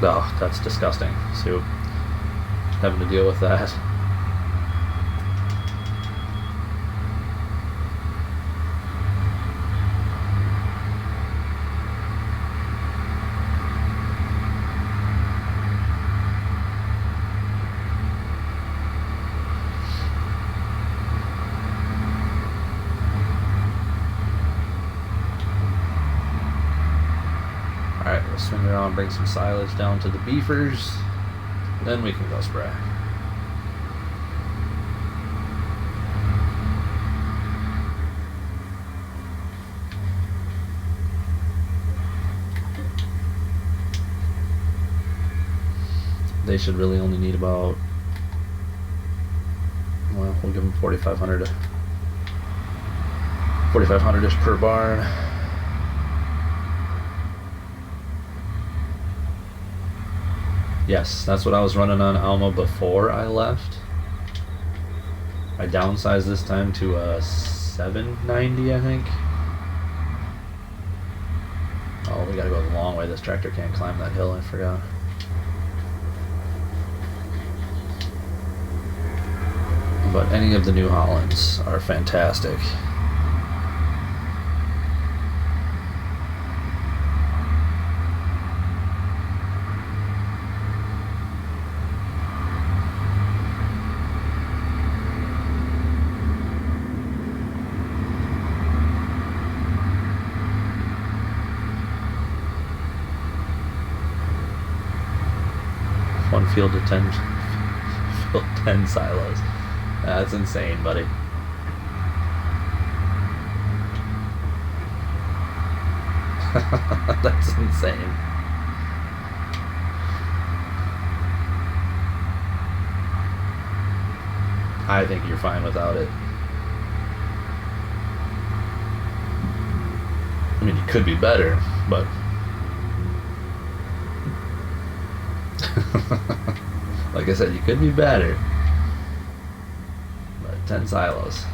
Speaker 1: oh, that's disgusting. So having to deal with that. Alright, we'll swing around, bring some silage down to the beefers, then we can go spray. They should really only need about, well, we'll give them 4,500-ish per barn. Yes, that's what I was running on Alma before I left. I downsized this time to a 790, I think. Oh, we gotta go the long way. This tractor can't climb that hill, I forgot. But any of the New Hollands are fantastic. One field of 10 silos. That's insane, buddy. That's insane. I think you're fine without it. I mean, you could be better, but like I said, you could be better. But 10 silos.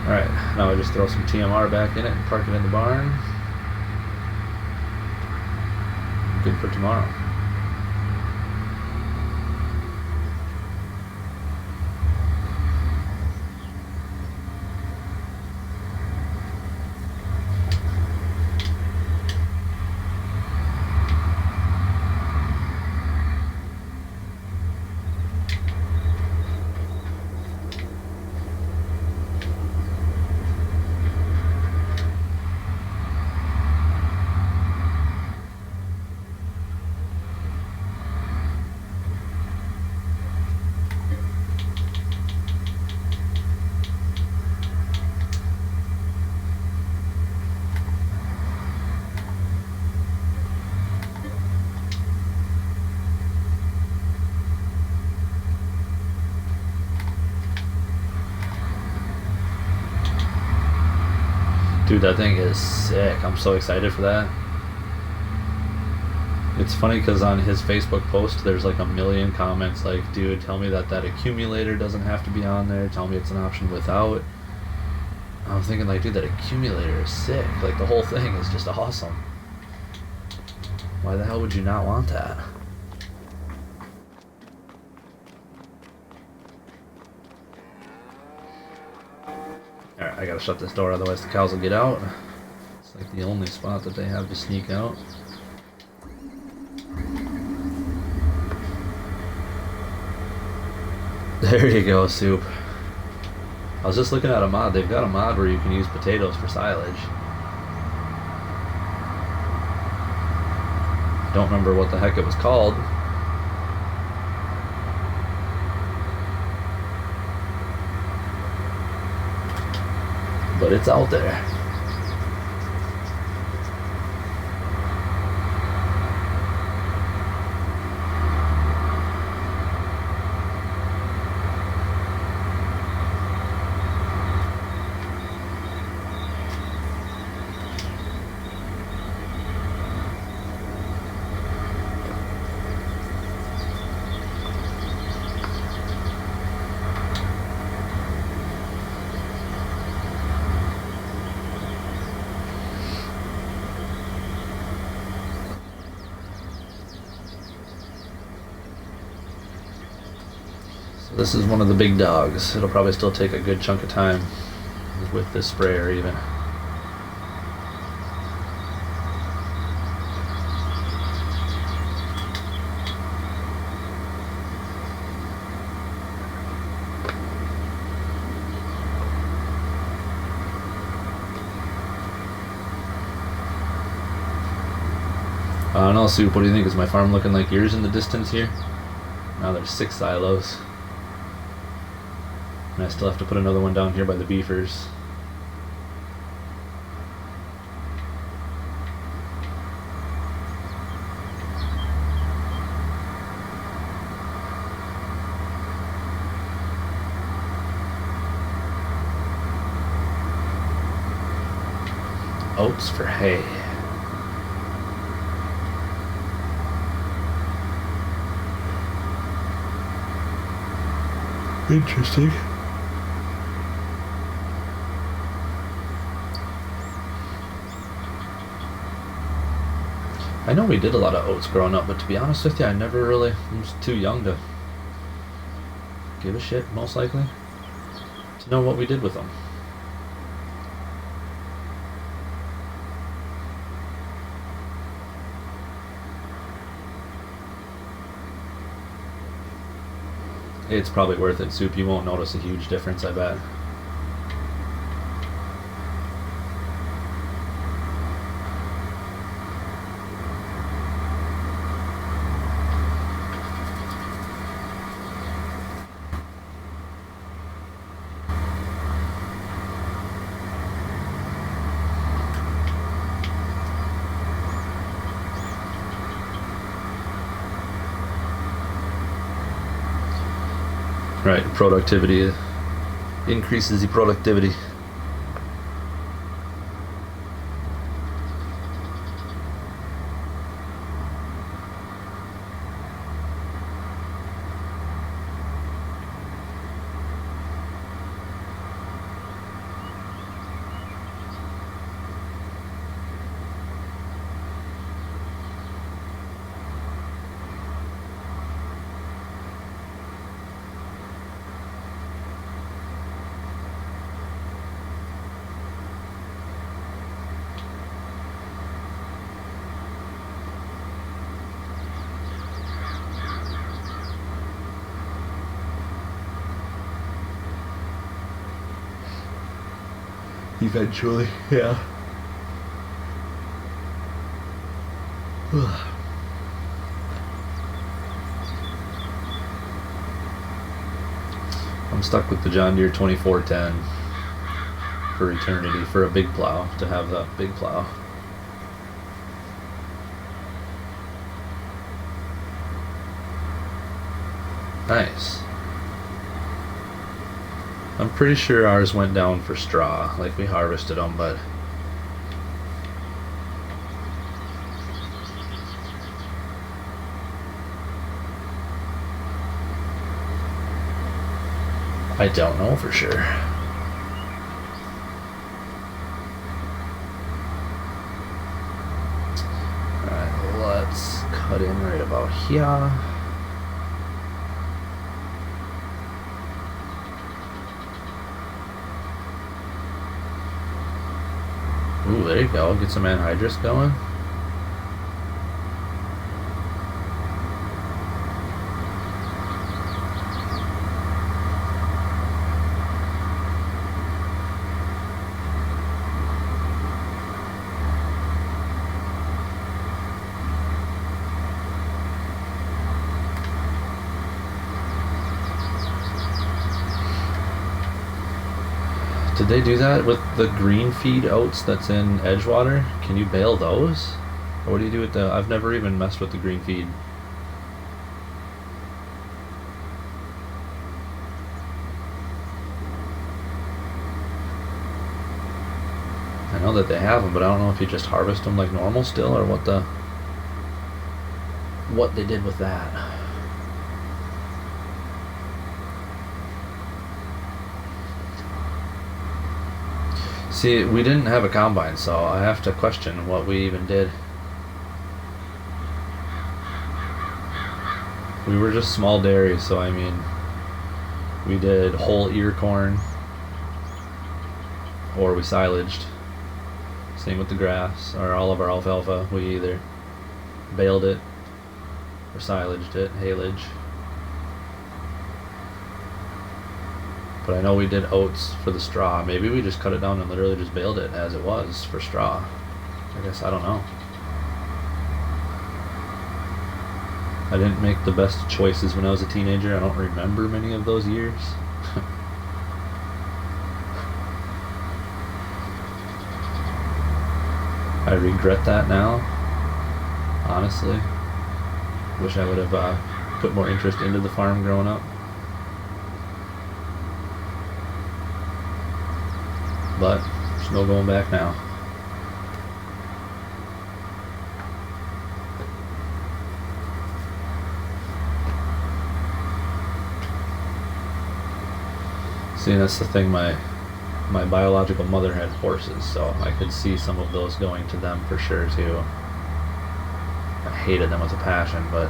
Speaker 1: Alright, now I just throw some TMR back in it and park it in the barn. Good for tomorrow. Dude, that thing is sick. I'm so excited for that. It's funny because on his Facebook post, there's like a million comments like, dude, tell me that accumulator doesn't have to be on there. Tell me it's an option without. I'm thinking like, dude, that accumulator is sick. Like the whole thing is just awesome. Why the hell would you not want that? Alright, I gotta shut this door, otherwise the cows will get out. It's like the only spot that they have to sneak out. There you go, Soup. I was just looking at a mod. They've got a mod where you can use potatoes for silage. Don't remember what the heck it was called. But it's out there. This is one of the big dogs. It'll probably still take a good chunk of time with this sprayer even. I don't know, Soup, what do you think? Is my farm looking like yours in the distance here? Now there's 6 silos. And I still have to put another one down here by the beefers. Oats for hay. Interesting. I know we did a lot of oats growing up, but to be honest with you, I never really, I was too young to give a shit, most likely, to know what we did with them. It's probably worth it, Soup. You won't notice a huge difference, I bet. Right, productivity increases the productivity. Eventually, yeah. I'm stuck with the John Deere 2410 for eternity, for a big plow, to have that big plow. Nice. I'm pretty sure ours went down for straw, like we harvested them, but... I don't know for sure. Alright, let's cut in right about here. Ooh, there you go. Get some anhydrous going. Did they do that with the green feed oats that's in Edgewater? Can you bale those? Or what do you do with the... I've never even messed with the green feed. I know that they have them, but I don't know if you just harvest them like normal still, or what they did with that. See, we didn't have a combine, so I have to question what we even did. We were just small dairy, so I mean, we did whole ear corn, or we silaged. Same with the grass, or all of our alfalfa. We either baled it, or silaged it, haylage. But I know we did oats for the straw. Maybe we just cut it down and literally just baled it as it was for straw. I guess, I don't know. I didn't make the best choices when I was a teenager. I don't remember many of those years. I regret that now, honestly. Wish I would have put more interest into the farm growing up. But there's no going back now. See, that's the thing, my biological mother had horses, so I could see some of those going to them for sure too. I hated them with a passion, but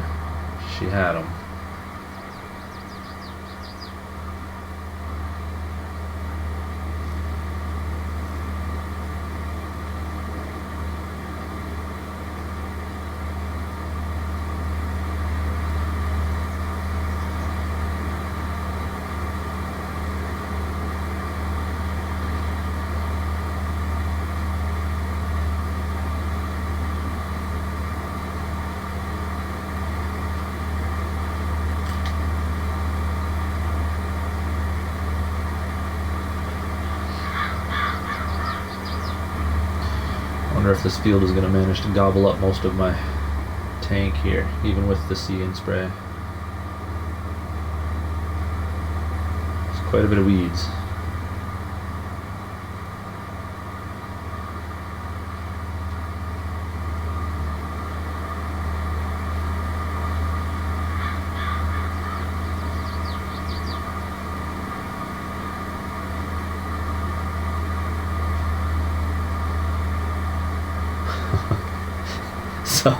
Speaker 1: she had them. I wonder if this field is going to manage to gobble up most of my tank here, even with the See and Spray. There's quite a bit of weeds. So,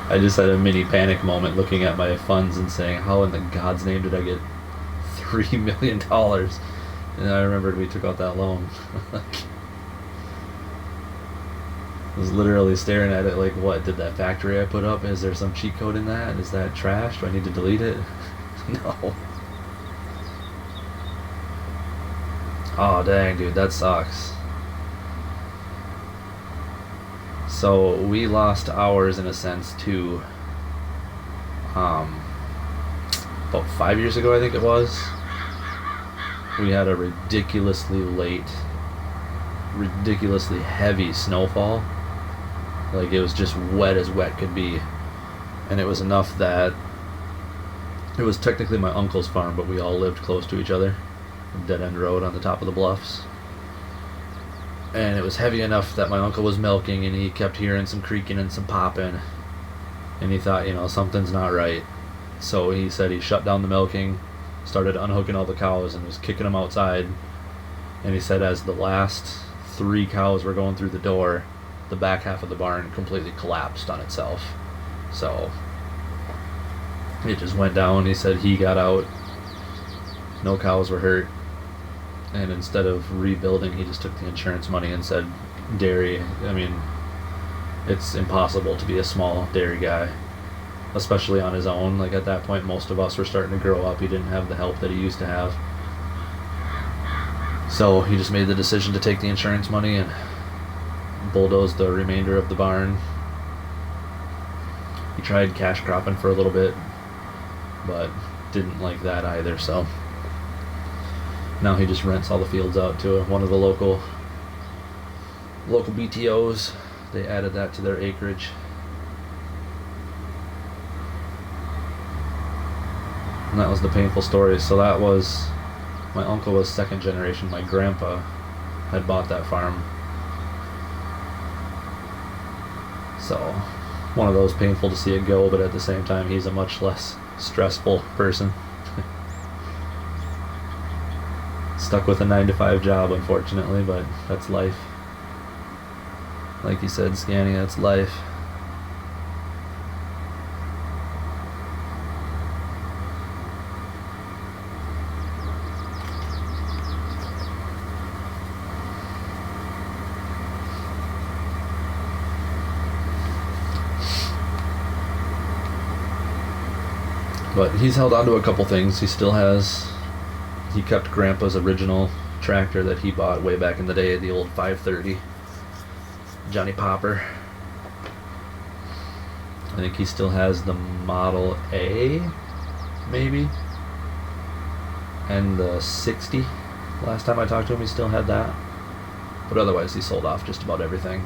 Speaker 1: I just had a mini panic moment looking at my funds and saying, how in the God's name did I get $3 million? And I remembered we took out that loan. I was literally staring at it like, what, did that factory I put up, is there some cheat code in that? Is that trash? Do I need to delete it? No. Oh, dang, dude, that sucks. So we lost ours in a sense too. About 5 years ago, I think it was. We had a ridiculously late, ridiculously heavy snowfall. Like, it was just wet as wet could be, and it was enough that it was technically my uncle's farm, but we all lived close to each other. A dead end road on the top of the bluffs. And it was heavy enough that my uncle was milking and he kept hearing some creaking and some popping, and he thought, you know, something's not right. So he said he shut down the milking, started unhooking all the cows and was kicking them outside. And he said as the last 3 cows were going through the door, the back half of the barn completely collapsed on itself. So it just went down. He said he got out, no cows were hurt, and instead of rebuilding, he just took the insurance money and said, dairy, I mean, it's impossible to be a small dairy guy, especially on his own. Like, at that point, most of us were starting to grow up. He didn't have the help that he used to have. So he just made the decision to take the insurance money and bulldoze the remainder of the barn. He tried cash cropping for a little bit, but didn't like that either, so now he just rents all the fields out to one of the local BTOs. They added that to their acreage. And that was the painful story. So that was, my uncle was second generation. My grandpa had bought that farm. So one of those, painful to see it go, but at the same time he's a much less stressful person. Stuck with a 9-to-5 job, unfortunately, but that's life. Like you said, Scanny, that's life. But he's held on to a couple things. He kept Grandpa's original tractor that he bought way back in the day, the old 530 Johnny Popper. I think he still has the Model A, maybe, and the 60. Last time I talked to him, he still had that. But otherwise, he sold off just about everything.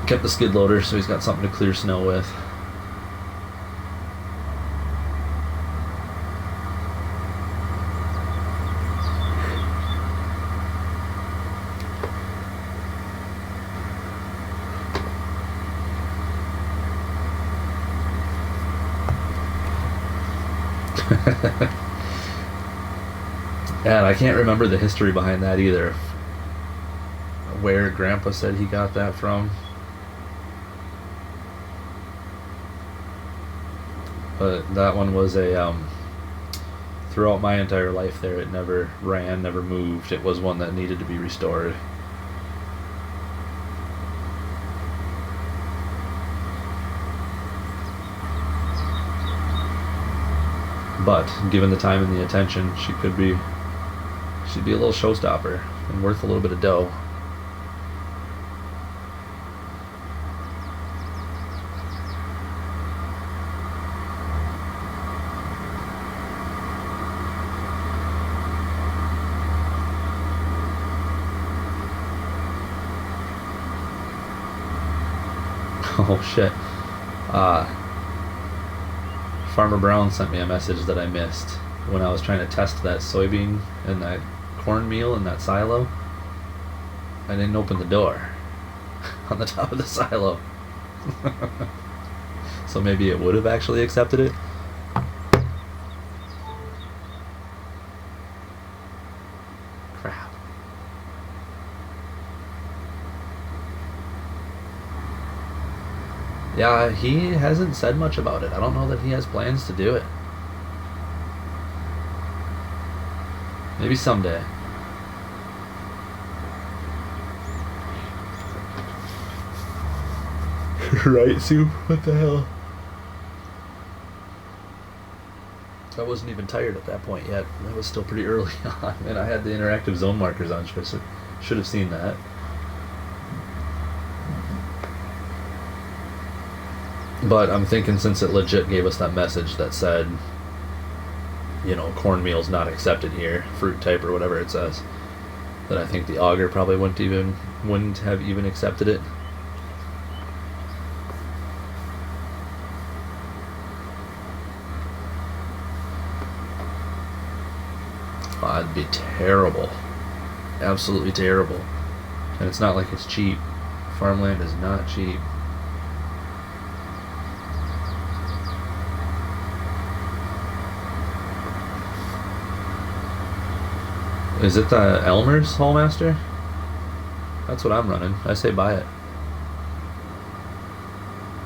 Speaker 1: Kept the skid loader, so he's got something to clear snow with. And I can't remember the history behind that either. Where Grandpa said he got that from. But that one was throughout my entire life there, it never ran, never moved. It was one that needed to be restored. But given the time and the attention, she'd be a little showstopper and worth a little bit of dough. Oh shit. Farmer Brown sent me a message that I missed when I was trying to test that soybean and that cornmeal in that silo. I didn't open the door on the top of the silo. So maybe it would have actually accepted it. Crap. Yeah, he hasn't said much about it. I don't know that he has plans to do it. Maybe someday. Right, Sue? What the hell? I wasn't even tired at that point yet. That was still pretty early on. And I had the interactive zone markers on. Should have seen that. But I'm thinking, since it legit gave us that message that said, you know, cornmeal's not accepted here, fruit type or whatever it says, that I think the auger probably wouldn't have even accepted it. Oh, that'd be terrible. Absolutely terrible. And it's not like it's cheap. Farmland is not cheap. Is it the Elmer's Hallmaster? That's what I'm running. I say buy it.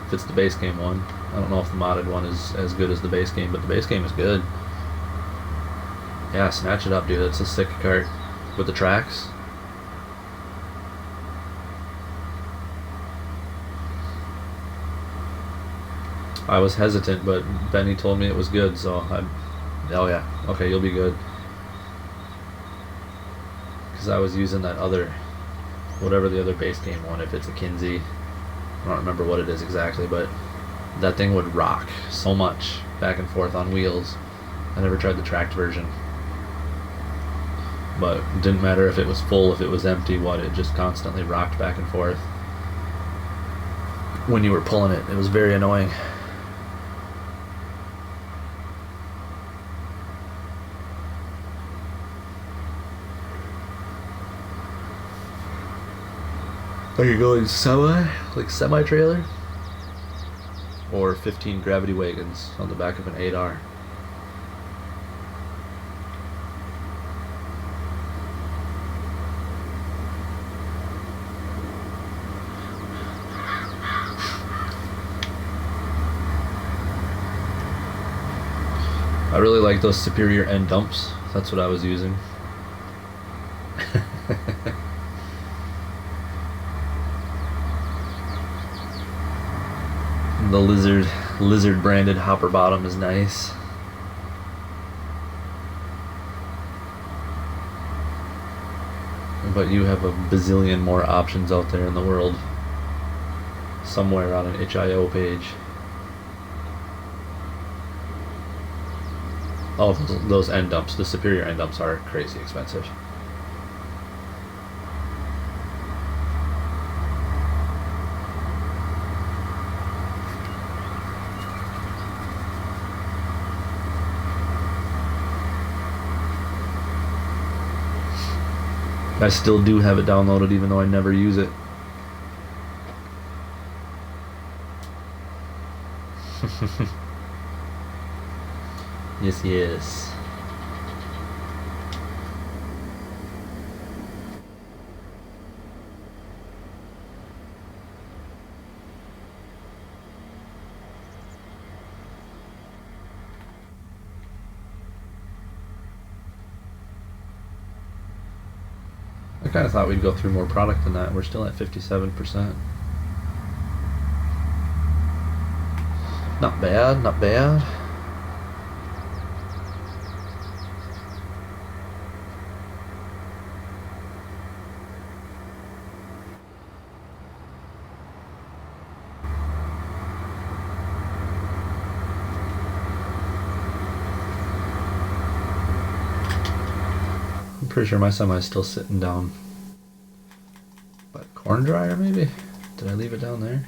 Speaker 1: If it's the base game one. I don't know if the modded one is as good as the base game, but the base game is good. Yeah, snatch it up, dude. It's a sick cart. With the tracks. I was hesitant, but Benny told me it was good, so oh yeah, okay, you'll be good. Because I was using that other, whatever the other base game one, if it's a Kinsey, I don't remember what it is exactly, but that thing would rock so much back and forth on wheels. I never tried the tracked version. But it didn't matter if it was full, if it was empty, it just constantly rocked back and forth. When you were pulling it, it was very annoying. Are you going semi-trailer? Or 15 gravity wagons on the back of an 8R? I really like those superior end dumps. That's what I was using. The lizard branded hopper bottom is nice. But you have a bazillion more options out there in the world. Somewhere on an HIO page. Oh, those end dumps, the superior end dumps are crazy expensive. I still do have it downloaded even though I never use it. Yes, yes. I kind of thought we'd go through more product than that. We're still at 57%. Not bad, not bad. I'm pretty sure my semi's still sitting down by the corn dryer, maybe? Did I leave it down there?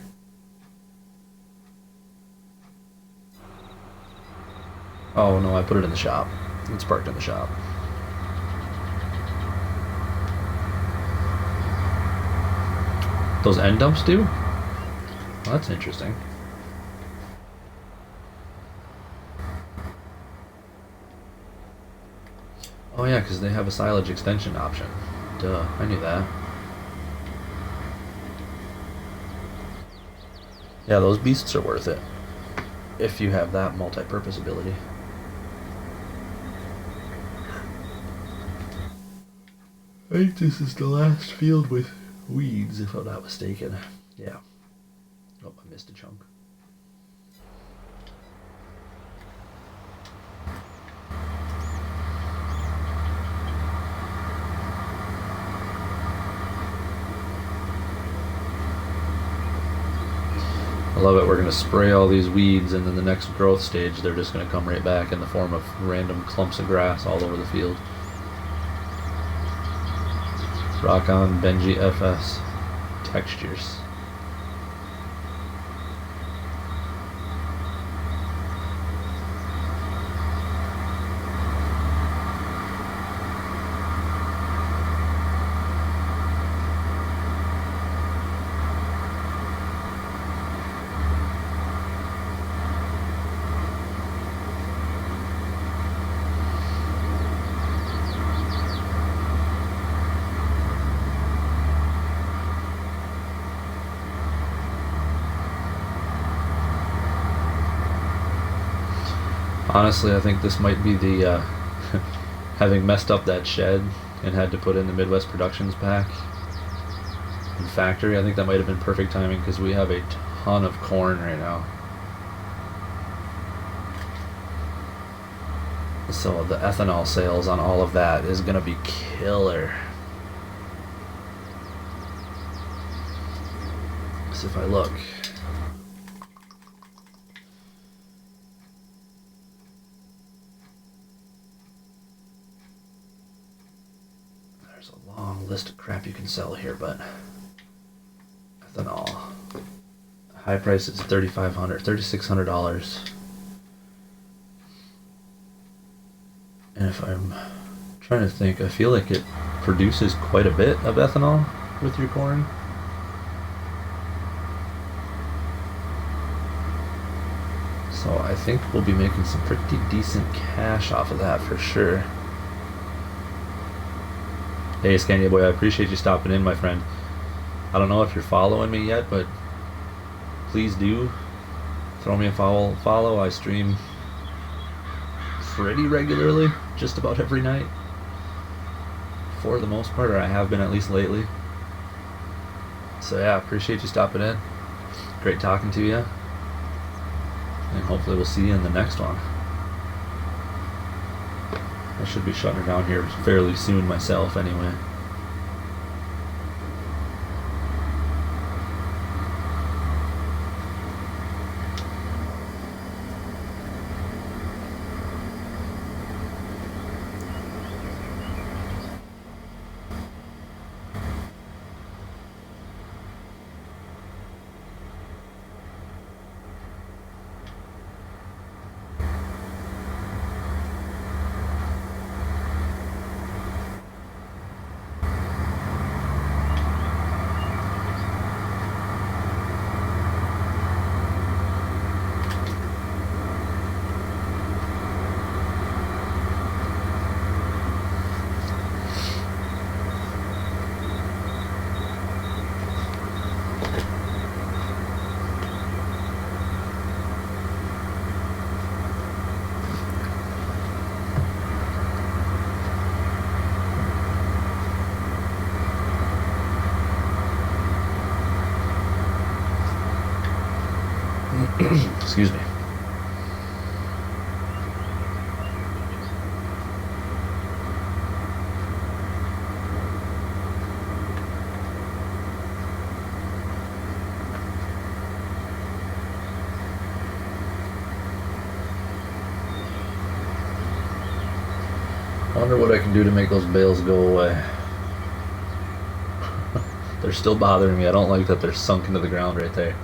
Speaker 1: Oh no, I put it in the shop. It's parked in the shop. Those end dumps do? Well, that's interesting. Oh yeah, because they have a silage extension option. Duh, I knew that. Yeah, those beasts are worth it. If you have that multi-purpose ability. I think this is the last field with weeds, if I'm not mistaken. Yeah. Oh, I missed a chunk. I love it. We're going to spray all these weeds, and then the next growth stage, they're just going to come right back in the form of random clumps of grass all over the field. Rock on Benji FS textures. Honestly, I think this might be the having messed up that shed and had to put in the Midwest Productions pack in factory. I think that might have been perfect timing because we have a ton of corn right now. So the ethanol sales on all of that is going to be killer. So if I look, there's a long list of crap you can sell here, but ethanol, high price is $3,500, $3,600. And if I'm trying to think, I feel like it produces quite a bit of ethanol with your corn. So I think we'll be making some pretty decent cash off of that for sure. Hey Scania Boy, I appreciate you stopping in, my friend. I don't know if you're following me yet, but please do throw me a follow. I stream pretty regularly, just about every night for the most part, or I have been at least lately. So yeah, appreciate you stopping in. Great talking to you. And hopefully we'll see you in the next one. I should be shutting her down here fairly soon myself anyway. Excuse me. I wonder what I can do to make those bales go away. They're still bothering me. I don't like that they're sunk into the ground right there.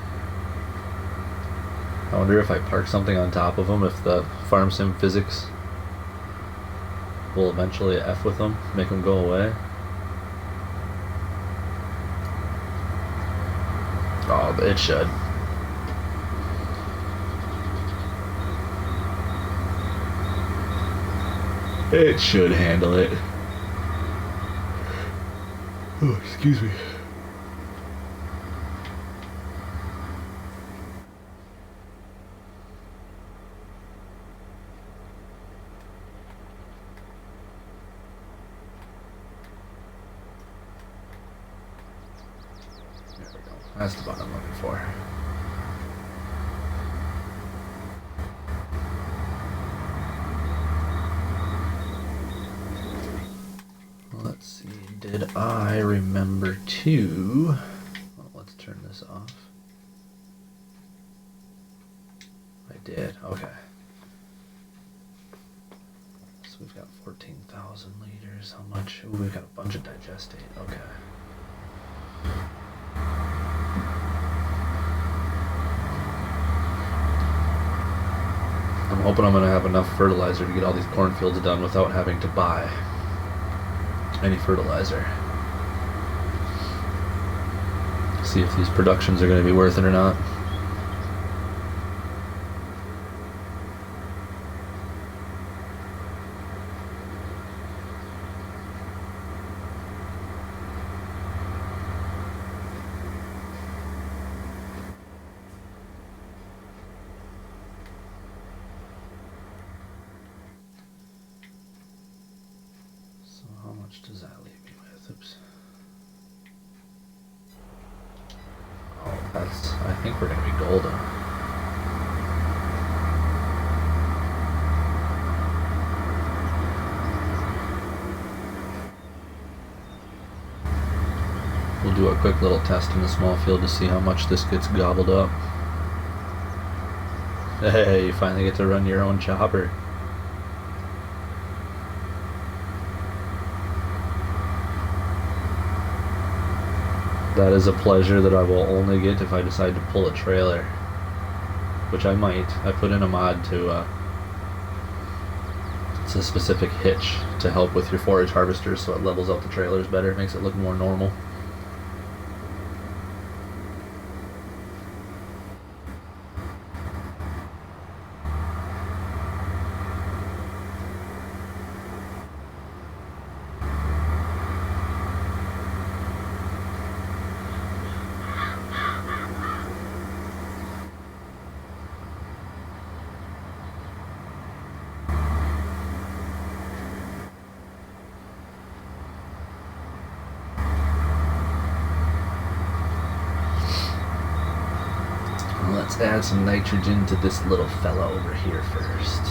Speaker 1: I wonder if I park something on top of them, if the farm sim physics will eventually F with them, make them go away. Oh, it should. It should handle it. Oh, excuse me. There we go. That's the button I'm looking for. Let's see, did I remember to... Well, let's turn this off. I did, okay. So we've got 14,000 liters. How much? Ooh, we've got a bunch of digestate, okay. I'm hoping I'm going to have enough fertilizer to get all these cornfields done without having to buy any fertilizer. See if these productions are going to be worth it or not. much does that leave me with? Oops. Oh, that's... I think we're going to be golden. We'll do a quick little test in the small field to see how much this gets gobbled up. Hey, you finally get to run your own chopper. That is a pleasure that I will only get if I decide to pull a trailer. Which I might. I put in a mod to, it's a specific hitch to help with your forage harvesters so it levels out the trailers better. It makes it look more normal. Let's add some nitrogen to this little fella over here first.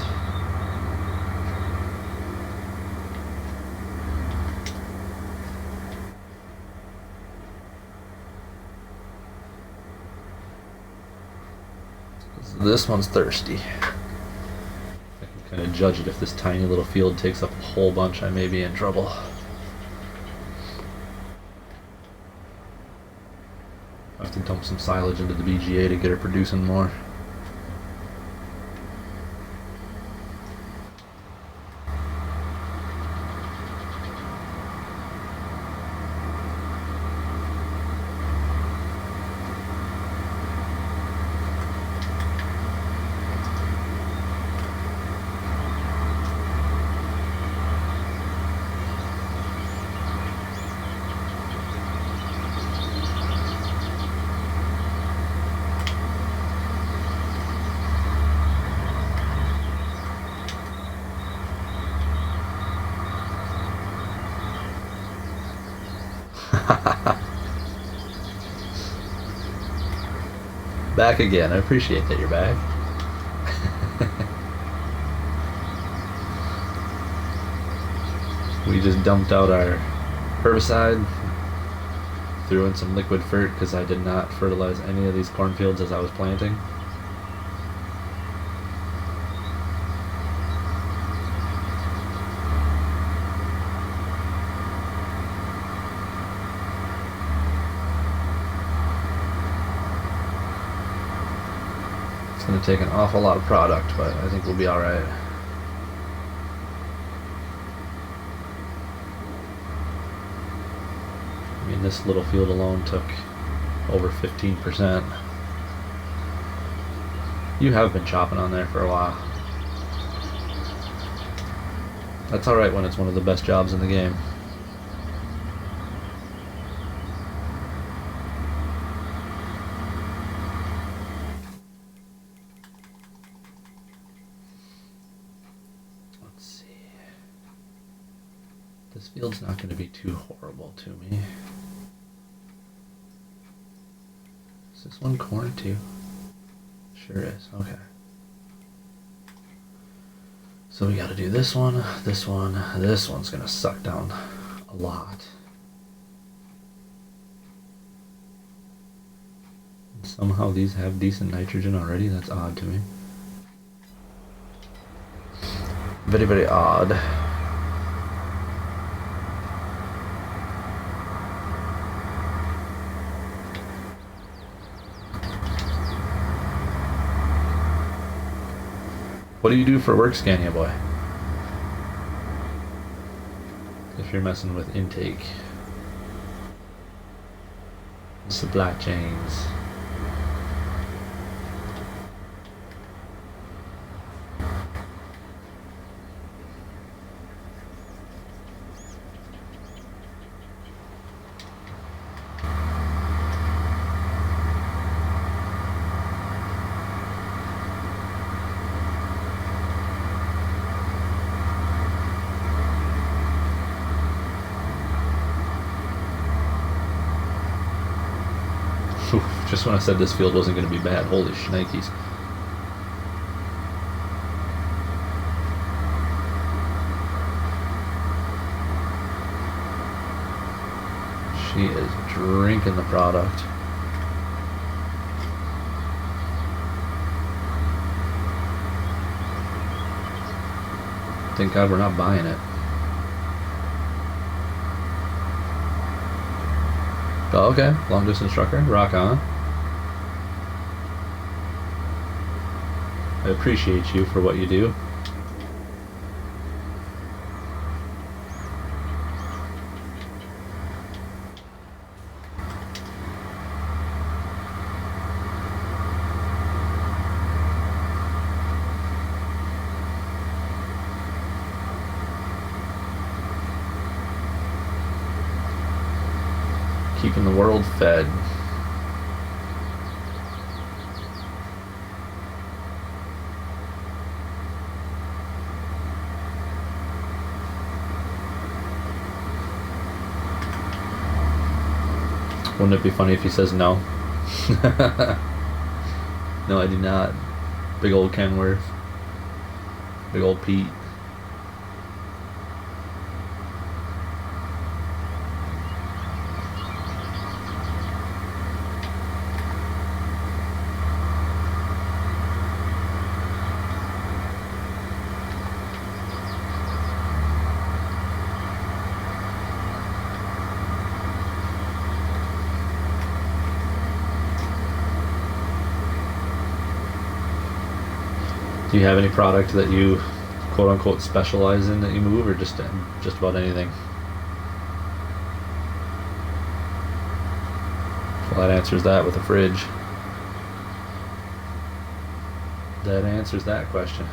Speaker 1: This one's thirsty. I can kind of judge it. If this tiny little field takes up a whole bunch, I may be in trouble. I have to dump some silage into the BGA to get her producing more. Back again. I appreciate that you're back. We just dumped out our herbicide, threw in some liquid fert because I did not fertilize any of these cornfields as I was planting. It's going to take an awful lot of product, but I think we'll be alright. I mean, this little field alone took over 15%. You have been chopping on there for a while. That's alright when it's one of the best jobs in the game. This field's not going to be too horrible to me. Is this one corn too? Sure is. Okay. So we got to do this one, this one. This one's going to suck down a lot. And somehow these have decent nitrogen already. That's odd to me. Very, very odd. What do you do for work, Scania boy? If you're messing with intake, supply chains. Just when I said this field wasn't going to be bad, holy shnikes. She is drinking the product. Thank God we're not buying it. Oh, okay, long distance trucker, rock on. I appreciate you for what you do. Keeping the world fed. Wouldn't it be funny if he says no? No, I do not. Big old Kenworth. Big old Pete. Do you have any product that you quote unquote specialize in that you move, or just about anything? Well, that answers that with a fridge. That answers that question.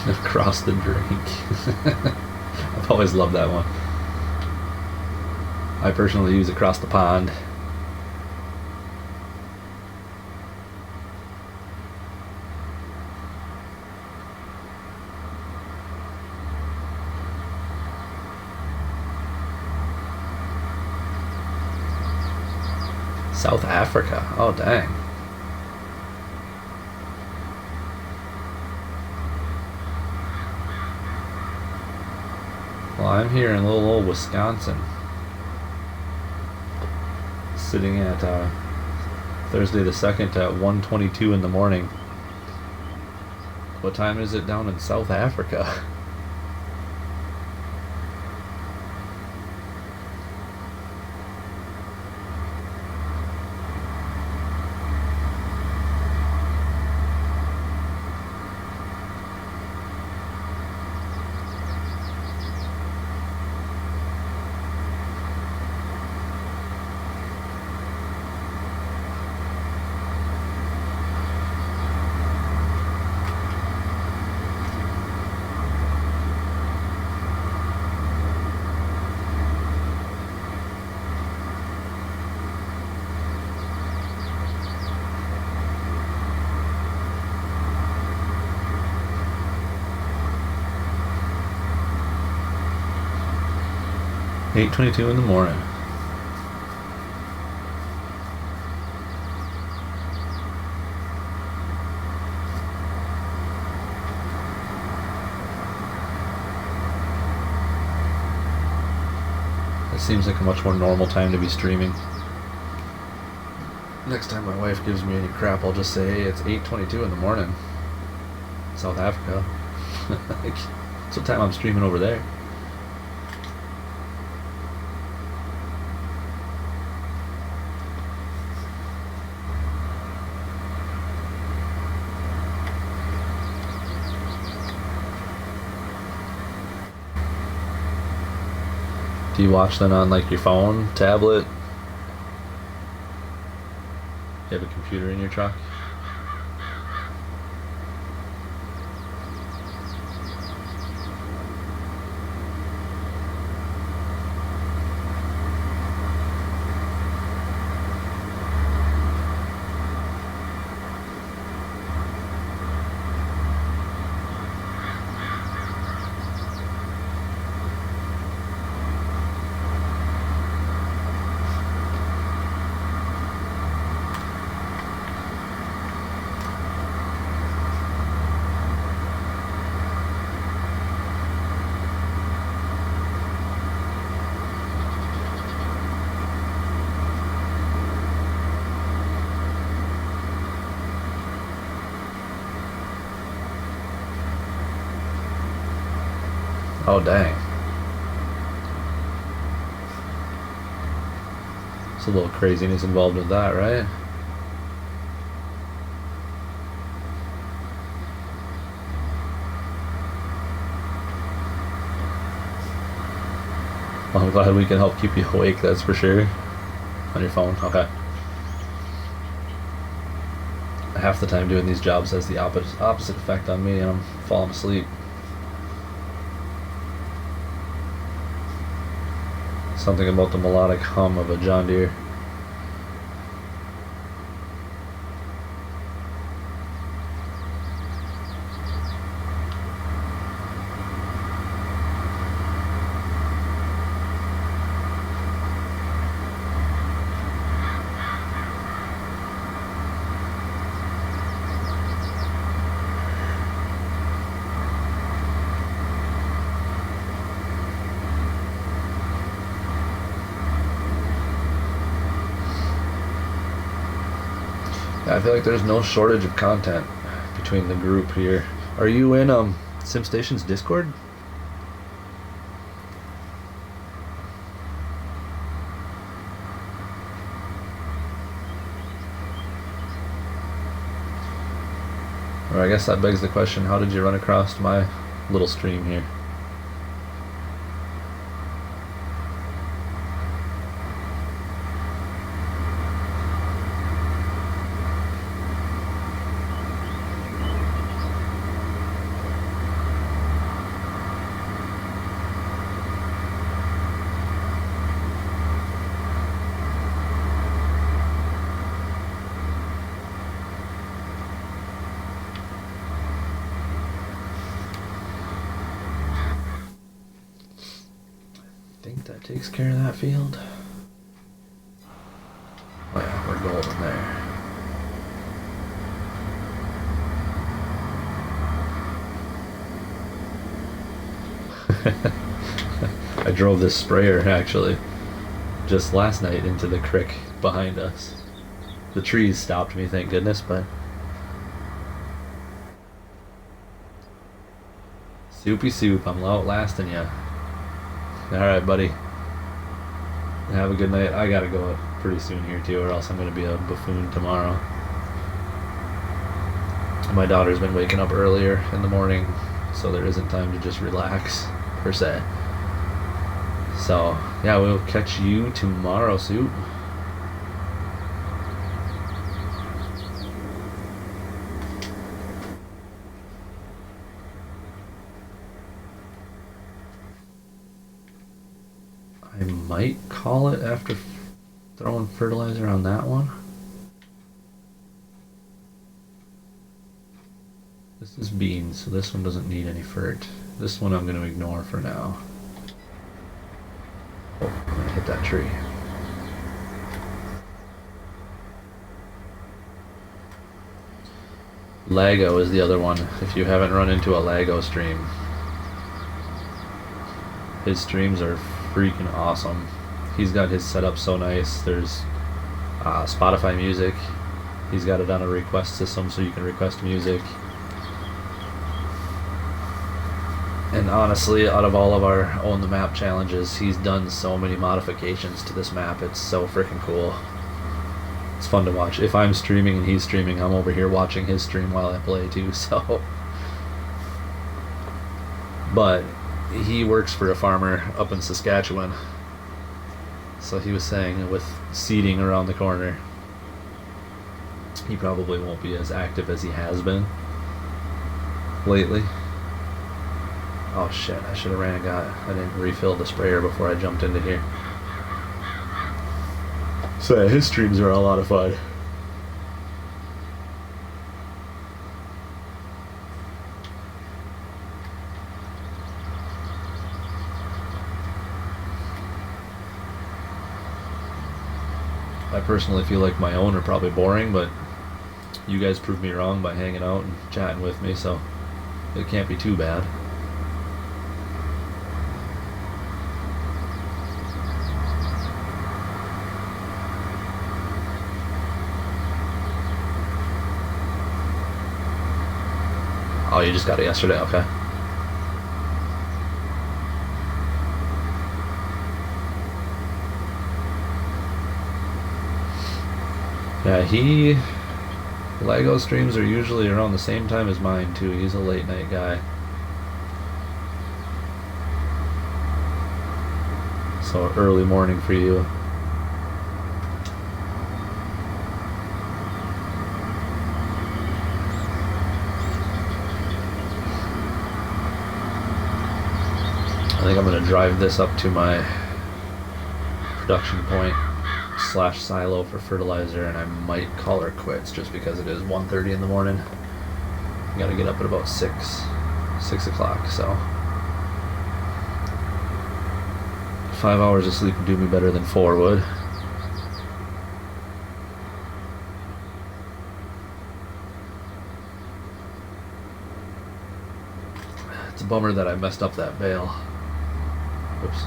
Speaker 1: Across the drink. I've always loved that one. I personally use across the pond. South Africa. Oh, dang. Well, I'm here in little old Wisconsin, sitting at Thursday the 2nd at 1:22 in the morning. What time is it down in South Africa? $8:22 in the morning. It seems like a much more normal time to be streaming. Next time my wife gives me any crap, I'll just say, hey, it's 8:22 in the morning. South Africa. Like, that's what time I'm streaming over there. Do you watch then on like your phone, tablet? You have a computer in your truck? Oh, dang. There's a little craziness involved with that, right? Well, I'm glad we can help keep you awake, that's for sure. On your phone? Okay. Half the time doing these jobs has the opposite effect on me, and I'm falling asleep. Something about the melodic hum of a John Deere. I feel like there's no shortage of content between the group here. Are you in SimStation's Discord? Or I guess that begs the question, how did you run across my little stream here? That takes care of that field. Oh yeah, we're golden there. I drove this sprayer actually just last night into the creek behind us. The trees stopped me, thank goodness, but soupy soup, I'm outlasting you. Alright, buddy. Have a good night. I gotta go pretty soon here too, or else I'm gonna be a buffoon tomorrow. My daughter's been waking up earlier in the morning, so there isn't time to just relax, per se. So, yeah, we'll catch you tomorrow, Soup. I might call it after throwing fertilizer on that one. This is beans, so this one doesn't need any fert. This one I'm going to ignore for now. Oh, I'm going to hit that tree. Lago is the other one, if you haven't run into a Lago stream. His streams are freaking awesome. He's got his setup so nice. There's Spotify music. He's got it on a request system so you can request music. And honestly, out of all of our Own the Map challenges, he's done so many modifications to this map. It's so freaking cool. It's fun to watch. If I'm streaming and he's streaming, I'm over here watching his stream while I play too, so. But he works for a farmer up in Saskatchewan, So he was saying with seating around the corner, he probably won't be as active as he has been lately. Oh shit, I should have ran and I didn't refill the sprayer before I jumped into here. So yeah, his streams are a lot of fun. I personally feel like my own are probably boring, but you guys proved me wrong by hanging out and chatting with me, so it can't be too bad. Oh, you just got it yesterday, okay. Yeah, Lego streams are usually around the same time as mine too. He's a late night guy. So early morning for you. I think I'm going to drive this up to my production point / silo for fertilizer, and I might call her quits just because it is 1:30 in the morning. I gotta get up at about 6 o'clock, so 5 hours of sleep would do me better than 4 would. It's a bummer that I messed up that bale. Oops.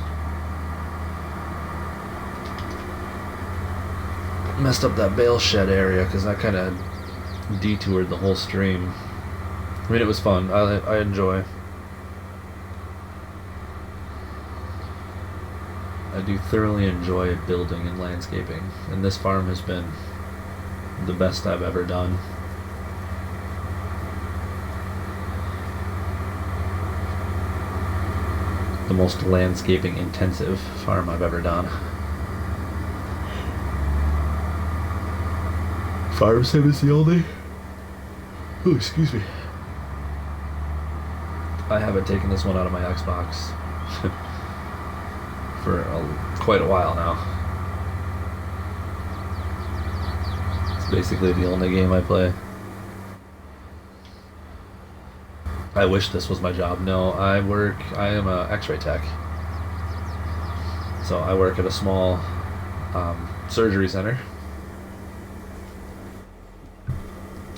Speaker 1: Messed up that bale shed area because I kind of detoured the whole stream. I mean, it was fun. I enjoy. I do thoroughly enjoy building and landscaping, and this farm has been the best I've ever done. The most landscaping intensive farm I've ever done. Farm sim is the only. Oh, excuse me. I haven't taken this one out of my Xbox for quite a while now. It's basically the only game I play. I wish this was my job. No, I am a X-ray tech. So I work at a small surgery center.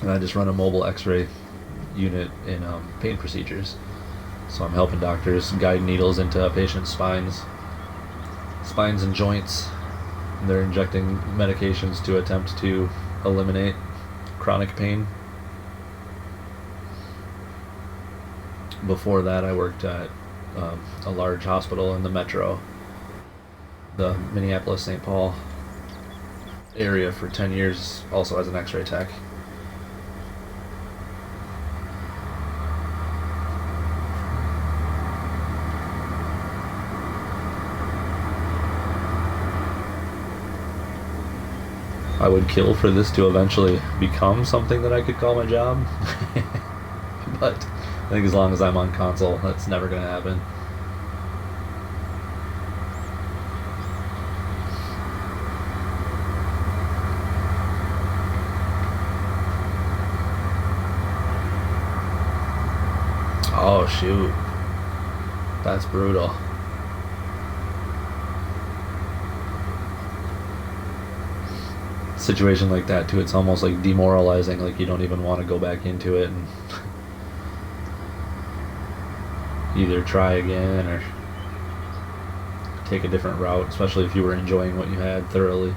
Speaker 1: And I just run a mobile X-ray unit in pain procedures. So I'm helping doctors guide needles into patients' spines and joints. And they're injecting medications to attempt to eliminate chronic pain. Before that, I worked at a large hospital in the metro, the Minneapolis-St. Paul area for 10 years, also as an X-ray tech. I would kill for this to eventually become something that I could call my job. But I think as long as I'm on console, that's never going to happen. Oh shoot. That's brutal. Situation like that too, it's almost like demoralizing, like you don't even want to go back into it and either try again or take a different route, especially if you were enjoying what you had thoroughly.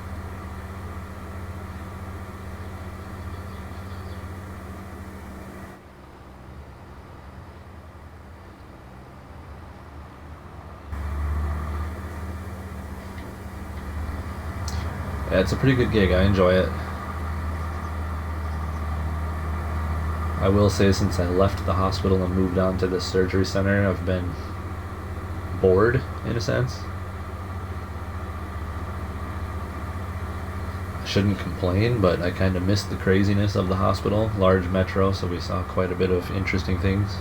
Speaker 1: Yeah, it's a pretty good gig. I enjoy it. I will say, since I left the hospital and moved on to the surgery center, I've been bored, in a sense. shouldn't complain, but I kind of missed the craziness of the hospital. Large metro, so we saw quite a bit of interesting things.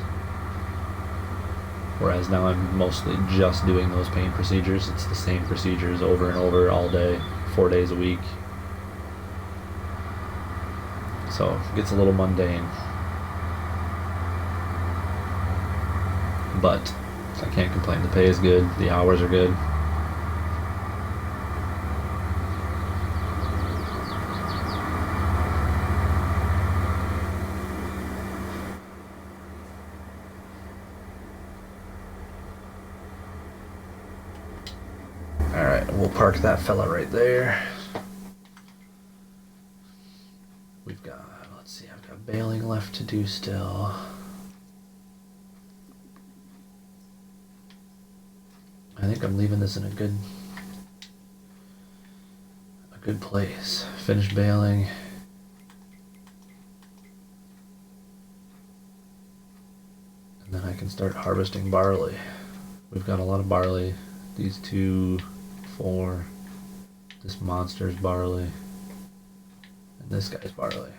Speaker 1: Whereas now I'm mostly just doing those pain procedures. It's the same procedures over and over all day, 4 days a week. So it gets a little mundane. But I can't complain. The pay is good. The hours are good. Alright, we'll park that fella right there. We've got, let's see, I've got baling left to do still. I think I'm leaving this in a good place. Finish baling. And then I can start harvesting barley. We've got a lot of barley. These 2, 4, this monster's barley, and this guy's barley.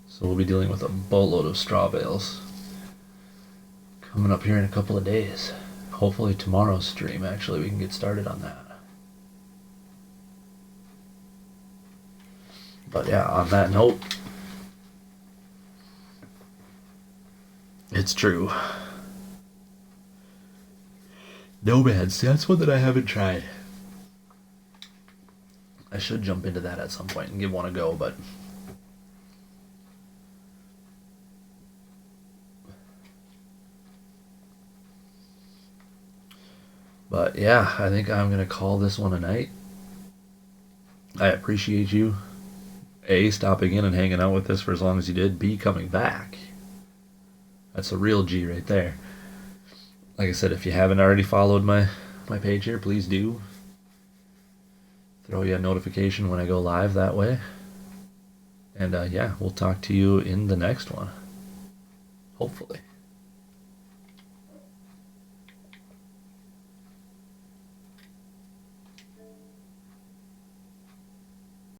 Speaker 1: So we'll be dealing with a boatload of straw bales coming up here in a couple of days. Hopefully tomorrow's stream, actually, we can get started on that. But yeah, on that note, it's true. Nomads, that's one that I haven't tried. I should jump into that at some point and give one a go, but yeah, I think I'm going to call this one a night. I appreciate you, A, stopping in and hanging out with us for as long as you did, B, coming back. That's a real G right there. Like I said, if you haven't already followed my page here, please do. Throw you a notification when I go live that way. And yeah, we'll talk to you in the next one. Hopefully.